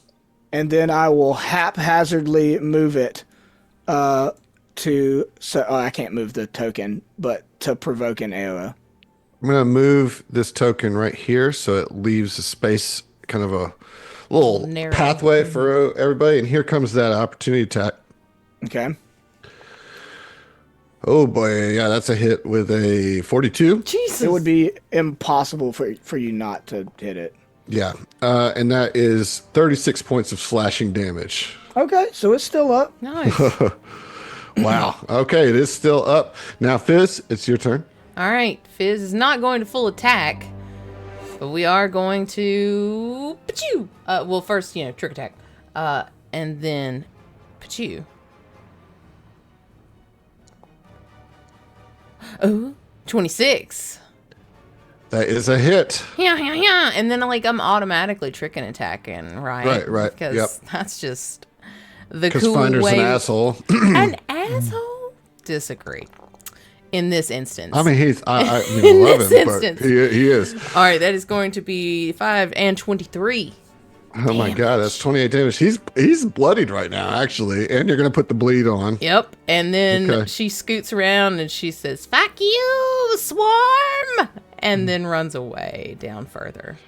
and then I will haphazardly move it to. So I can't move the token, but to provoke an AOO. I'm gonna move this token right here so it leaves a space, kind of a little Narrow. pathway for everybody. And here comes that opportunity attack. Okay. Oh boy, yeah, that's a hit with a 42. Jesus. It would be impossible for you not to hit it. Yeah, and that is 36 points of slashing damage. Okay, so it's still up. Nice. Wow. Okay, it is still up. Now, Fizz, it's your turn. All right, Fizz is not going to full attack, but we are going to Pachoo. Well, first, trick attack, and then Pachoo. Oh, 26. That is a hit. Yeah. And then I'm automatically trick and attacking, right? Right, Because yep. that's just the Because cool Finder's way. an asshole. An asshole? Disagree. In this instance. I mean, I In love this him, but instance. he is. All right, that is going to be 5 and 23. Oh my God, that's 28 damage. He's bloodied right now, actually, and you're gonna put the bleed on. Yep. And then Okay. she scoots around and she says, "Fuck you, swarm!" And then runs away down further.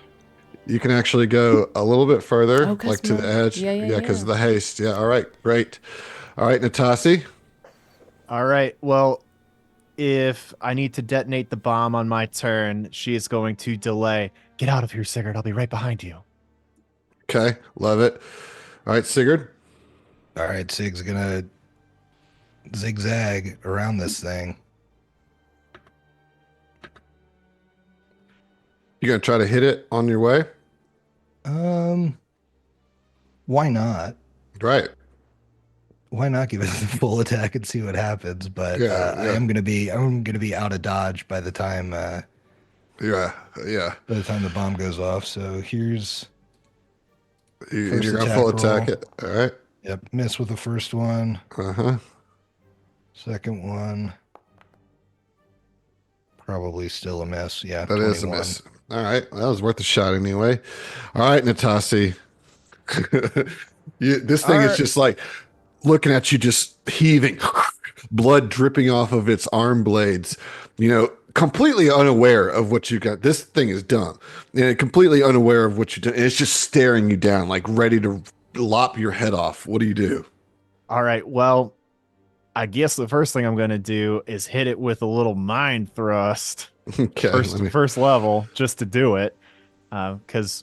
You can actually go a little bit further, Oh, 'cause like to the my- edge. yeah. because of the haste. Yeah. All right. Great. All right, Natasi. All right. Well, if I need to detonate the bomb on my turn, she is going to delay. Get out of here, Sigurd. I'll be right behind you. Okay. Love it. All right, Sigurd. All right, Sig's gonna zigzag around this thing. You gonna try to hit it on your way? Why not? Right. Why not give it the full attack and see what happens? But Yeah. I'm gonna be out of dodge by the time Yeah. the bomb goes off. So here's You're First gonna full attack attack it. All right. miss with the first one, Uh-huh. second one, probably still a miss. Yeah, That is a 21. miss. All right. That was worth a shot anyway. All right, Natasi. This thing All is right. just like looking at you, just heaving, blood dripping off of its arm blades, completely unaware of what you got. This thing is dumb. And completely unaware of what you do. And it's just staring you down, like ready to lop your head off. What do you do? All right. Well, I guess the first thing I'm going to do is hit it with a little mind thrust. Okay. First level, just to do it. Because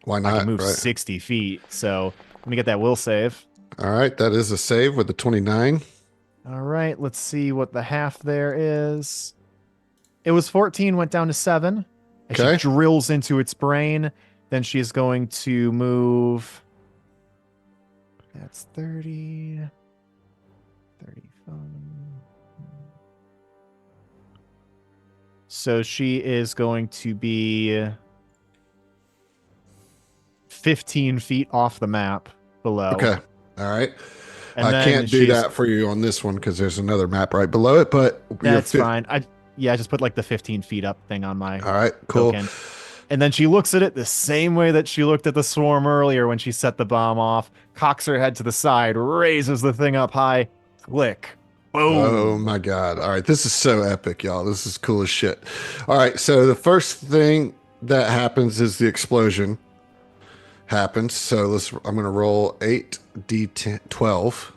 Why I not? can move Right. 60 feet. So let me get that will save. All right. That is a save with the 29. All right. Let's see what the half there is. It was 14, went down to 7. And Okay. she drills into its brain. Then she's going to move. That's 30. 35. So she is going to be 15 feet off the map below. Okay. All right. And I then can't do she's- that for you on this one because there's another map right below it, but you're That's fine. I just put like the 15 feet up thing on my All right. Cool. token. And then she looks at it the same way that she looked at the swarm earlier when she set the bomb off, cocks her head to the side, raises the thing up high, click. Boom. Oh my God. All right. This is so epic, y'all. This is cool as shit. All right. So the first thing that happens is the explosion happens. So I'm going to roll 8d10, 12.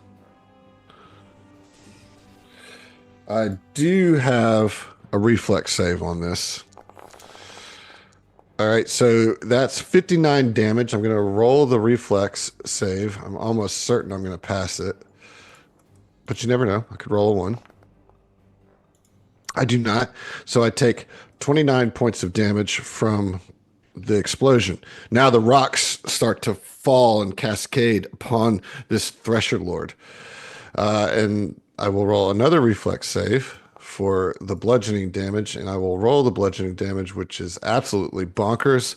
I do have a reflex save on this. All right. So that's 59 damage. I'm going to roll the reflex save. I'm almost certain I'm going to pass it. But you never know. I could roll a 1. I do not. So I take 29 points of damage from the explosion. Now the rocks start to fall and cascade upon this Thresher Lord. And I will roll another reflex save for the bludgeoning damage. And I will roll the bludgeoning damage, which is absolutely bonkers.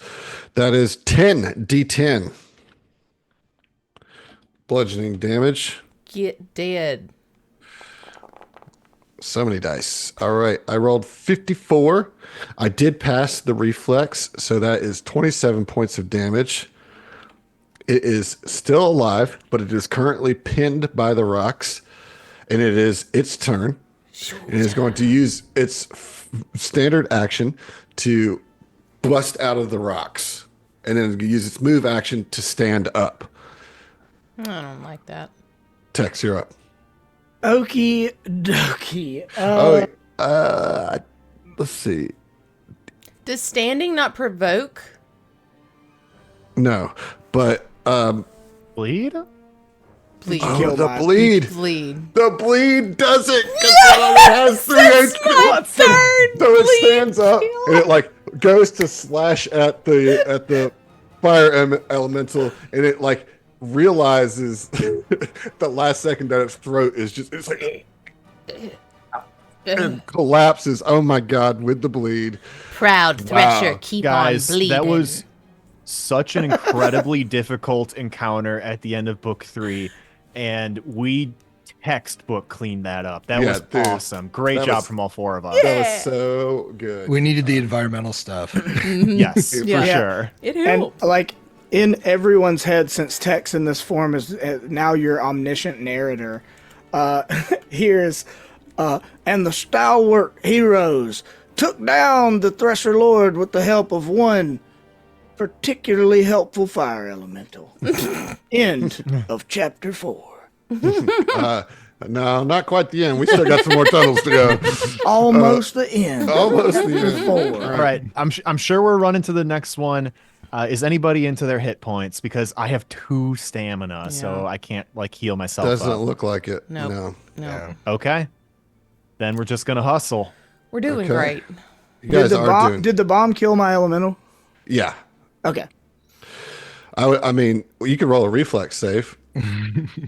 That is 10d10. Bludgeoning damage. Get dead. So many dice. All right. I rolled 54. I did pass the reflex. So that is 27 points of damage. It is still alive, but it is currently pinned by the rocks. And it is its turn. It is going to use its standard action to bust out of the rocks. And then use its move action to stand up. I don't like that. Tex, you're up. Okie dokie. Let's see. Does standing not provoke? No, but Bleed? Bleed. Oh, Kill the mine. bleed. Bleed. The bleed does it because it only has 3 HP. So it stands up and it like goes to slash at the fire elemental, and it like realizes the last second that its throat is just it's like and collapses. Oh my god, with the bleed. Proud Thresher, Wow. keep Guys, on bleeding. that was such an incredibly difficult encounter at the end of book 3, and we textbook cleaned that up. That Yeah, was dude. awesome. Great That job was- from all 4 of us. That was so good. We needed the environmental stuff. Yes, Yeah. for sure. It And helped. like in everyone's head, since Tex in this form is now your omniscient narrator, here's and the stalwart heroes took down the Thresher Lord with the help of one particularly helpful fire elemental. End of chapter 4. No, not quite the end. We still got some more tunnels to go. Almost the end. Almost the end. 4. All right, I'm sure we're running to the next one. Is anybody into their hit points? Because I have 2 stamina, so Yeah. I can't like heal myself Doesn't up. look like it. Nope. No. No. Okay, then we're just gonna hustle. We're doing Okay. great. You guys are doing. Did the bomb kill my elemental? Yeah. Okay. I mean, you could roll a reflex save.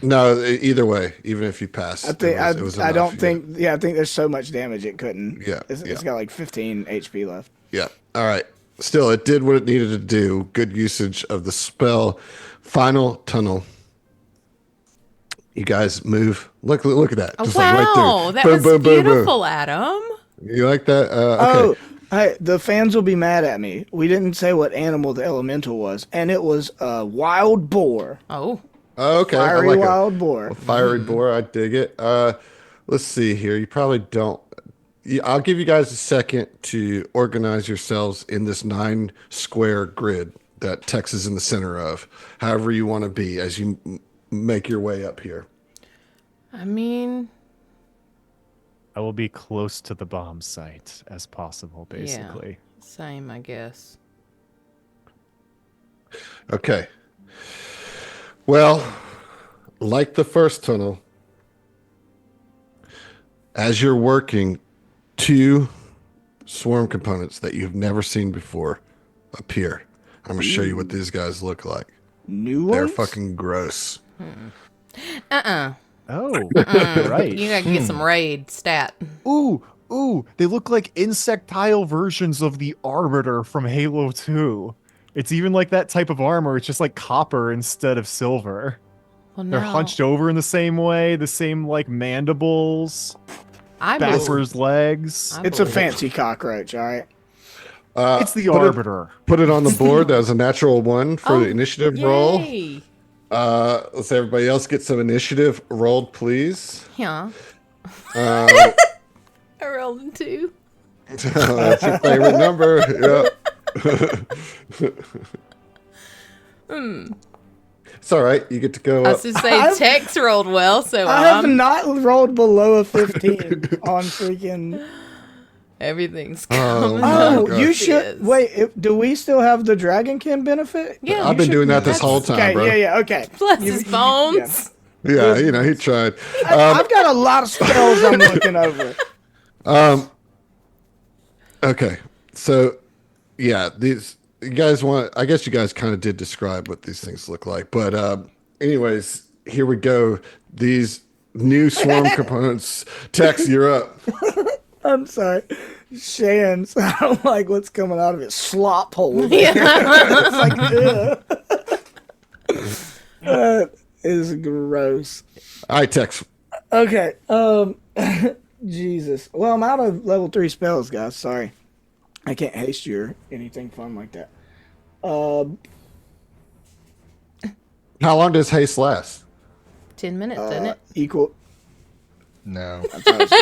No, either way, even if you pass, I think it was I enough, don't yeah. think. Yeah, I think there's so much damage it couldn't. Yeah, It's yeah. got like 15 HP left. Yeah. All right. Still, it did what it needed to do. Good usage of the spell. Final tunnel. You guys move. Look at that. Oh, Just like right wow, there. that Boom, was boom, boom, boom. beautiful, Adam. You like that? Okay. Oh, hey, the fans will be mad at me. We didn't say what animal the elemental was, and it was a wild boar. Oh, Okay. I Fiery like wild a boar. fiery boar. I dig it. Let's see here. You probably don't. I'll give you guys a second to organize yourselves in this 9 square grid that Tex is in the center of. However you want to be as you make your way up here. I mean, I will be close to the bomb site as possible, basically. same, I guess. Okay. Well, like the first tunnel, as you're working, 2 swarm components that you've never seen before appear. I'm going to show you what these guys look like. New They're ones? fucking gross. Oh, right. You gotta get some raid stat. Ooh, they look like insectile versions of the Arbiter from Halo 2. It's even like that type of armor. It's just like copper instead of silver. Well, They're now, hunched over in the same way, the same like mandibles, I believe, backwards legs. I It's a believe- fancy cockroach, all right? It's the put it- Arbiter. Put it on the board as a natural 1 for Oh, the initiative roll. Yay. Let's everybody else get some initiative rolled, please. Yeah. Uh, I rolled a 2. that's your favorite number. Yeah. It's all right. You get to go I up. was to say Tex rolled well, so I have I'm, not rolled below a 15 on freaking. everything's Oh, coming my Oh, up. gosh. you Yes. should wait. Do we still have the Dragonkin benefit? Yeah. I've been doing that this whole time, Okay, bro. yeah, okay. Bless his bones. Yeah, you know, he tried. I've got a lot of spells I'm looking over. Okay, so yeah, these you guys want. I guess you guys kind of did describe what these things look like, but anyways, here we go. These new swarm components. Tex, you're up. I'm sorry. Shan's, I don't like what's coming out of it. Slop hole. Yeah. It's like, ugh. That is gross. All right, Tex. Okay. Jesus. Well, I'm out of level 3 spells, guys. Sorry. I can't haste you or anything fun like that. How long does haste last? 10 minutes, isn't it? Equal. No. I thought it was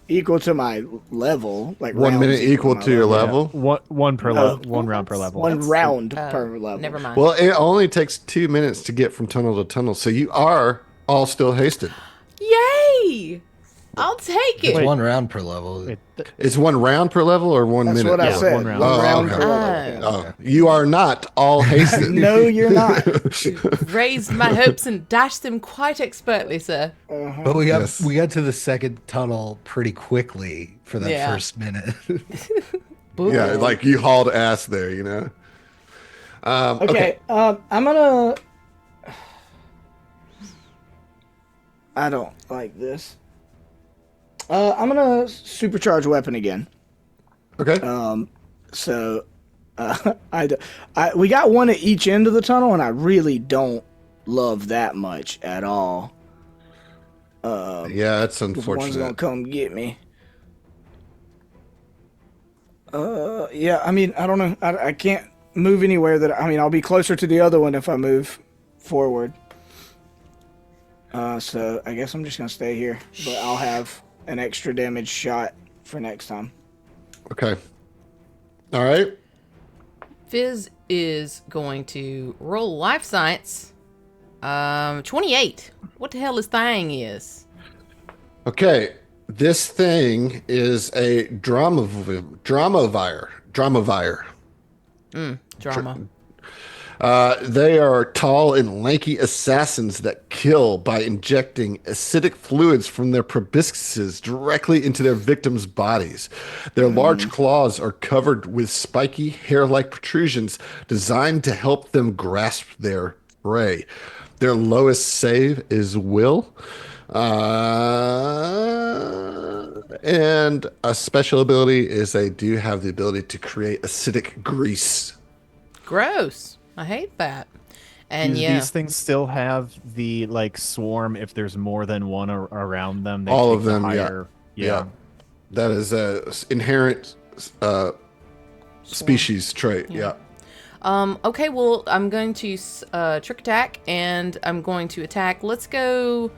equal to my level. Like 1 rounds minute equal my to your level. One per No. one round per level. One round Oh, per level. Never mind. Well, it only takes 2 minutes to get from tunnel to tunnel, so you are all still hasted. Yay! I'll take It's it. one round per level. It's 1 round per level or 1 That's minute? what I Yeah, said. one round. One round okay. per level. Oh, you are not all hasted. No, you're not. Raised my hopes and dashed them quite expertly, sir. But we got to the second tunnel pretty quickly for that Yeah. first minute. Yeah, like you hauled ass there, you know. Okay, I'm gonna. I don't like this. I'm gonna supercharge weapon again. Okay. So, we got one at each end of the tunnel, and I really don't love that much at all. Yeah, that's One's gonna unfortunate. come get me. Yeah, I mean, I don't know. I can't move anywhere I'll be closer to the other one if I move forward. So I guess I'm just gonna stay here, but I'll have an extra damage shot for next time. Okay. All right. Fizz is going to roll life science. 28. What the hell this thing is? Okay. This thing is a Dramavire. Drama. They are tall and lanky assassins that kill by injecting acidic fluids from their proboscises directly into their victims' bodies. Their large claws are covered with spiky hair-like protrusions designed to help them grasp their prey. Their lowest save is will. And a special ability is they do have the ability to create acidic grease. Gross. I hate that. And Do yeah. these things still have the like swarm if there's more than one around them? They All take of the them, yeah. higher, yeah. That is a inherent species trait. Yeah. Okay, well, I'm going to trick attack, and I'm going to attack. Let's go.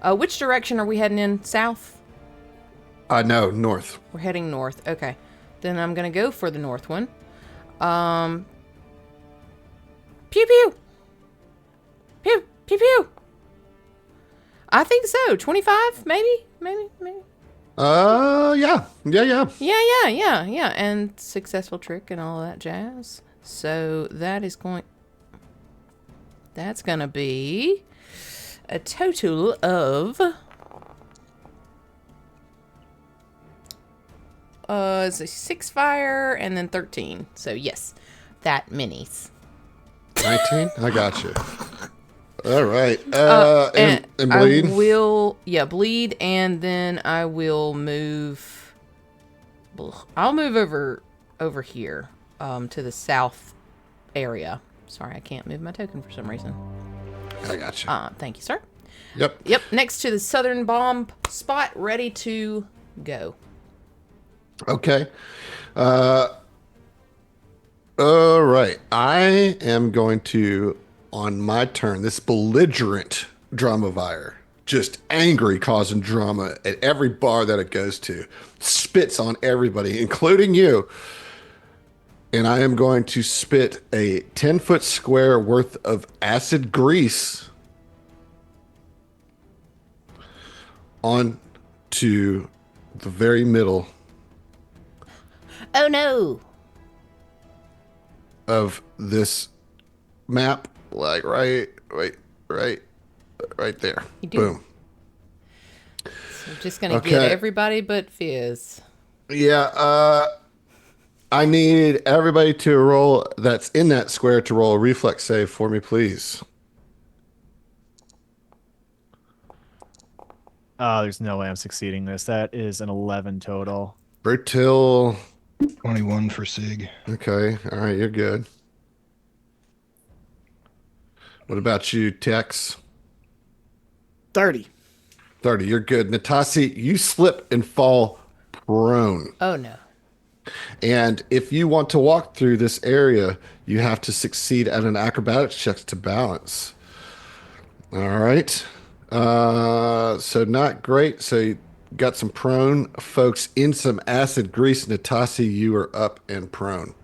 Which direction are we heading in? South? No, north. We're heading north. Okay. Then I'm going to go for the north one. Pew pew! Pew, pew pew! I think so. 25, maybe? Maybe? Yeah. Yeah. And successful trick and all that jazz. So that's going to be a total of it's a 6 fire and then 13. So yes, that minis. 19? I got you. All right. And bleed? I will, bleed, and then I will move. I'll move over here, to the south area. Sorry, I can't move my token for some reason. I got you. Thank you, sir. Yep. Yep, next to the southern bomb spot, ready to go. Okay. All right. I am going to, on my turn, this belligerent Dramavire, just angry, causing drama at every bar that it goes to, spits on everybody, including you. And I am going to spit a 10-foot square worth of acid grease onto the very middle Oh no. of this map, like right there. You do. Boom. So I'm just gonna Okay. get everybody but Fizz. Yeah, I need everybody to roll that's in that square to roll a reflex save for me, please. There's no way I'm succeeding this. That is an 11 total. Bertil. 21 for Sig. Okay, all right, you're good. What about you, Tex? 30. 30, you're good. Natasi, you slip and fall prone. Oh no. And if you want to walk through this area, you have to succeed at an acrobatics check to balance. All right. So not great. So you got some prone folks in some acid grease. Natasi, you are up and prone.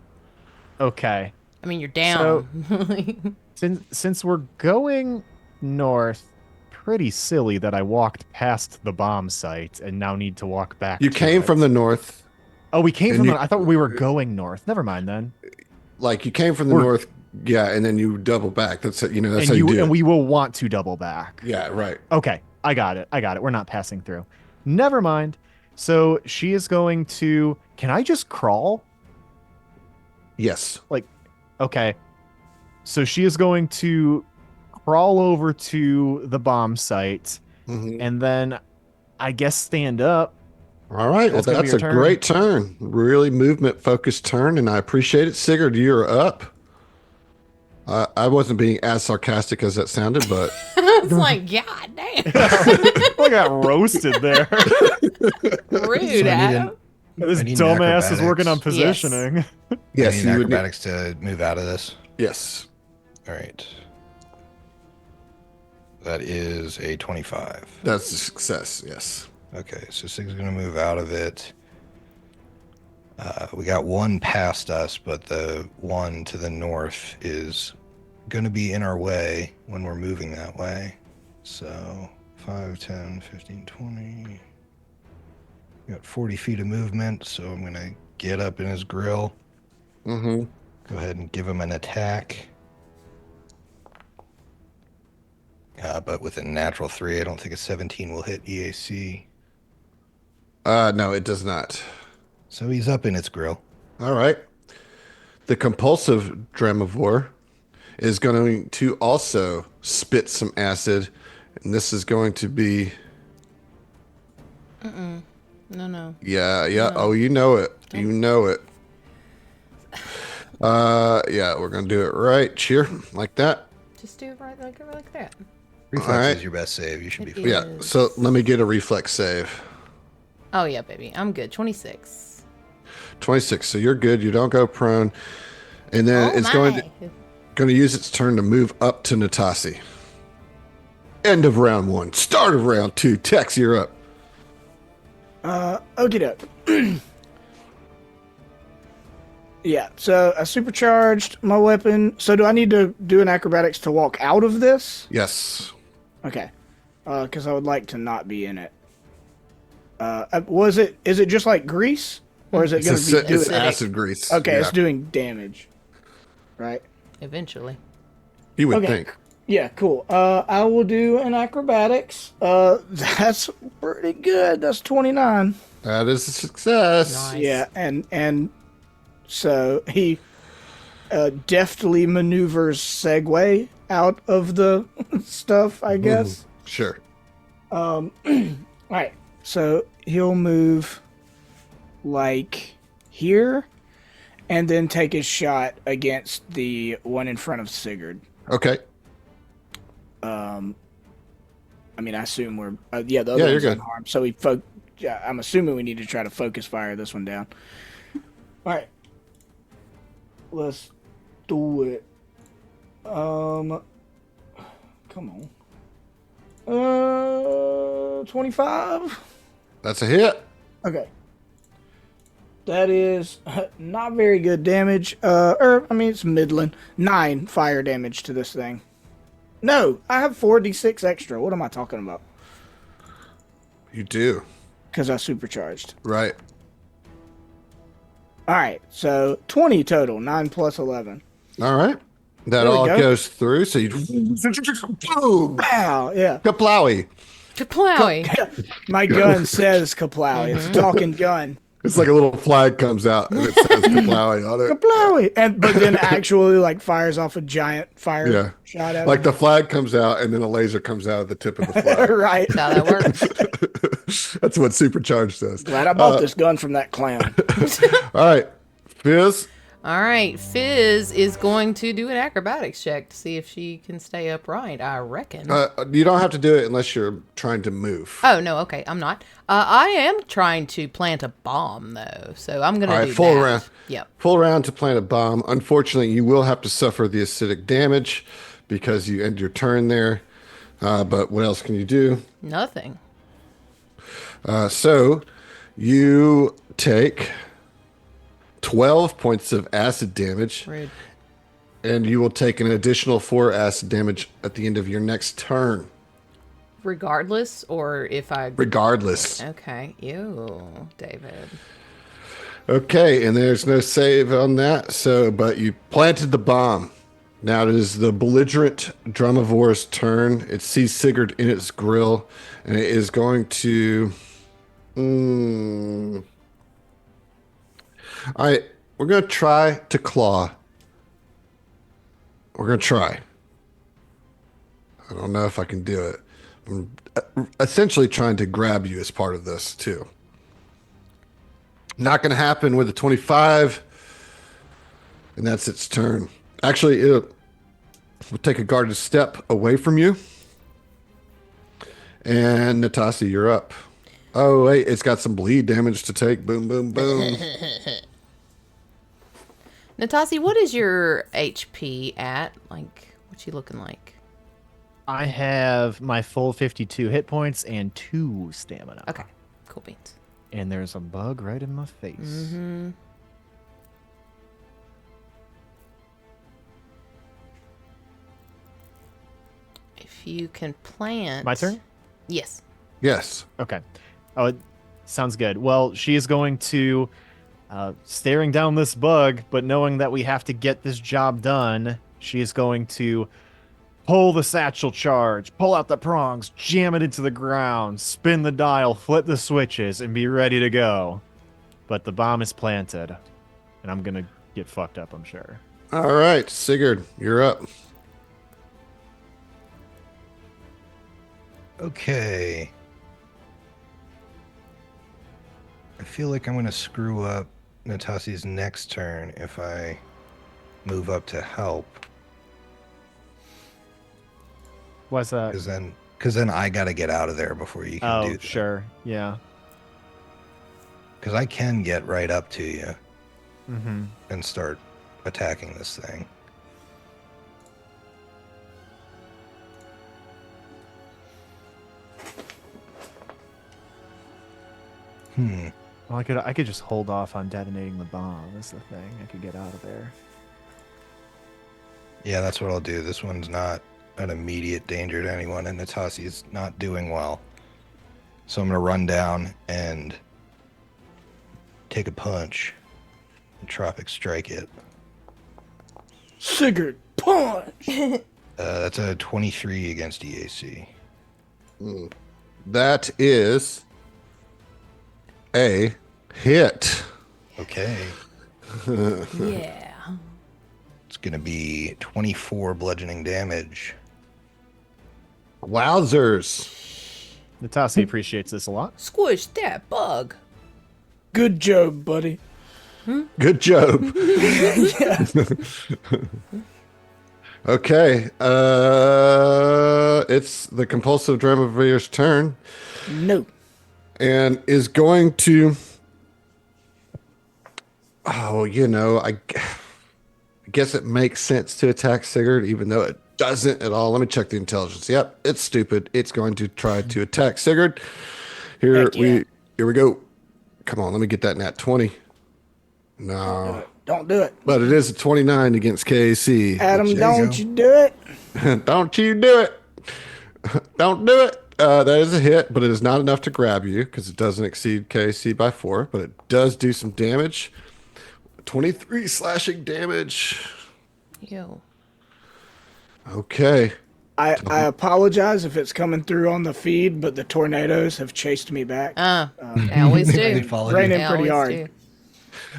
Okay. I mean, you're down. Since we're going north, pretty silly that I walked past the bomb site and now need to walk back. You to came it. from the north. Oh, we came and from you- the. I thought we were going north. Never mind then. Like you came from the We're- north, yeah, and then you double back. That's that's and how you do and it. we will want to double back. Yeah, right. Okay, I got it. We're not passing through. Never mind. So she is going to. Can I just crawl? Yes. Okay. So she is going to crawl over to the bomb site Mhm. and then I guess stand up. All right. Well, That's gonna be that's a your turn. great turn. Really movement focused turn, and I appreciate it. Sigurd, you're up. I wasn't being as sarcastic as that sounded, but It's like, God damn. I got roasted there. Rude, Adam. This I need dumbass is working on acrobatics. positioning. yes, I need you would. acrobatics to move out of this. Yes. All right. That is a 25. That's a success. Yes. Okay, so Sig's going to move out of it. We got one past us, but the one to the north is going to be in our way when we're moving that way. So 5, 10, 15, 20. We got 40 feet of movement, so I'm going to get up in his grill. Mm-hmm. Go ahead and give him an attack. But with a natural 3, I don't think a 17 will hit EAC. No, it does not. So he's up in its grill. All right. The compulsive Dramivore is going to also spit some acid, and this is going to be. No. Yeah. No. Oh, you know it. You know it. Yeah, we're gonna do it right. Cheer like that. Just do it right like that. Reflex All right. is your best save. You should It be fine. Yeah. Yes. So let me get a reflex save. Oh, yeah, baby. I'm good. 26. 26. So you're good. You don't go prone, and then Oh, it's my. going to use its turn to move up to Natasi. End of round 1. Start of round 2. Tex, you're up. Okie doke. Yeah, so I supercharged my weapon. So do I need to do an acrobatics to walk out of this? Yes. Okay. Because I would like to not be in it. Is it just like grease? Or is it going to be It's doing acid grease. Okay, Yeah. it's doing damage. Right? Eventually. You would Okay. think. Yeah, cool. I will do an acrobatics. That's pretty good. That's 29. That is a success. Nice. Yeah, and so he deftly maneuvers Segway out of the stuff, I guess. Sure. All right, so he'll move like here, and then take his shot against the one in front of Sigurd. Okay. I mean, I assume we're the other you're one's good. unharmed. So I'm assuming we need to try to focus fire this one down. All right, let's do it. Come on. 25. That's a hit. Okay. That is not very good damage. It's middling. 9 fire damage to this thing. No, I have 4d6 extra. What am I talking about? You do. Because I supercharged. Right. All right, so 20 total. 9 plus 11. All right. That There we all go. goes through. So you. Boom! Wow, yeah. Kaplowy. Kaplowy. My gun says Kaplowy. It's a talking gun. It's like a little flag comes out and it says Kaplowy on it. Kaplowy! But then actually, like, fires off a giant fire Yeah. shot at Like him. the flag comes out and then a laser comes out of the tip of the flag. Right. That's how that works. That's what supercharged does. Glad I bought this gun from that clown. All right. Fizz. All right. Fizz is going to do an acrobatics check to see if she can stay upright, I reckon. You don't have to do it unless you're trying to move. Oh, no. Okay. I'm not. I am trying to plant a bomb, though. So I'm going All to right, do full that. round. Yep. Full round to plant a bomb. Unfortunately, you will have to suffer the acidic damage because you end your turn there. But what else can you do? Nothing. So you take 12 points of acid damage, Rude. and you will take an additional 4 acid damage at the end of your next turn. regardless, or if I... Regardless. Okay. Ew, David. Okay, and there's no save on that. So, but you planted the bomb. Now it is the belligerent Drumivore's turn. It sees Sigurd in its grill, and it is going to. All right, we're gonna try to claw. We're gonna try. I don't know if I can do it. I'm essentially trying to grab you as part of this too. Not gonna happen with the 25, and that's its turn. Actually, it will take a guarded step away from you. And Natasi, you're up. Oh wait, it's got some bleed damage to take. Boom, boom, boom. Natasi, what is your HP at? Like, what's you looking like? I have my full 52 hit points and 2 stamina. Okay, cool beans. And there's a bug right in my face. Mm-hmm. If you can plant... My turn? Yes. Yes. Okay. Oh, it sounds good. Well, she is going to, staring down this bug, but knowing that we have to get this job done, she is going to pull the satchel charge, pull out the prongs, jam it into the ground, spin the dial, flip the switches, and be ready to go. But the bomb is planted, and I'm going to get fucked up, I'm sure. All right, Sigurd, you're up. Okay. I feel like I'm going to screw up Natasi's next turn if I move up to help. What's that? Because then I got to get out of there before you can do that. Sure. Yeah. Because I can get right up to you Mm-hmm. and start attacking this thing. Well, I could just hold off on detonating the bomb. That's the thing. I could get out of there. Yeah, that's what I'll do. This one's not an immediate danger to anyone, and Natasi's not doing well. So I'm going to run down and take a punch and Tropic Strike it. Sigurd, punch! That's a 23 against EAC. That is a hit. Okay. Yeah. It's going to be 24 bludgeoning damage. Wowzers. Natasi appreciates this a lot. Squish that bug. Good job, buddy. Good job. Okay. It's the compulsive Dramavir's turn No. and is going to. Oh, I guess it makes sense to attack Sigurd, even though it doesn't at all. Let me check the intelligence. Yep, it's stupid. It's going to try to attack Sigurd. Here Heck yeah. we go. Come on, let me get that nat 20. No. Don't do it. But it is a 29 against KAC. Adam, which- don't you do it. Don't you do it. Don't do it. That is a hit, but it is not enough to grab you because it doesn't exceed KAC by 4, but it does do some damage. 23 slashing damage. Ew. Okay. I apologize if it's coming through on the feed, but the tornadoes have chased me back. They always They do. followed Raining you. They pretty always hard.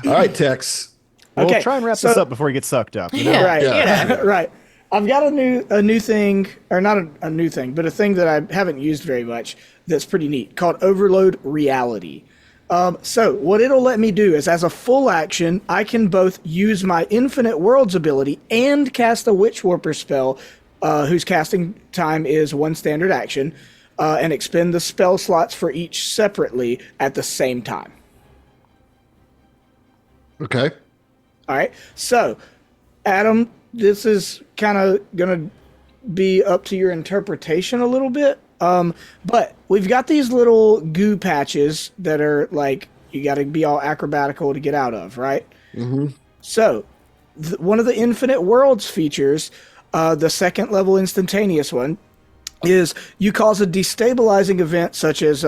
do. All right, Tex. We'll Okay, try and wrap so- this up before he gets sucked up. You know? Yeah. Right. Yeah. Right. I've got a new thing, or not a new thing, but a thing that I haven't used very much that's pretty neat called Overload Reality. So what it'll let me do is, as a full action, I can both use my Infinite Worlds ability and cast a Witch Warper spell, whose casting time is 1 standard action, and expend the spell slots for each separately at the same time. Okay. All right. So, Adam, this is kind of going to be up to your interpretation a little bit. But we've got these little goo patches that are like, you got to be all acrobatical to get out of, right? Mm-hmm. So, one of the Infinite Worlds features, the second level instantaneous one, is you cause a destabilizing event such as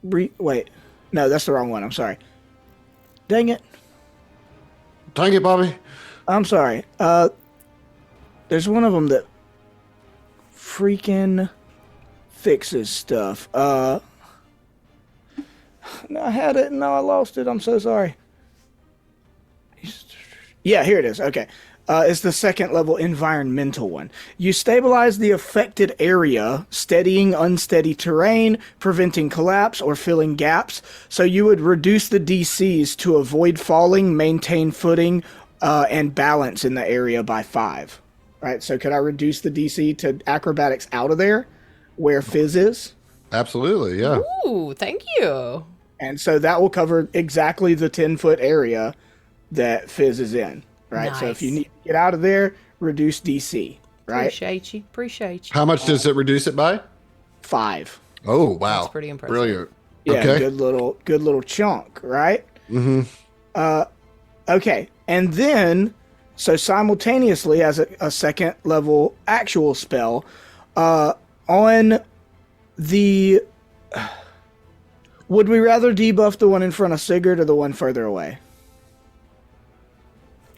wait, no, that's the wrong one. I'm sorry. Dang it. Dang it, Bobby. I'm sorry. There's one of them that freaking fixes stuff. No, I had it and now I lost it. I'm so sorry. Yeah, here it is. Okay. It's the second level environmental one. You stabilize the affected area, steadying unsteady terrain, preventing collapse, or filling gaps. So you would reduce the DCs to avoid falling, maintain footing, and balance in the area by 5. Right? So could I reduce the DC to acrobatics out of there, where Fizz is? Absolutely, yeah. Ooh, thank you. And so that will cover exactly the 10-foot area that Fizz is in. Right, so if you Nice. need to get out of there, reduce DC. Right, Appreciate you. Appreciate you. How much does it reduce it by? 5. Oh, wow. That's pretty impressive. Brilliant. Yeah, Okay. good little chunk. Right. Mm-hmm. Okay, and then so simultaneously as a second level actual spell, on the. Would we rather debuff the one in front of Sigurd or the one further away?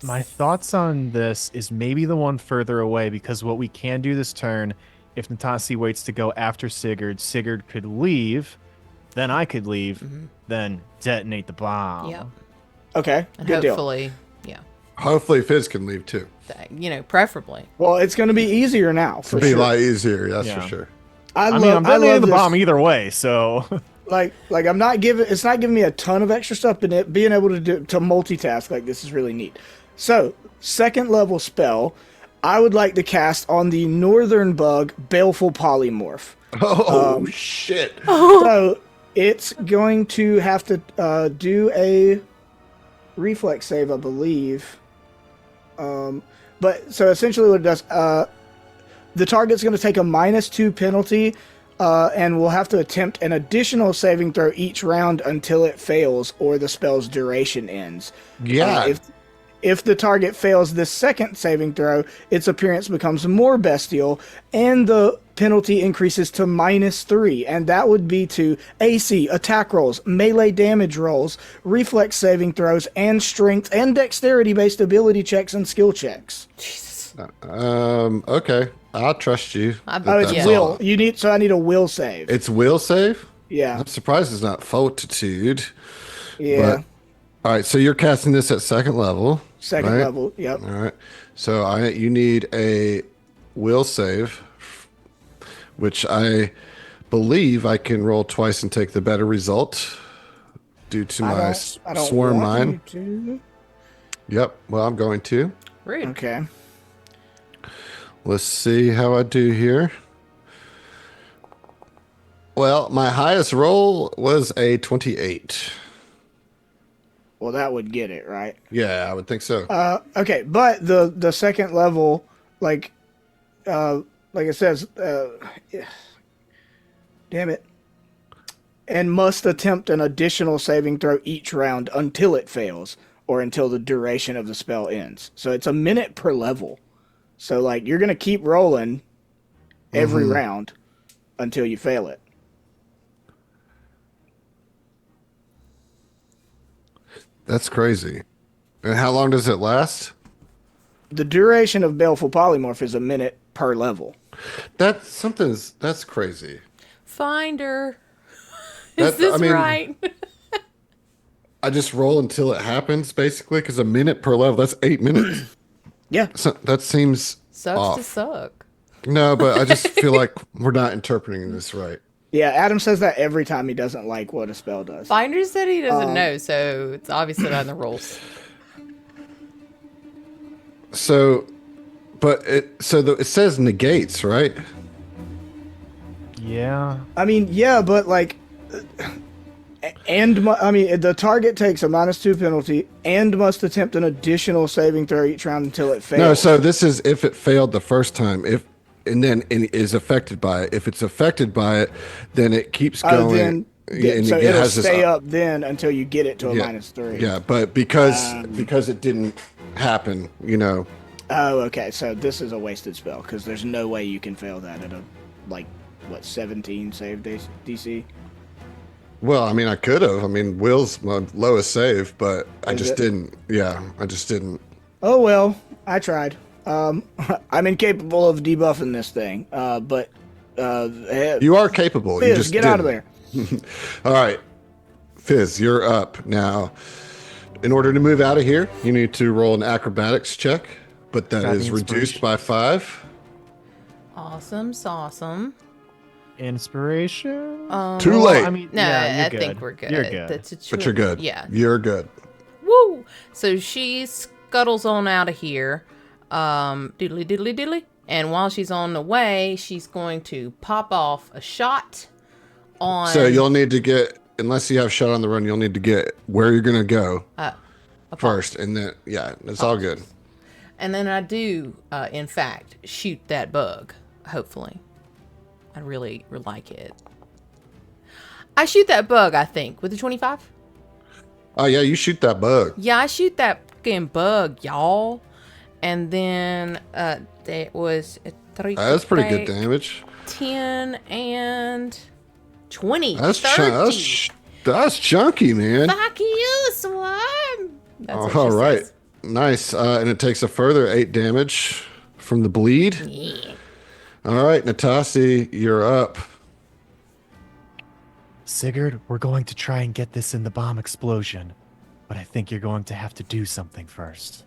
My thoughts on this is maybe the one further away, because what we can do this turn, if Natasi waits to go after Sigurd, Sigurd could leave, then I could leave, then detonate the bomb. Yep. Okay, And good deal. hopefully, yeah, Hopefully Fizz can leave too. preferably. Well, it's going to be easier now for It'll be sure. a lot easier, that's Yeah. for sure. I mean, I'm detonating love the this. bomb either way, so like I'm not giving it's not giving me a ton of extra stuff, but being able to multitask like this is really neat. So, second level spell, I would like to cast on the northern bug Baleful Polymorph. Oh, shit. So it's going to have to do a reflex save, I believe. But so essentially what it does, the target's going to take a -2 penalty, and will have to attempt an additional saving throw each round until it fails or the spell's duration ends. Yeah. If the target fails this second saving throw, its appearance becomes more bestial, and the penalty increases to -3, and that would be to AC, attack rolls, melee damage rolls, reflex saving throws, and strength and dexterity-based ability checks and skill checks. Jesus. Okay. I'll trust you. Oh, it's Yeah. will. I need a will save. It's will save? Yeah, I'm surprised it's not fortitude. yeah. But, all right, so you're casting this at second level. Second right? level. Yep. All right. So you need a will save, which I believe I can roll twice and take the better result due to my I don't swarm want mine. you Yep. Well, I'm going to. Rude. to. Okay. Let's see how I do here. Well, my highest roll was a 28. Well, that would get it right. Yeah, I would think so. Okay, but the second level, like it says, damn it, and must attempt an additional saving throw each round until it fails or until the duration of the spell ends. So it's a minute per level. So like you're gonna keep rolling every round until you fail it. That's crazy. And how long does it last? The duration of Baleful Polymorph is a minute per level. That's crazy. Finder. That- Is this I mean- right? I just roll until it happens, basically, because a minute per level, that's 8 minutes. Yeah. So that seems Sucks off. to suck. No, but I just feel like we're not interpreting this right. Yeah, Adam says that every time he doesn't like what a spell does. Finder said he doesn't know, so it's obviously not in the rules. So, but it says negates, right? yeah. I mean, yeah, but like, the target takes a -2 penalty and must attempt an additional saving throw each round until it fails. No, so this is if it failed the first time, and then it is affected by it. If it's affected by it, then it keeps going. then and so it it'll has this stay up then until you get it to a yeah, -3. Yeah, but because it didn't happen, Oh, okay. So this is a wasted spell because there's no way you can fail that at a 17 save DC. Well, I mean, I could have. I mean, Will's my lowest save, but I Is just it? didn't. Yeah, I just didn't. Oh well, I tried. I'm incapable of debuffing this thing. But You are capable. You Fizz, just get out of didn't. there. All right, Fizz, you're up now. In order to move out of here, you need to roll an acrobatics check, but that Got the is reduced inspiration. by 5. Awesome, awesome. Inspiration? Too late. I mean, No, yeah, you're I good. think we're good. You're good. That's a But you're good. Yeah. You're good. Woo! So she scuttles on out of here. Diddly diddly diddly. And while she's on the way, she's going to pop off a shot on. So you'll need to get, unless you have shot on the run, you'll need to get where you're going to go first. And then, yeah, it's all good. And then I do, in fact, shoot that bug. Hopefully. I really like it. I shoot that bug, I think, with a 25. Oh, yeah, you shoot that bug. Yeah, I shoot that fucking bug, y'all. And then there was a 3. That's pretty good damage. 10 and 20. That's 30. that's chunky, man. Fuck you, Swarm. That's what All she right. says. Nice. And it takes a further 8 damage from the bleed. Yeah. All right, Natasi, you're up. Sigurd, we're going to try and get this in the bomb explosion, but I think you're going to have to do something first.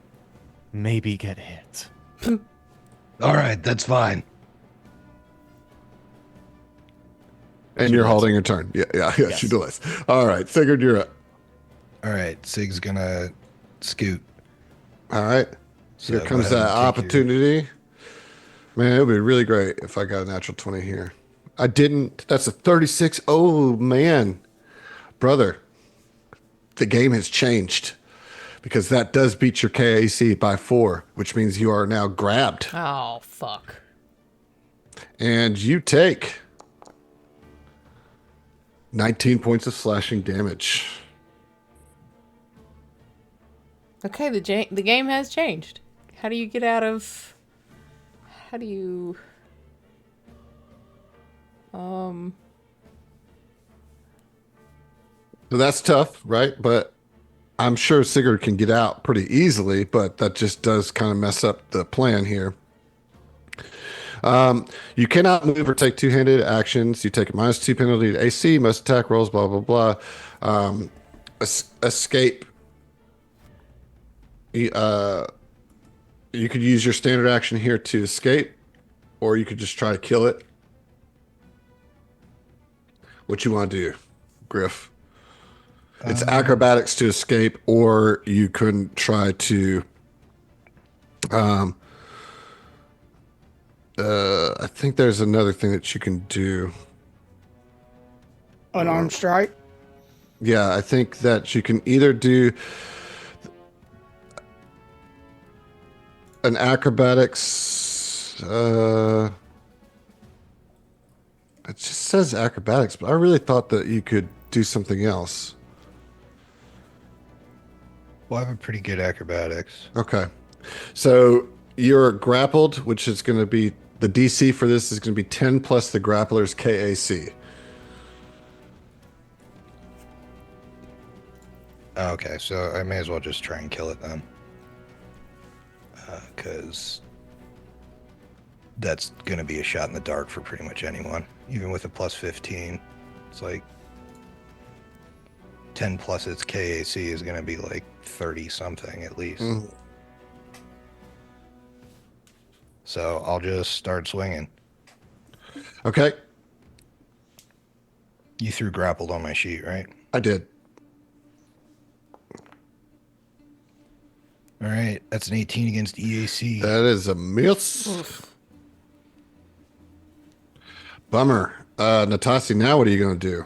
Maybe get hit. All right, that's fine. And you're holding your turn. Yeah, she delays. All right, Sigurd, you're up. All right, Sig's gonna scoot. All right. So Here go comes ahead that and take your- opportunity. Man, it would be really great if I got a natural 20 here. I didn't. That's a 36. Oh, man. Brother, the game has changed because that does beat your KAC by 4, which means you are now grabbed. Oh, fuck. And you take 19 points of slashing damage. Okay, the game has changed. How do you get out of... How do you... So that's tough, right? But I'm sure Sigurd can get out pretty easily, but that just does kind of mess up the plan here. You cannot move or take two-handed actions. You take a -2 penalty to AC, most attack rolls, blah, blah, blah. Escape. You could use your standard action here to escape, or you could just try to kill it. What you want to do, Griff? It's acrobatics to escape, or you can try to. I think there's another thing that you can do. Unarmed strike. Yeah, I think that you can either do an acrobatics. It just says acrobatics, but I really thought that you could do something else. Well, I have a pretty good acrobatics. Okay. So you're grappled, which is going to be the DC for this is going to be 10 plus the grappler's KAC. Okay, so I may as well just try and kill it then. Because that's going to be a shot in the dark for pretty much anyone. Even with a +15, it's like 10 plus its KAC is going to be like 30 something at least. So I'll just start swinging. Okay. You threw grappled on my sheet, right? I did. All right, that's an 18 against EAC. That is a miss. Bummer. Natasi, now what are you going to do?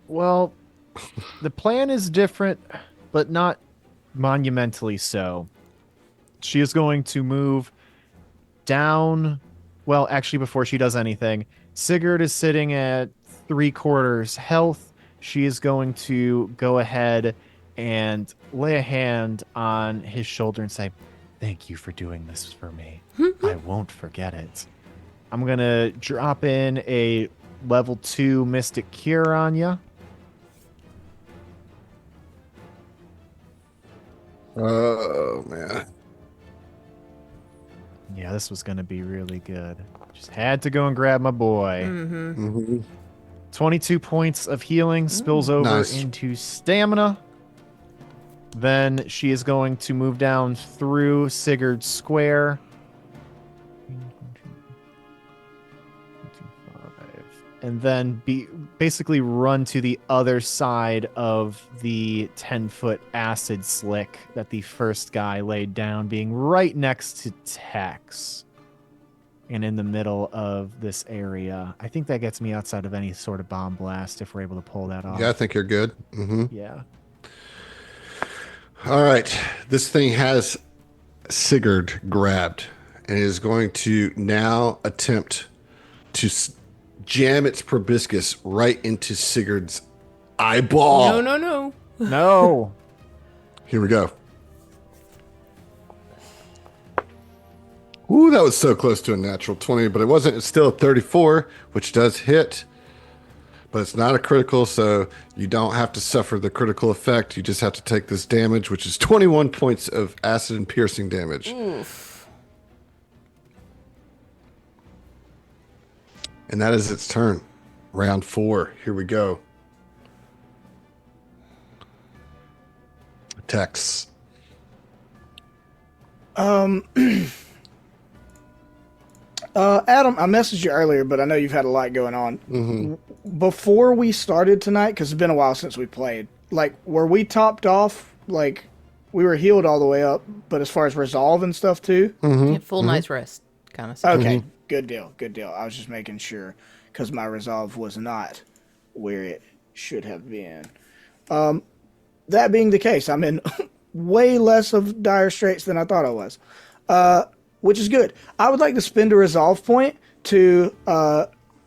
Well, the plan is different, but not monumentally so. She is going to move down. Well, actually, before she does anything, Sigurd is sitting at 3/4 health. She is going to go ahead and lay a hand on his shoulder and say, "Thank you for doing this for me. I won't forget it." I'm going to drop in a level 2 Mystic Cure on you. Oh, man. Yeah, this was going to be really good. Just had to go and grab my boy. Mm-hmm. 22 points of healing spills over Nice. into stamina. Then she is going to move down through Sigurd's square. And then basically run to the other side of the 10-foot acid slick that the first guy laid down, being right next to Tex. And in the middle of this area. I think that gets me outside of any sort of bomb blast if we're able to pull that off. Yeah, I think you're good. Mm-hmm. Yeah. All right. This thing has Sigurd grabbed and is going to now attempt to jam its proboscis right into Sigurd's eyeball. No. No. Here we go. Ooh, that was so close to a natural 20, but it wasn't. It's still a 34, which does hit. But it's not a critical, so you don't have to suffer the critical effect. You just have to take this damage, which is 21 points of acid and piercing damage. Oof. And that is its turn. Round 4. Here we go. Tex. Adam, I messaged you earlier, but I know you've had a lot going on. Mm-hmm. Before we started tonight, because it's been a while since we played, like, were we topped off? Like, we were healed all the way up, but as far as resolve and stuff too? Yeah, full night's rest, kind of stuff. Okay, good deal. I was just making sure, because my resolve was not where it should have been. That being the case, I'm in way less of dire straits than I thought I was. Which is good. I would like to spend a resolve point to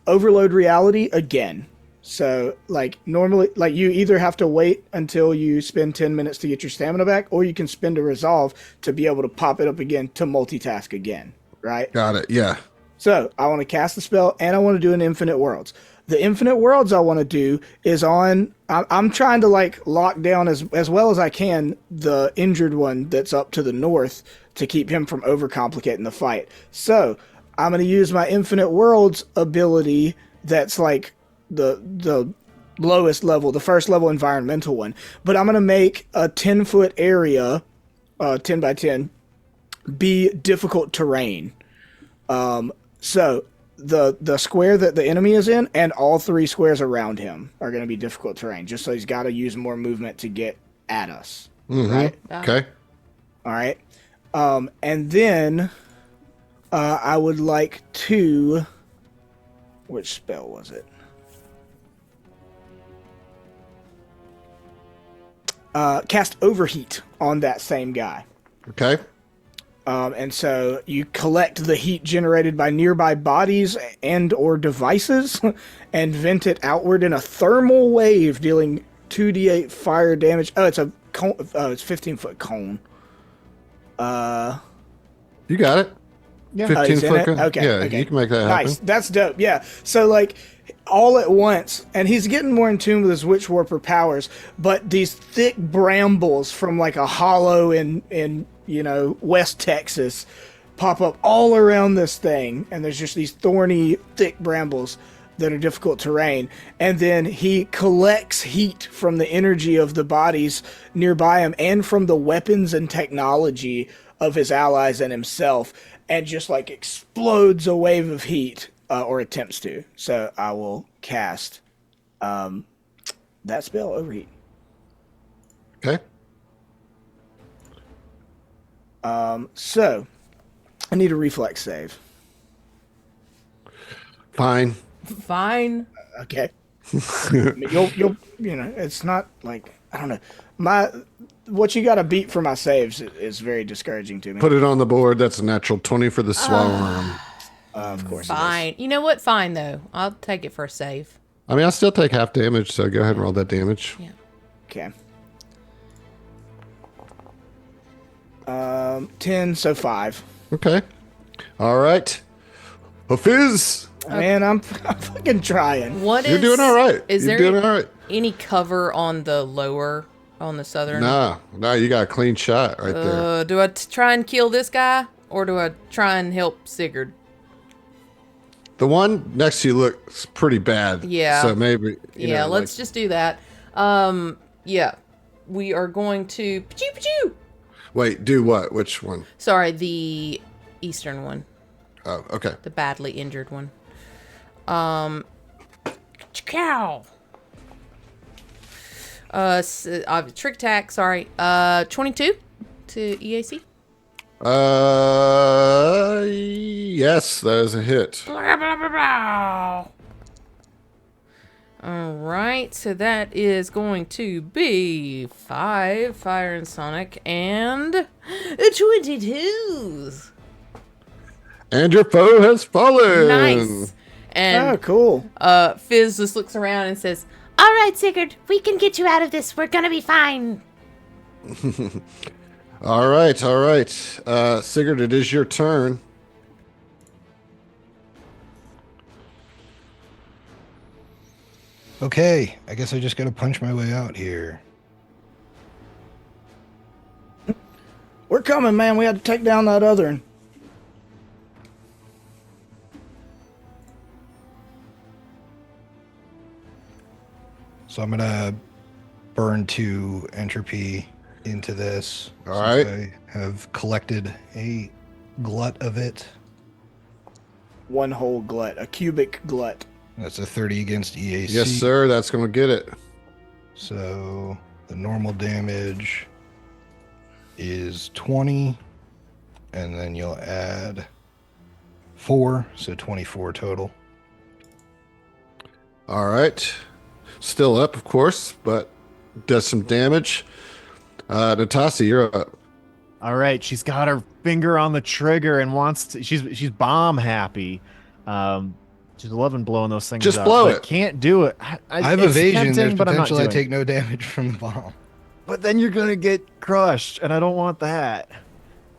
overload reality again. So, like, normally, like, you either have to wait until you spend 10 minutes to get your stamina back, or you can spend a resolve to be able to pop it up again to multitask again, right? Got it. Yeah. So, I want to cast the spell, and I want to do an Infinite Worlds. The Infinite Worlds I want to do is on... I'm trying to, like, lock down as well as I can the injured one that's up to the north to keep him from overcomplicating the fight. So, I'm going to use my Infinite Worlds ability that's, like, the lowest level, the first level environmental one. But I'm going to make a 10-foot area, 10 by 10, be difficult terrain. So the square that the enemy is in and all 3 squares around him are going to be difficult terrain, just so he's got to use more movement to get at us. Mm-hmm. Right? Okay. All right. And then I would like to... Which spell was it? Cast Overheat on that same guy. Okay. And so you collect the heat generated by nearby bodies and or devices and vent it outward in a thermal wave, dealing 2d8 fire damage. Oh, it's a cone. Oh, it's 15-foot cone. You got it. Yeah. 15-foot. it? Okay, Yeah, okay. you can make that happen. Nice. That's dope. Yeah. So, like, all at once, and he's getting more in tune with his Witch Warper powers, but these thick brambles from, like, a hollow in you know, West Texas pop up all around this thing, and there's just these thorny, thick brambles that are difficult terrain. And then he collects heat from the energy of the bodies nearby him and from the weapons and technology of his allies and himself, and just, like, explodes a wave of heat, or attempts to. So I will cast that spell, Overheat. Okay. So I need a reflex save. Fine. Fine. Okay. you'll you know, it's not like, I don't know. What you got to beat for my saves is very discouraging to me. Put it on the board. That's a natural 20 for the swallow worm. Of course. it is. Fine. You know what? Fine, though. I'll take it for a save. I mean, I'll still take half damage, so go ahead and roll that damage. Yeah. Okay. 10, so 5. Okay. All right. Hafiz, Man, I'm fucking trying. What is? you're doing all right. Is You're there doing all right. any cover on the southern? No, you got a clean shot right there. Do I try and kill this guy, or do I try and help Sigurd? The one next to you looks pretty bad. Yeah. So maybe. Yeah, let's just do that. Yeah, we are going to. Pachoo! Wait, do what? Which one? Sorry, the eastern one, Oh, okay. the badly injured one. Cow. Trick attack. Sorry. 22 to EAC. Yes, that is a hit. All right, so that is going to be 5 fire and sonic and 22s. And your foe has fallen. Nice. And Oh, cool. Fizz just looks around and says, All right, Sigurd, we can get you out of this. We're gonna be fine. All right. Sigurd, it is your turn. Okay, I guess I just gotta punch my way out here. We're coming, man. We had to take down that other one. So I'm gonna burn 2 entropy into this. All since right. I have collected a glut of it. One whole glut, a cubic glut. That's a 30 against EAC. Yes, sir. That's going to get it. So the normal damage is 20, and then you'll add 4, so 24 total. All right. Still up, of course, but does some damage. Natasha, you're up. All right, she's got her finger on the trigger and wants to. She's bomb happy. She's loving blowing those things Just up. blow but it. Can't do it. I have it's evasion. tempting, There's but I'm not potential I doing it. take no damage from the bomb. But then you're gonna get crushed, and I don't want that.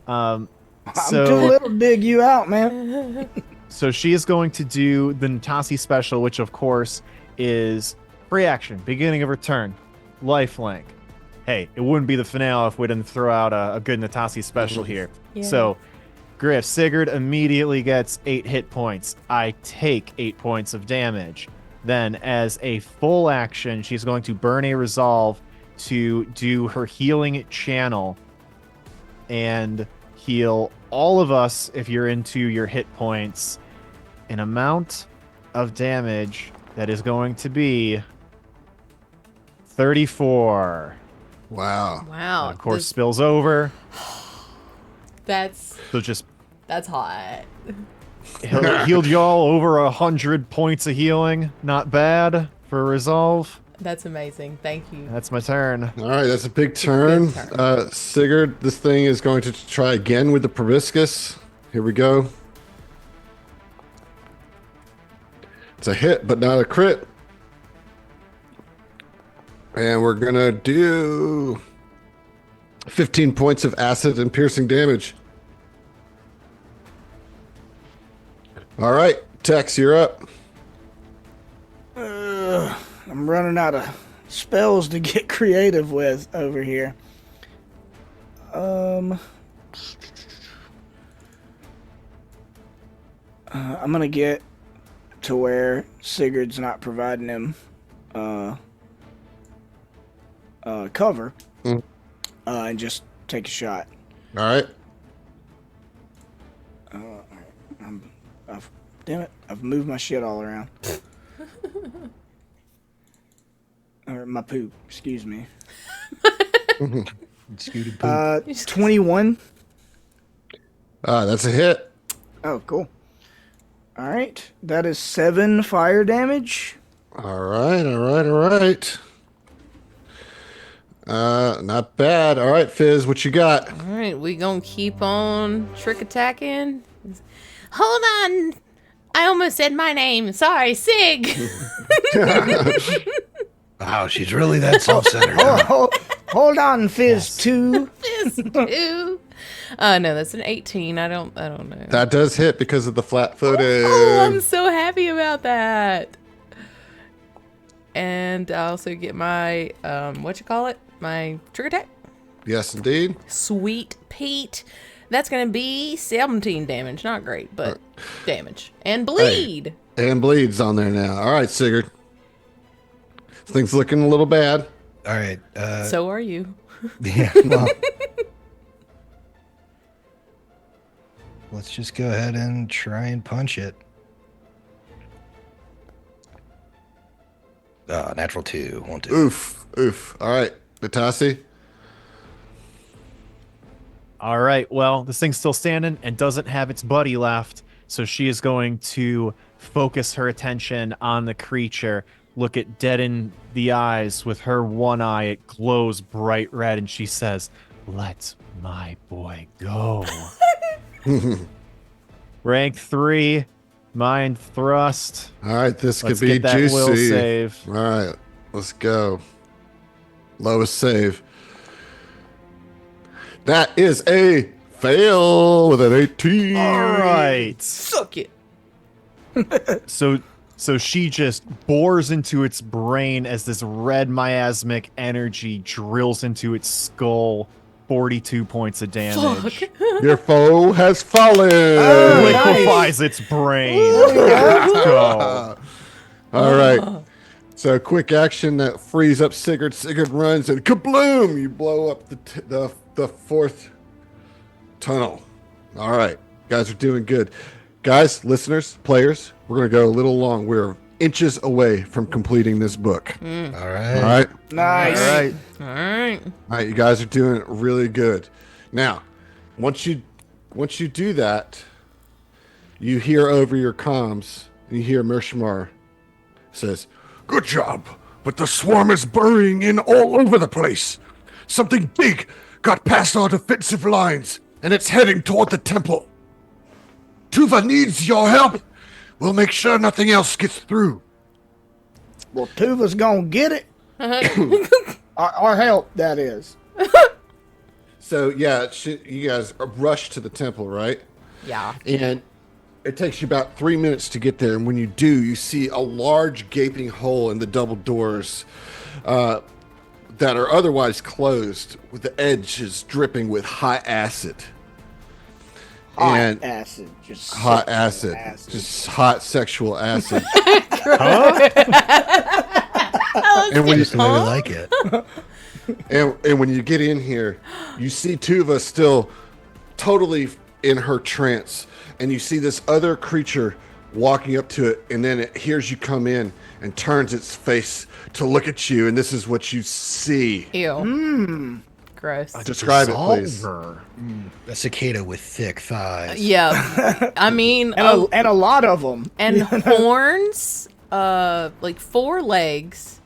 I'm too So little to dig you out, man. so she is going to do the Natasi special, which of course is free action, beginning of her turn, lifelink. Hey, it wouldn't be the finale if we didn't throw out a good Natasi special here. Yeah. So, Griff, Sigurd immediately gets 8 hit points. I take 8 points of damage. Then, as a full action, she's going to burn a resolve to do her healing channel and heal all of us, if you're into your hit points, an amount of damage that is going to be 34. Wow. wow. And of course, spills over. That's So just hot. healed y'all over 100 points of healing. Not bad for a resolve. That's amazing. Thank you. That's my turn. All right, that's a big turn. turn. Sigurd, this thing is going to try again with the proboscis. Here we go. It's a hit, but not a crit. And we're going to do 15 points of acid and piercing damage. All right, Tex, you're up. I'm running out of spells to get creative with over here. I'm gonna get to where Sigurd's not providing him cover, and just take a shot. All right. Damn it! I've moved my shit all around. Or my poop. Excuse me. Scooted poop. 21. That's a hit. Oh, cool. All right, that is 7 fire damage. All right. Not bad. All right, Fizz, what you got? All right, we gonna keep on trick attacking. Hold on. I almost said my name. Sorry, Sig. Wow, she's really that self-centered. Hold on, Fizz 2. Fizz 2. No, that's an 18. I don't know. That does hit because of the flat-footed. Oh, I'm so happy about that. And I also get my my trigger attack. Yes, indeed. Sweet Pete. That's gonna be 17 damage. Not great, but damage and bleed. And bleed's on there now. All right, Sigurd. Things looking a little bad. All right. So are you. Yeah. Well, let's just go ahead and try and punch it. Natural 2. Won't do. Oof. All right, Natasi. All right. Well, this thing's still standing and doesn't have its buddy left. So she is going to focus her attention on the creature, look it dead in the eyes with her one eye. It glows bright red, and she says, "Let my boy go." Rank 3, mind thrust. All right, this Let's could be get that juicy. will save. All right, let's go. Lowest save. That is a fail with an 18. All right. Suck it. So she just bores into its brain as this red miasmic energy drills into its skull. 42 points of damage. Fuck. Your foe has fallen. Oh, Liquefies its brain. Let's go. All right. So quick action that frees up Sigurd. Sigurd runs and kabloom! You blow up the fourth tunnel. All right. Guys are doing good. Guys, listeners, players, we're going to go a little long. We're inches away from completing this book. All All right. right. Nice. All right. All right. All right, you guys are doing really good. Now, once you do that, you hear over your comms, and you hear Mershmar says, "Good job, but the swarm is burying in all over the place. Something big got past our defensive lines, and it's heading toward the temple. Tuva needs your help. We'll make sure nothing else gets through." Well, Tuva's gonna get it. Our help, that is. So, yeah, you guys rush to the temple, right? Yeah. And it takes you about 3 minutes to get there. And when you do, you see a large gaping hole in the double doors that are otherwise closed, with the edges dripping with hot acid. Hot acid. Just Hot sexual acid. Just hot sexual acid. And when Just the way we like it. And when you get in here, you see Tuva still totally in her trance, and you see this other creature walking up to it, and then it hears you come in and turns its face to look at you, and this is what you see. Ew. Gross. Describe it, please. Dissolver. A cicada with thick thighs. Yeah. I mean, and a lot of them. and horns, like 4 legs.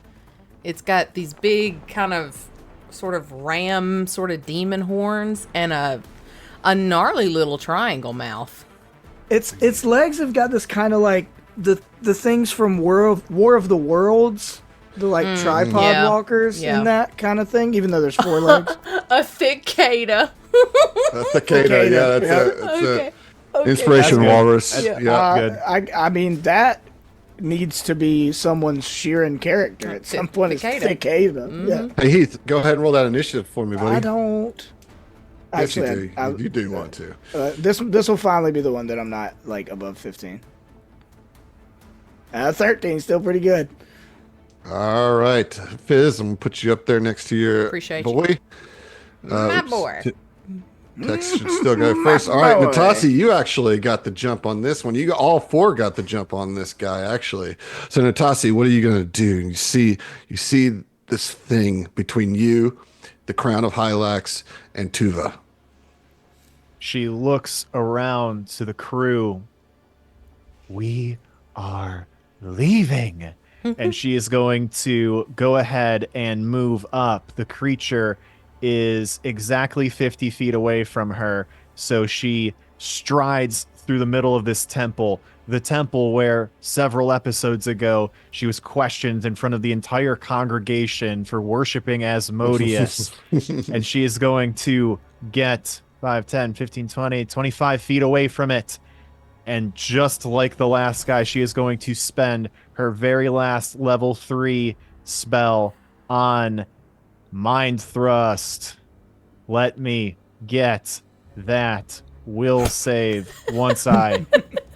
It's got these big kind of sort of ram sort of demon horns and a gnarly little triangle mouth. Its legs have got this kind of like the things from War of the Worlds, the like tripod Yeah. walkers Yeah. and that kind of thing. Even though there's 4 legs. A cicada. That's the cicada. Yeah, that's it. That's Okay. it. Inspiration That's good. walrus. That's- Yeah. Good. I mean that needs to be someone's Sheeran character at some point. It's Cicada. cicada. Yeah. Hey, Heath, go ahead and roll that initiative for me, buddy. I don't. Yes, you Actually, do. You do want to. This will finally be the one that I'm not like above 15. 13, still pretty good. All right, Fizz, I'm gonna put you up there next to your Appreciate you. boy. My boy. Tex should still go first. All right, boy. Natasi, you actually got the jump on this one. You all 4 got the jump on this guy, actually. So Natasi, what are you gonna do? You see this thing between you, the Crown of Hylax, and Tuva. She looks around to the crew. We are leaving. And she is going to go ahead and move up. The creature is exactly 50 feet away from her. So she strides through the middle of this temple. The temple where several episodes ago she was questioned in front of the entire congregation for worshiping Asmodeus. And she is going to get 5, 10, 15, 20, 25 feet away from it. And just like the last guy, she is going to spend her very last level 3 spell on Mind Thrust. Let me get that will save once I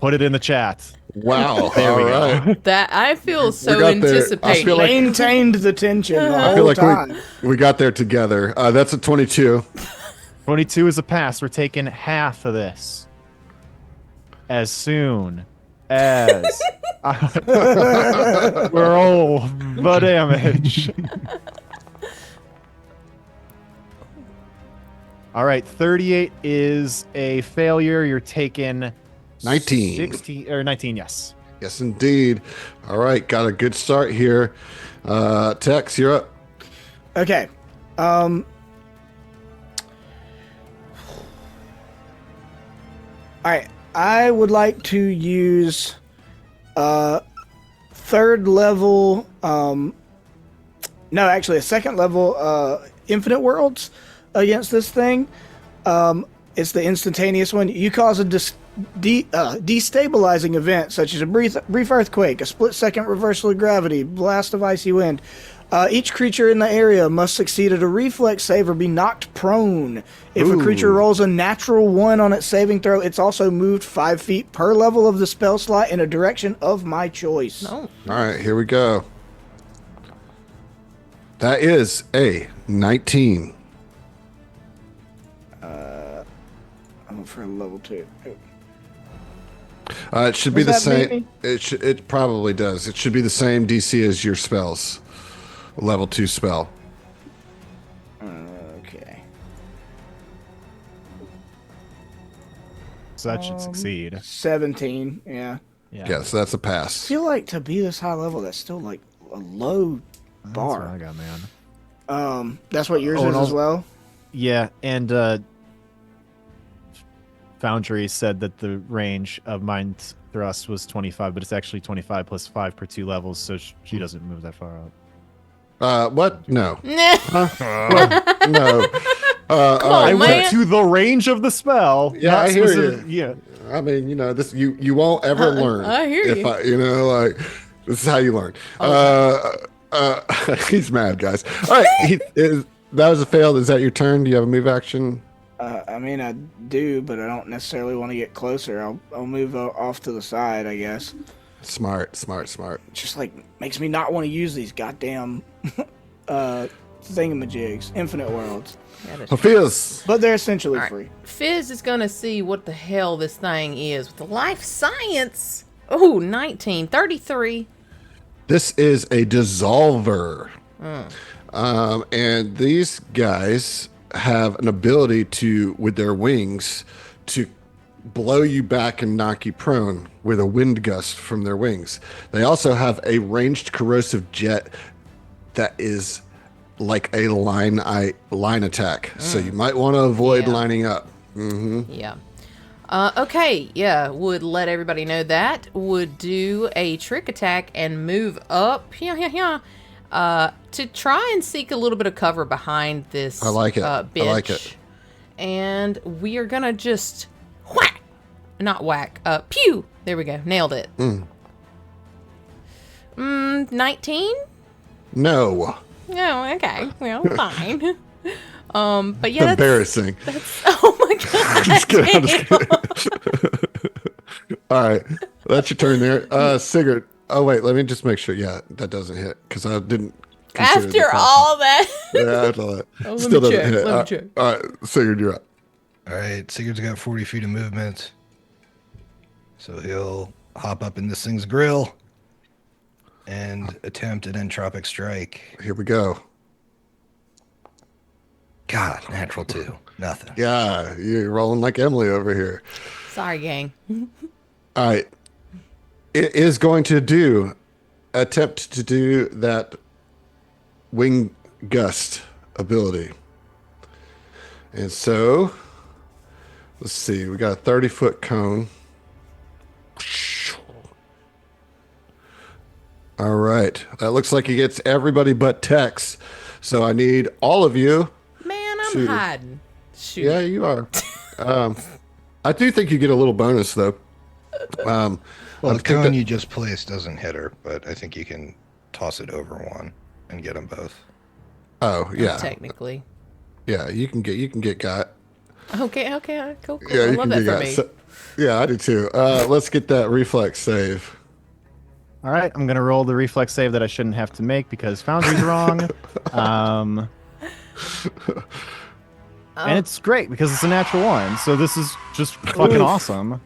put it in the chat. Wow. There we All go. right. That I feel so got there. I anticipating. feel like- Maintained the tension the I whole feel like time. we got there together. That's a 22. 22 is a pass. We're taking half of this. As soon as roll the damage. All right, 38 is a failure. You're taking 19. 16 or 19, yes. Yes, indeed. All right, got a good start here. Tex, you're up. Okay. All right. I would like to use third level. No, actually, a second level Infinite Worlds against this thing. It's the instantaneous one. You cause a destabilizing event, such as a brief earthquake, a split-second reversal of gravity, blast of icy wind. Each creature in the area must succeed at a reflex save or be knocked prone. If a creature rolls a natural 1 on its saving throw, it's also moved 5 feet per level of the spell slot in a direction of my choice. No. All right, here we go. That is a 19. I'm for a level 2. It should be the Does that same. beat It probably does. It should be the same DC as your spells. Level 2 spell. Okay. So that should succeed. 17, yeah. Yeah, so that's a I pass. feel like to be this high level, that's still like a low That's what I bar. got, man. That's what yours Oh, is and as also- well? Yeah, and Foundry said that the range of Mind Thrust was 25, but it's actually 25 plus 5 per 2 levels, so she doesn't move that far up. What? No. Nah. What? No. on, I man. went to the range of the spell. Yeah, not I hear specific- you. Yeah. I mean, this you won't ever learn. I hear if you. like this is how you learn. He's mad, guys. All right, that was a fail. Is that your turn? Do you have a move action? I mean, I do, but I don't necessarily want to get closer. I'll move off to the side, I guess. Smart. It just like makes me not want to use these goddamn thingamajigs, Infinite Worlds. Hafiz. But they're essentially All right. free. Fizz is gonna see what the hell this thing is with the life science. Oh, 19, 33. This is a dissolver. And these guys have an ability to, with their wings, to blow you back and knock you prone with a wind gust from their wings. They also have a ranged corrosive jet that is like a line attack. So you might want to avoid Yeah. lining up. Yeah. Okay, yeah, would let everybody know that. Would do a trick attack and move up to try and seek a little bit of cover behind this I like it. bitch. I like it. And we are gonna just whack. Not whack. Pew! There we go. Nailed it. 19? No. Oh, okay. Well, fine. But yeah, that's, Embarrassing. oh my god. Just kidding, I'm just kidding. All right. That's your turn there. Sigurd. Oh, wait. Let me just make sure. Yeah, that doesn't hit because I didn't. consider the After cost. all that. Yeah, after all that. Oh, let Still me doesn't check, hit. let me check. All right. Sigurd, you're up. All right, Sigurd's got 40 feet of movement. So he'll hop up in this thing's grill and attempt an entropic strike. Here we go. God, natural 2. Nothing. Yeah, you're rolling like Emily over here. Sorry, gang. All right. It is going to attempt to do that wing gust ability. And so, let's see. We got a 30-foot cone. All right. That looks like he gets everybody but Tex. So I need all of you. Man, I'm Shoot. hiding. Shoot. Yeah, you are. I do think you get a little bonus though. Well, I the think cone that- you just placed doesn't hit her, but I think you can toss it over one and get them both. Oh yeah, Technically. yeah. You can get got. Okay, cool. Yeah, I you love can that get for got. me. So, yeah, I do too. Let's get that reflex save. All right, I'm gonna roll the reflex save that I shouldn't have to make because Foundry's wrong. And it's great because it's a natural one. So this is just fucking awesome.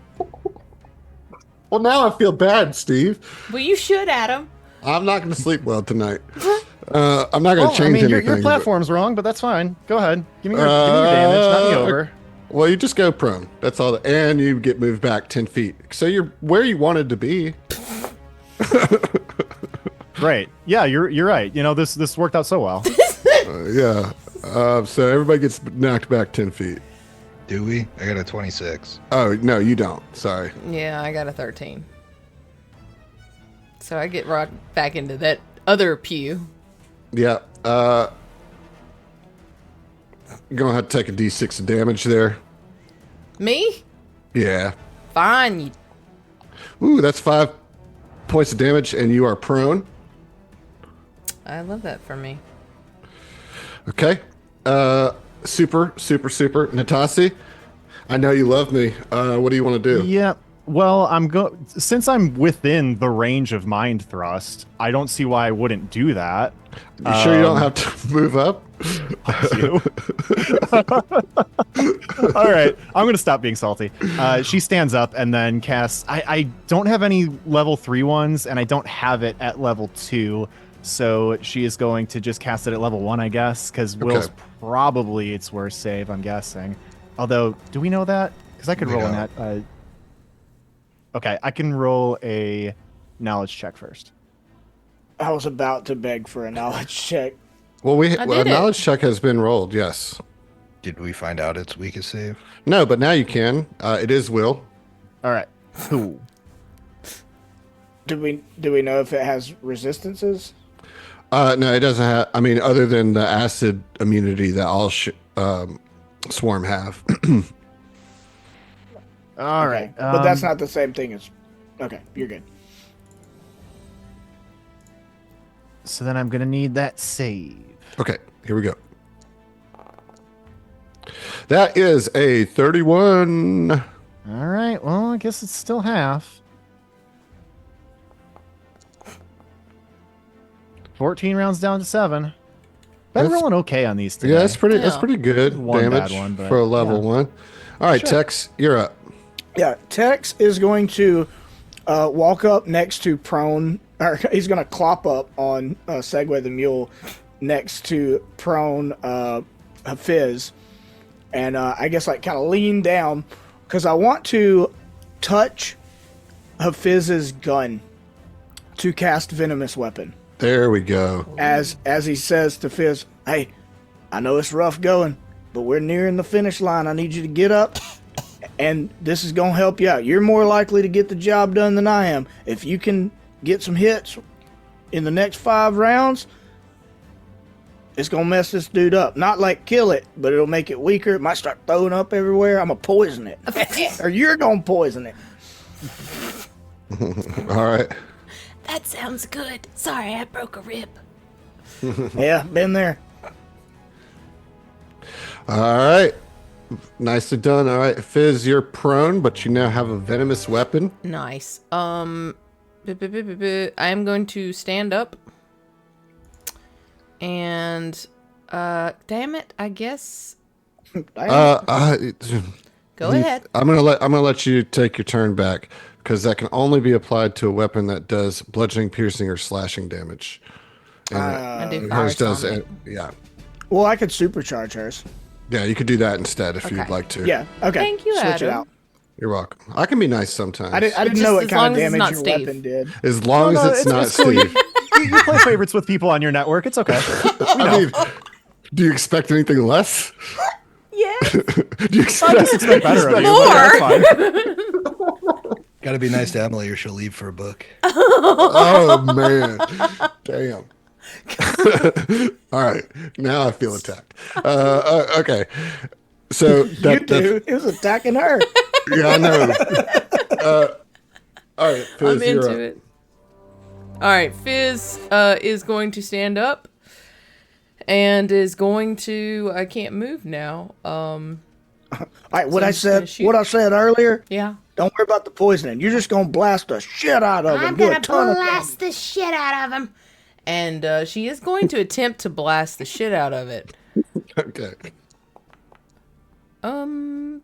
Well, now I feel bad, Steve. Well, you should, Adam. I'm not going to sleep well tonight. I'm not going to Well, I change mean, anything. your platform's wrong, but that's fine. Go ahead. Give me your damage, not me over. Well, you just go prone. That's all. And you get moved back 10 feet. So you're where you wanted to be. Great. Yeah, you're right. You know, this worked out so well. Yeah. So everybody gets knocked back 10 feet. Do we? I got a 26. Oh, no, you don't. Sorry. Yeah, I got a 13. So I get rocked back into that other pew. Yeah. You're going to have to take a d6 of damage there. Me? Yeah. Fine. You... Ooh, that's 5 points of damage, and you are prone. I love that for me. Okay. Super. Natasi, I know you love me. What do you want to do? Yeah. Well, since I'm within the range of mind thrust, I don't see why I wouldn't do that. You sure you don't have to move up? You. All right, I'm gonna stop being salty. She stands up and then casts. I don't have any level 3 ones, and I don't have it at level 2. So she is going to just cast it at level 1, I guess, because Will's probably its worst save, I'm guessing. Although, do we know that? Because I could roll an okay, I can roll a knowledge check first. I was about to beg for a knowledge check. Well, did a it. knowledge check has been rolled, yes. Did we find out its weakest save? No, but now you can. It is Will. All right, cool. Do we know if it has resistances? No, it doesn't have. I mean, other than the acid immunity that all swarm have. All right, Okay, but that's not the same thing as. Okay, you're good. So then I'm gonna need that save. Okay, here we go. That is a 31. All right, well, I guess it's still half. 14 rounds down to 7. Been That's- rolling okay on these today. Yeah, that's pretty. That's Yeah. pretty good One bad damage one, but for a level 1. All right, Sure. Tex, you're up. Yeah, Tex is going to walk up next to prone, or he's going to clop up on Segway the mule next to prone Fizz, and I guess like kind of lean down because I want to touch Fizz's gun to cast venomous weapon. There we go. As he says to Fizz, "Hey, I know it's rough going, but we're nearing the finish line. I need you to get up." And this is going to help you out. You're more likely to get the job done than I am. If you can get some hits in the next 5 rounds, it's going to mess this dude up. Not like kill it, but it'll make it weaker. It might start throwing up everywhere. I'm going to poison it. Or you're going to poison it. All right. That sounds good. Sorry, I broke a rib. Yeah, been there. All right. Nicely done. All right, Fizz, you're prone, but you now have a venomous weapon. Nice. I am going to stand up. And damn it, I guess go ahead. I'm gonna let you take your turn back because that can only be applied to a weapon that does bludgeoning, piercing, or slashing damage. And I do hers fire does. stomach. Yeah, Well, I could supercharge hers. yeah. You could do that instead if you'd Okay. like to. Yeah, okay. Thank you, Switch it Adam. out. You're welcome. I can be nice sometimes. I didn't Just know what as kind long of as it's damage not your Steve. weapon did. As long as it's not cool. Steve. You play favorites with people on your network. It's okay. I mean, do you expect anything less? Yeah. Do you I expect, just expect better of you. but that's fine. Gotta be nice to Emily or she'll leave for a book. Oh man, damn. All right, now I feel attacked. Okay, So You do. It was attacking her. yeah, I know. All right, Fizz, I'm you're into up. it. All right, Fizz is going to stand up and is going to. I can't move now. All right, what So I he's gonna said. shoot. What I said earlier. Yeah. Don't worry about the poisoning. You're just gonna blast the shit out of him. I'm Do a gonna ton of blast the shit out of him. And she is going to attempt to blast the shit out of it. Okay.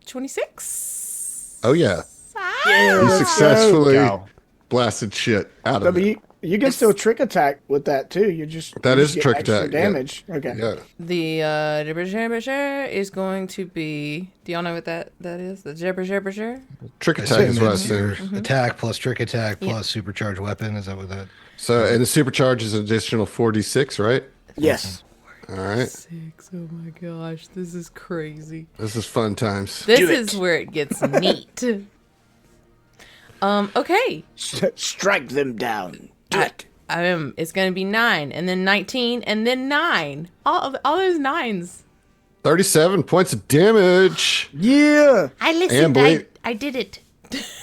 26. Oh yeah, Yeah, you successfully Go. blasted shit out So, of but it. you can still trick attack with that too. You just That you is just get trick extra attack, yeah. damage. Okay. Yeah. The Jibber is going to be. Do y'all know what that is? The Jibber? Trick I attack is assume what I it's assume. your attack plus trick attack plus supercharged weapon. Is that what that? So, and the supercharge is an additional 4d6, right? Yes. All right. 6. Oh my gosh, this is crazy. This is fun times. This Do it. is where it gets neat. Okay. Strike them down. Do it. It's gonna be 9, and then 19, and then 9. All those 9s. 37 points of damage Yeah. I And listened. bleed. I did it.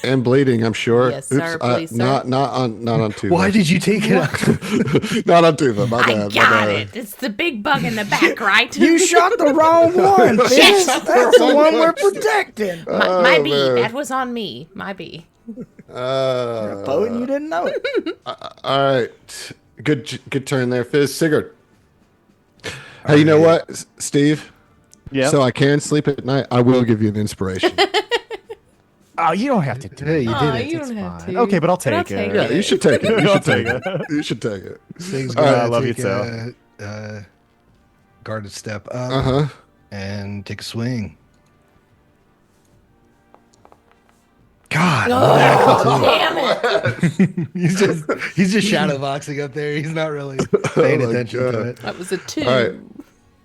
and bleeding, I'm sure. Yes, sir. Please, sir. Not on Tuva. Why did you take it out? Not on Tuva. My I bad. my got bad. it. It's the big bug in the back, right? You shot the wrong one, Fizz. That's the one we're protecting. my bee. man. That was on me. My bee. Poet, and you didn't know it. All right. Good turn there, Fizz. Sigurd. Hey, you know what, Steve? Yeah. So I can sleep at night. I will give you an inspiration. Oh, you don't have to do Yeah, it. you Aw, did it. you It's don't have fine. to. Okay, but I'll But I'll take it. take Yeah, you should take it. You I'll should take take it. You should take it. Stig's All right, gonna I love you take too. a guarded step up Uh-huh. and take a swing. God, Damn it. he's just shadow boxing up there. He's not really paying Oh my attention to God. it. That was a 2. All right.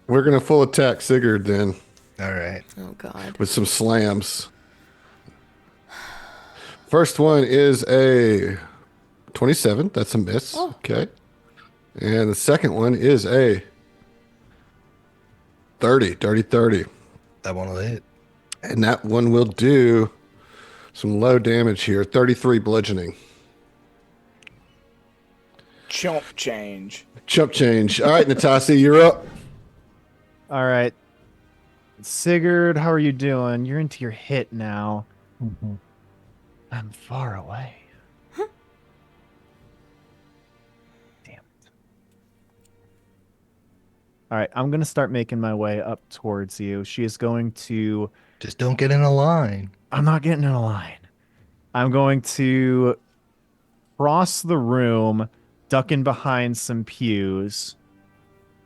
We're going to full attack Sigurd then All right. Oh god. with some slams. First one is a 27. That's a miss. Oh. Okay. And the second one is a 30. Dirty 30. That one will hit. And that one will do some low damage here. 33 bludgeoning. Chump change. Chump change. All right, Natasi, you're up. All right. Sigurd, how are you doing? You're into your hit now. I'm far away. Damn it. All right, I'm going to start making my way up towards you. She is going to. Just don't get in a line. I'm not getting in a line. I'm going to cross the room, duck in behind some pews.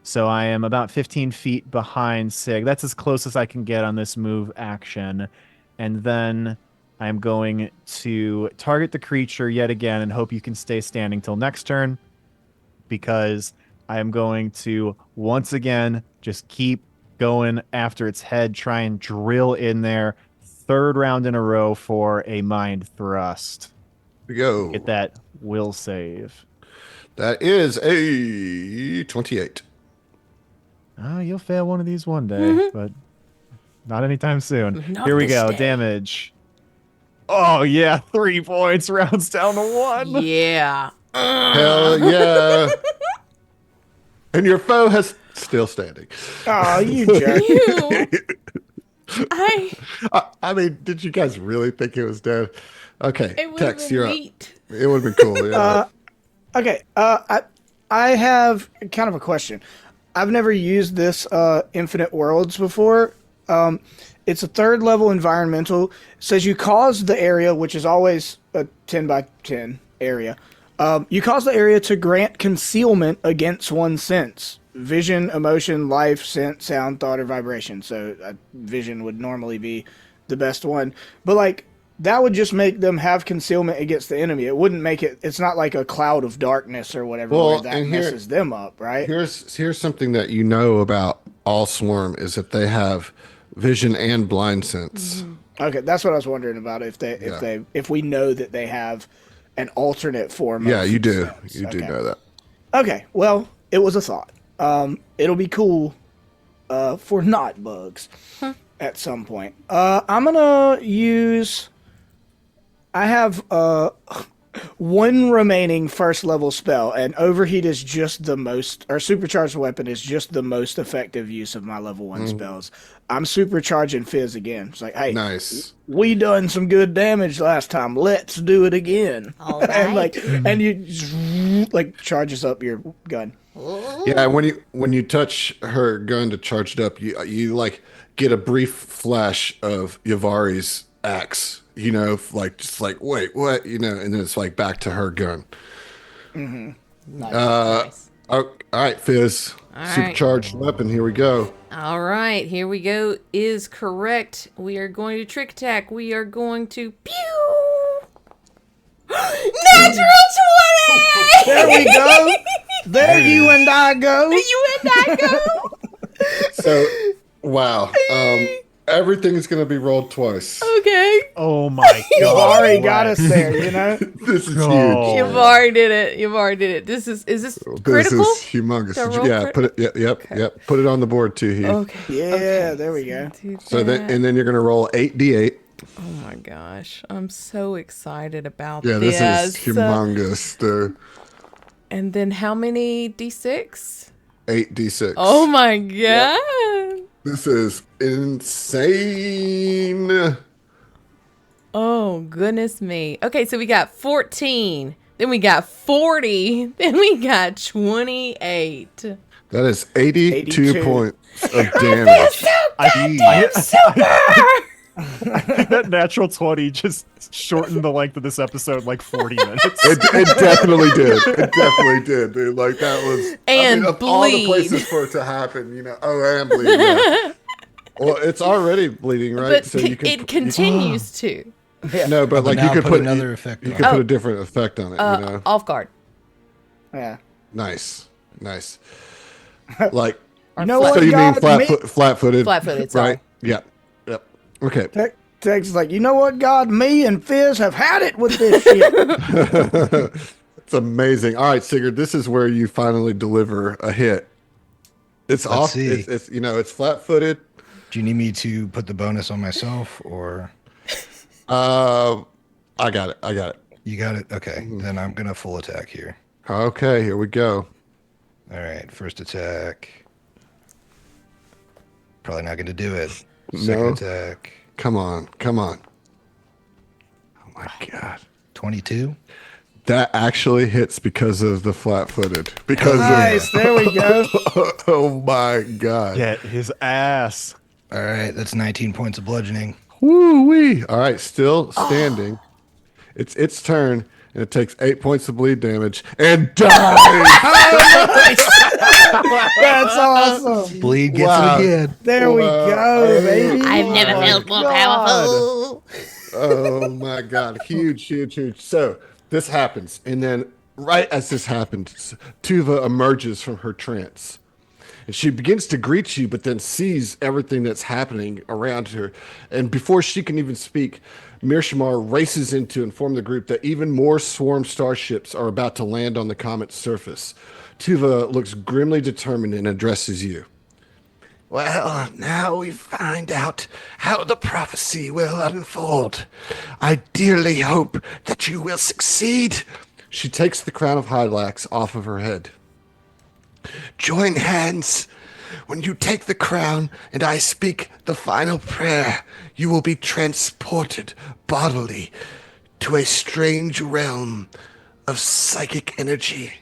So I am about 15 feet behind Sig. That's as close as I can get on this move action. And then I'm going to target the creature yet again and hope you can stay standing till next turn. Because I am going to, once again, just keep going after its head, try and drill in there. Third round in a row for a mind thrust. Here we go. Get that will save. That is a 28. Oh, you'll fail one of these one day, but not anytime soon. Not Here we this go. day. Damage. Oh, yeah. 3 points. Rounds down to 1. Yeah. Hell yeah. And your foe has still standing. Oh, you jerk. Ew. I mean, did you guys really think it was dead? Okay, It would Tex, have you're been up. neat. It would have been cool. Yeah. Okay. I have kind of a question. I've never used this Infinite Worlds before. It's a 3rd level environmental. It says you cause the area, which is always a 10 by 10 area. You cause the area to grant concealment against one sense. Vision, emotion, life, scent, sound, thought, or vibration. So vision would normally be the best one. But like that would just make them have concealment against the enemy. It wouldn't make it. It's not like a cloud of darkness or whatever Well, where that and here- messes them up, right? Here's something that you know about all swarm is that they have vision and blind sense. Okay, that's what I was wondering about. If we know that they have an alternate form. Yeah, of you do. sense. You do Okay. know that. Okay, well, it was a thought. It'll be cool for not bugs. at some point. I'm gonna use. I have one remaining first level spell, and overheat is just the most, or supercharged weapon is just the most effective use of my level one spells. I'm supercharging Fizz again. It's like, hey, Nice. we done some good damage last time. Let's do it again. All and right. and you just, like charges up your gun. Yeah, when you touch her gun to charge it up, you like get a brief flash of Yavari's axe. You know, like just like wait, what? You know, and then it's like back to her gun. Nice. Oh, all right, Fizz. right. Supercharged weapon. Here we go. All right, here we go. Is correct. We are going to trick attack. We are going to pew. Natural 20. There we go. There you and I go. You and I go. So, wow. Everything's gonna be rolled twice. Okay. Oh my You've god. already got us there, you know? This is Oh. huge. You've already did it. You've already did it. Is this critical? This is humongous. To roll Yeah, crit- put it. Yep. Put it on the board too, Heath. Okay. Yeah, there we go. Do So that. then you're gonna roll 8d8. Oh my gosh, I'm so excited about Yeah, this is humongous. The And then how many d6? 8d6. Oh my god. This is insane. Oh goodness me. Okay, so we got 14. Then we got 40. Then we got 28. That is 82 82. points of damage. That natural 20 just shortened the length of this episode like 40 minutes. It definitely did. It definitely did, dude. Like that was And of all the bleed. places for it to happen, you know. Oh, and bleeding. Yeah. Well, it's already bleeding, right? But it continues to. No, but like you now could put put another effect You on could it. put a different effect on it. You know. Off guard. Yeah. Nice. Like You know so what, you mean God? flat-footed? Flat-footed, sorry. Right? Yep. Okay. Tex is like, you know what, God? Me and Fizz have had it with this shit. It's amazing. All right, Sigurd, this is where you finally deliver a hit. It's Let's off. see. It's it's flat-footed. Do you need me to put the bonus on myself or I got it. you got it? Okay, then I'm gonna full attack here. Okay, here we go. All right, first attack. Probably not gonna do it. Second No. attack. Come on. Oh my god. 22. That actually hits because of the flat-footed. Because Nice. There we go. of oh my god. Get his ass. All right, that's 19 points of bludgeoning. Woo-wee. All right, still standing. It's its turn, and it takes 8 points of bleed damage and dies. That's awesome. Bleed gets Wow. it again. There we go, baby. I've never felt more powerful. Oh my god. Huge. So this happens, and then right as this happens, Tuva emerges from her trance. And she begins to greet you, but then sees everything that's happening around her. And before she can even speak, Mirshamar races in to inform the group that even more swarm starships are about to land on the comet's surface. Tuva looks grimly determined and addresses you. Well, now we find out how the prophecy will unfold. I dearly hope that you will succeed. She takes the crown of Hylax off of her head. Join hands. When you take the crown and I speak the final prayer, you will be transported bodily to a strange realm of psychic energy.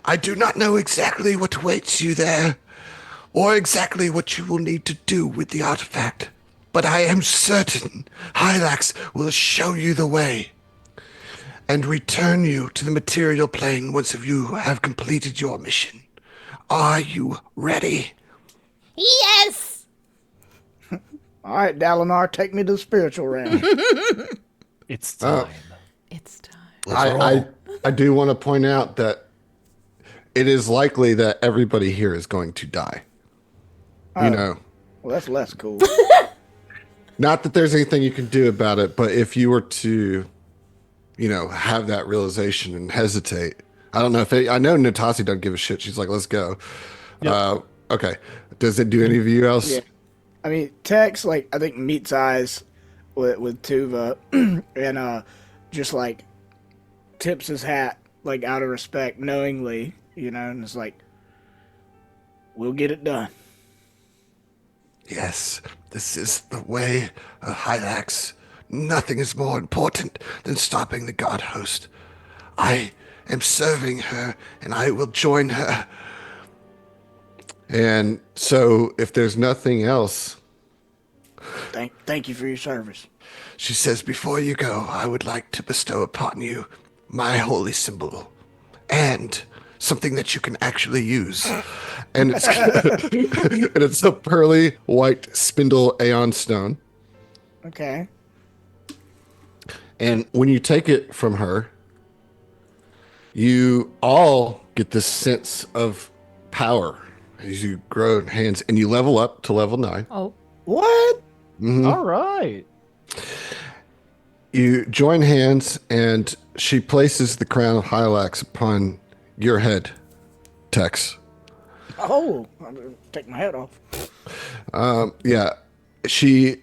I do not know exactly what awaits you there, or exactly what you will need to do with the artifact, but I am certain Hylax will show you the way and return you to the material plane once you have completed your mission. Are you ready? Yes. All right, Dalinar, take me to the spiritual realm. It's time. It's time. Let's roll. I do want to point out that it is likely that everybody here is going to die. You know, Well, that's less cool. not that there's anything you can do about it, but if you were to, you know, have that realization and hesitate, I don't know if I know Natasi doesn't give a shit. She's like, let's go. Yep. Okay. Does it do any of you else? Yeah. I mean, Tex, like, I think meets eyes with Tuva and just like tips his hat, like, out of respect, knowingly, and it's like, we'll get it done. Yes, this is the way of Hylax. Nothing is more important than stopping the god host. I am serving her, and I will join her. And so, if there's nothing else, Thank you for your service. she says, before you go, I would like to bestow upon you my holy symbol and something that you can actually use. And it's and it's a pearly white spindle aeon stone. Okay. And when you take it from her, you all get this sense of power as you grow in hands, and you level up to level 9. Oh, What? All right. You join hands, and she places the crown of Hylax upon your head, Tex. Oh, I'm gonna take my head off. Yeah, she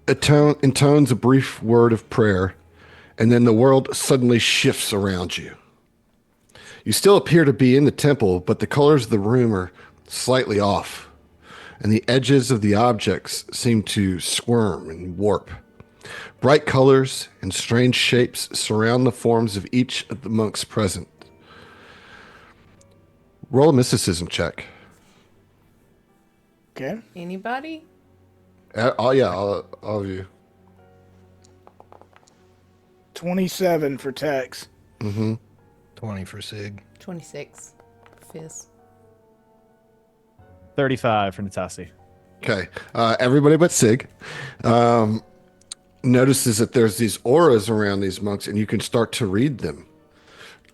intones a brief word of prayer, and then the world suddenly shifts around you. You still appear to be in the temple, but the colors of the room are slightly off, and the edges of the objects seem to squirm and warp. Bright colors and strange shapes surround the forms of each of the monks present. Roll a mysticism check. Okay. anybody? All of you. 27 for Tex. 20 for Sig. 26. Fizz. 35 for Natasi. Okay. Everybody but Sig notices that there's these auras around these monks, and you can start to read them.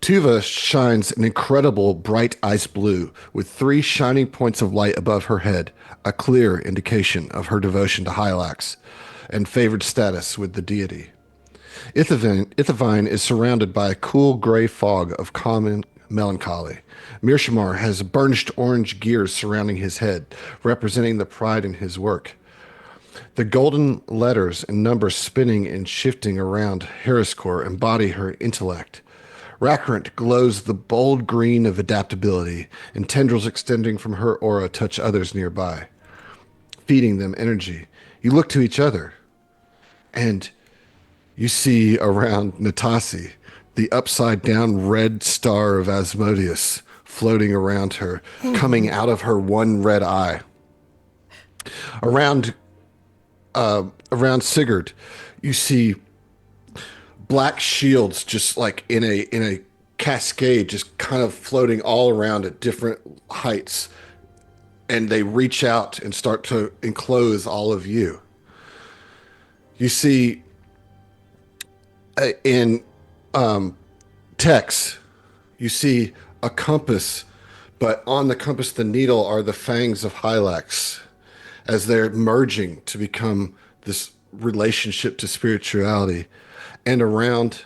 Tuva shines an incredible bright ice blue with 3 shining points of light above her head, a clear indication of her devotion to Hylax and favored status with the deity. Ithavine is surrounded by a cool gray fog of common melancholy. Mirshamar has burnished orange gears surrounding his head, representing the pride in his work. The golden letters and numbers spinning and shifting around Heriskor embody her intellect. Rakrant glows the bold green of adaptability, and tendrils extending from her aura touch others nearby, feeding them energy. You look to each other, and you see around Natasi the upside-down red star of Asmodeus floating around her, coming out of her one red eye. Around Sigurd, you see black shields just like in a cascade, just kind of floating all around at different heights, and they reach out and start to enclose all of you. You see in Tex, you see a compass, but on the compass, the needle are the fangs of Hylax as they're merging to become this relationship to spirituality. And around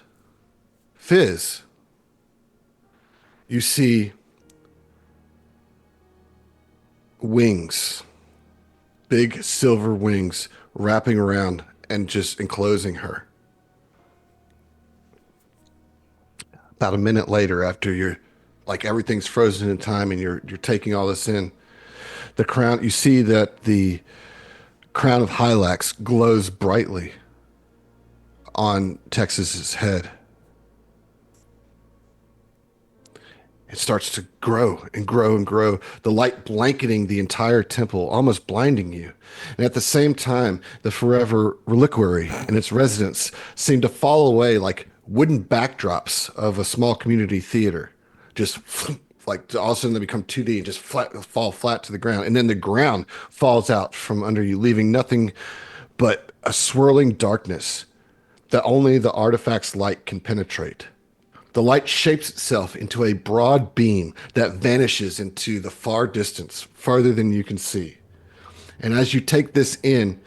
Fizz, you see wings, big silver wings wrapping around and just enclosing her. About a minute later, after you're like everything's frozen in time and you're taking all this in, the crown, you see that the crown of Hylax glows brightly on Texas's head. It starts to grow and grow and grow, the light blanketing the entire temple, almost blinding you. And at the same time, the forever reliquary and its residents seem to fall away like wooden backdrops of a small community theater. Just like all of a sudden they become 2D and just fall flat to the ground. And then the ground falls out from under you, leaving nothing but a swirling darkness that only the artifact's light can penetrate. The light shapes itself into a broad beam that vanishes into the far distance, farther than you can see. And as you take this in,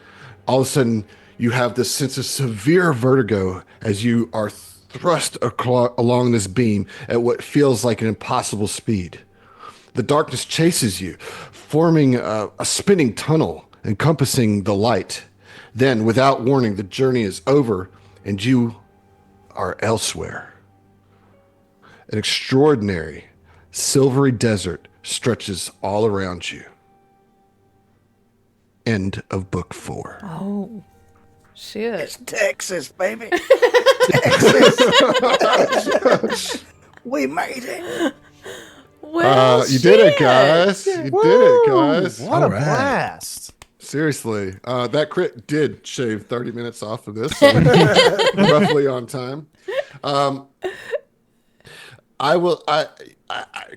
all of a sudden you have this sense of severe vertigo as you are thrust along this beam at what feels like an impossible speed. The darkness chases you, forming a spinning tunnel encompassing the light. Then, without warning, the journey is over and you are elsewhere. An extraordinary silvery desert stretches all around you. End of book 4. Oh, shit. Texas, baby. Texas. We made it. Well, You did it, guys. You did it, guys. What a All right. blast! Seriously, that crit did shave 30 minutes off of this, so roughly on time.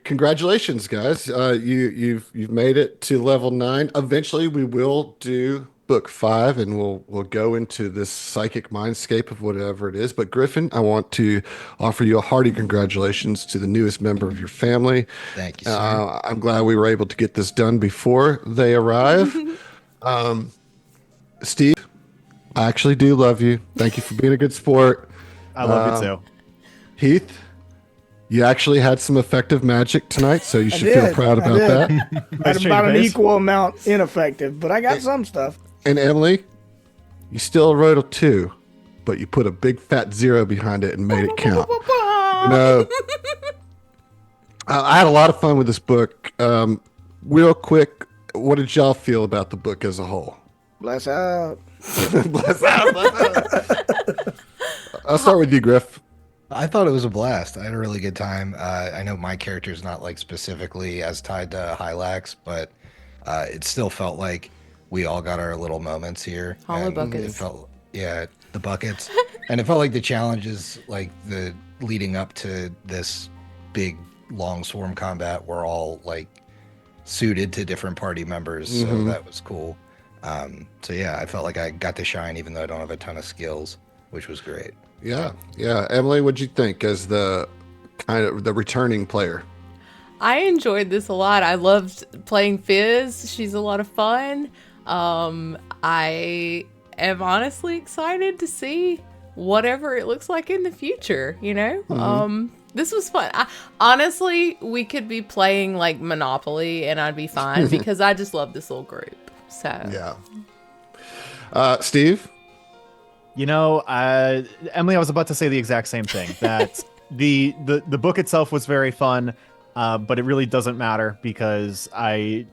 Congratulations, guys. You've made it to level 9. Eventually, we will do book 5, and we'll go into this psychic mindscape of whatever it is. But Griffin, I want to offer you a hearty congratulations to the newest member of your family. Thank you, sir. I'm glad we were able to get this done before they arrive. Steve, I actually do love you. Thank you for being a good sport. I love you too. Heath, you actually had some effective magic tonight, so you should did. feel proud I about did. that. Nice At change about of an pace. equal amount ineffective, but I got some stuff. And Emily, you still wrote a 2, but you put a big fat 0 behind it and made it count. No, I had a lot of fun with this book. Real quick, what did y'all feel about the book as a whole? Bless out. Bless out, bless out. I'll start with you, Griff. I thought it was a blast. I had a really good time. I know my character's not like specifically as tied to Hylax, but it still felt like we all got our little moments here. Hollow and buckets. It felt, yeah, the buckets, and it felt like the challenges, like the leading up to this big long swarm combat, were all like suited to different party members. So that was cool. So yeah, I felt like I got to shine, even though I don't have a ton of skills, which was great. Yeah. Emily, what'd you think as the kind of the returning player? I enjoyed this a lot. I loved playing Fizz. She's a lot of fun. I am honestly excited to see whatever it looks like in the future, you know? This was fun. Honestly, we could be playing like Monopoly and I'd be fine because I just love this little group. So Yeah. Steve? You know, Emily, I was about to say the exact same thing. That the book itself was very fun, but it really doesn't matter because I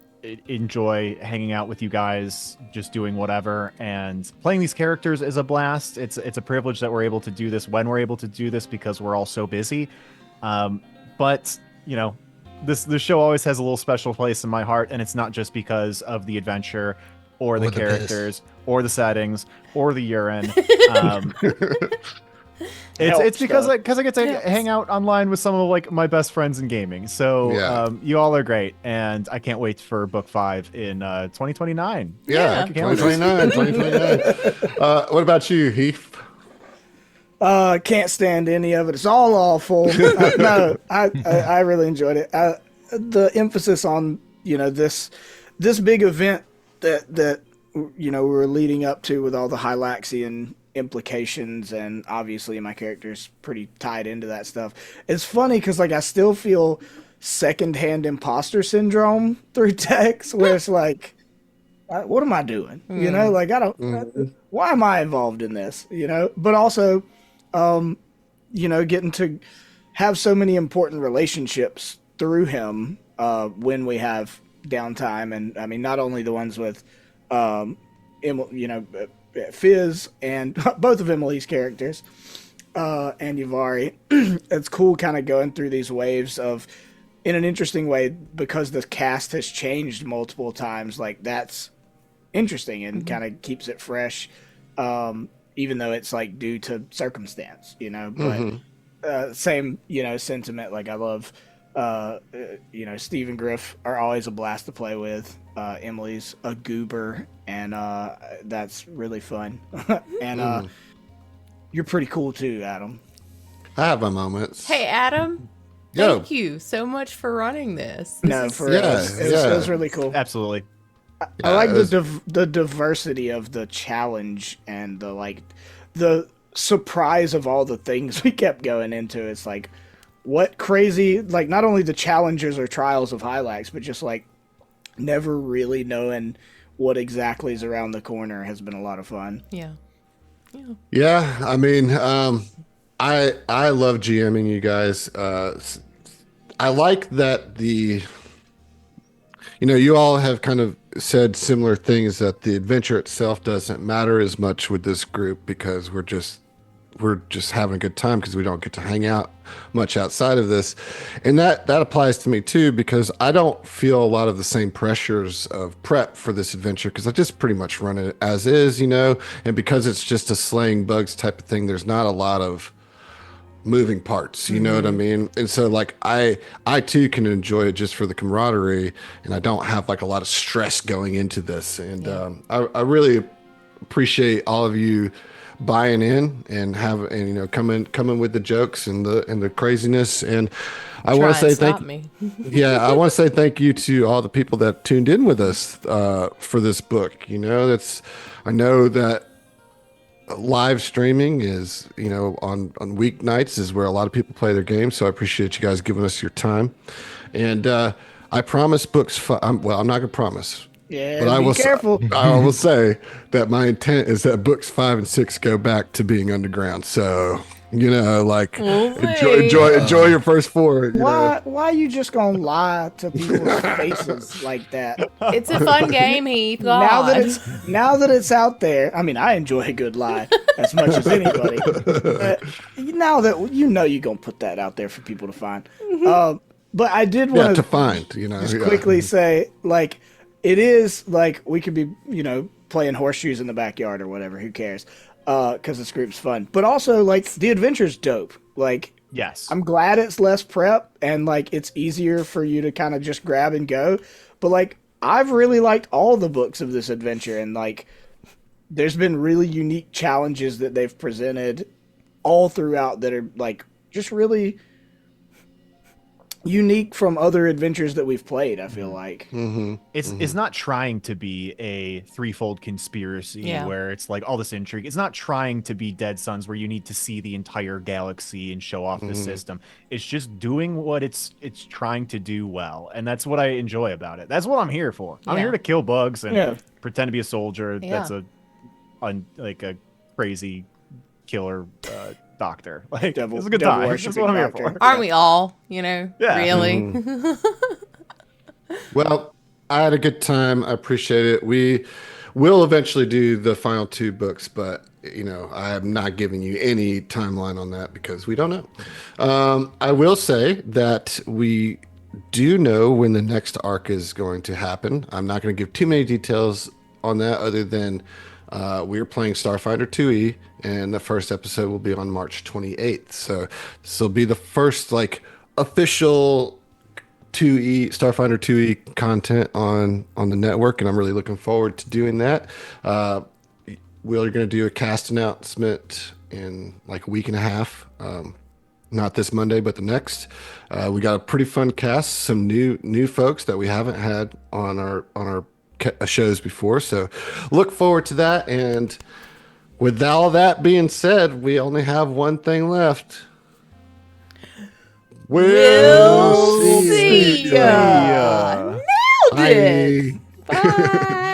enjoy hanging out with you guys, just doing whatever, and playing these characters is a blast. It's a privilege that we're able to do this when we're able to do this because we're all so busy. But you know, this show always has a little special place in my heart, and it's not just because of the adventure or the Or the characters or the settings or the urine. Helps, It's because though. I get to hang out online with some of like my best friends in gaming. So Yeah. you all are great, and I can't wait for book 5 in 2029. Yeah, Yeah. 2029. What about you, Heath? Can't stand any of it. It's all awful. I really enjoyed it. The emphasis on this big event that we were leading up to with all the Hylaxian implications, and obviously my character's pretty tied into that stuff. It's funny because like I still feel secondhand imposter syndrome through text, where it's like, what am I doing? Like I don't. Why am I involved in this? But also, getting to have so many important relationships through him when we have downtime, and I mean not only the ones with Fizz and both of Emily's characters and Yuvari. It's cool kind of going through these waves of, in an interesting way, because the cast has changed multiple times. Like that's interesting and kind of keeps it fresh, even though it's like due to circumstance, but same sentiment. Like I love Steve and Griff are always a blast to play with. Emily's a goober, and that's really fun. And you're pretty cool too, Adam. I have my moments. Hey, Adam. Yo. Thank you so much for running this. No, for yeah, us, it was really cool. Absolutely. I like it was- the diversity of the challenge and the surprise of all the things we kept going into. It's like, what crazy, like not only the challenges or trials of Hylax, but just like never really knowing what exactly is around the corner has been a lot of fun. Yeah. Yeah, I mean, I love GMing you guys. I like that you all have kind of said similar things, that the adventure itself doesn't matter as much with this group because we're just having a good time because we don't get to hang out much outside of this. And that applies to me too, because I don't feel a lot of the same pressures of prep for this adventure because I just pretty much run it as is, and because it's just a slaying bugs type of thing, there's not a lot of moving parts, you know what I mean? And so like I too can enjoy it just for the camaraderie, and I don't have like a lot of stress going into this. And I really appreciate all of you buying in and coming with the jokes and the craziness. And I want to say Stop me. I want to say thank you to all the people that tuned in with us for this book. I know that live streaming is, on weeknights is where a lot of people play their games. So I appreciate you guys giving us your time. And I promise I'm not going to promise. Yeah, But be careful. I will say that my intent is that books 5 and 6 go back to being underground. So, enjoy your first 4. Why you just gonna lie to people's faces like that? It's a fun game, Heath. Now God. that it's out there, I mean, I enjoy a good lie as much as anybody. But now that you're gonna put that out there for people to find. But I did want to find, just quickly say, like, it is like we could be, playing horseshoes in the backyard or whatever. Who cares? Because this group's fun. But also, like, the adventure's dope. Like, Yes. I'm glad it's less prep and, like, it's easier for you to kind of just grab and go. But, like, I've really liked all the books of this adventure. And, like, there's been really unique challenges that they've presented all throughout that are, like, just really unique from other adventures that we've played, I feel like. It's not trying to be a threefold conspiracy where it's like all this intrigue. It's not trying to be Dead Suns where you need to see the entire galaxy and show off the system. It's just doing what it's trying to do well, and that's what I enjoy about it. That's what I'm here for. I'm here to kill bugs and pretend to be a soldier. That's a crazy killer doctor. Like, it's a good time. That's what I'm here for. Aren't we all? Really? Well, I had a good time. I appreciate it. We will eventually do the final 2 books, but I am not giving you any timeline on that because we don't know. I will say that we do know when the next arc is going to happen. I'm not going to give too many details on that other than we're playing Starfighter 2E, and the first episode will be on March 28th. So this will be the first official Starfighter 2E content on the network, and I'm really looking forward to doing that. We're going to do a cast announcement in like a week and a half. Not this Monday, but the next. We got a pretty fun cast, some new folks that we haven't had on our shows before, so look forward to that. And with all that being said, we only have one thing left. We'll see ya. Nailed it. Bye. Bye.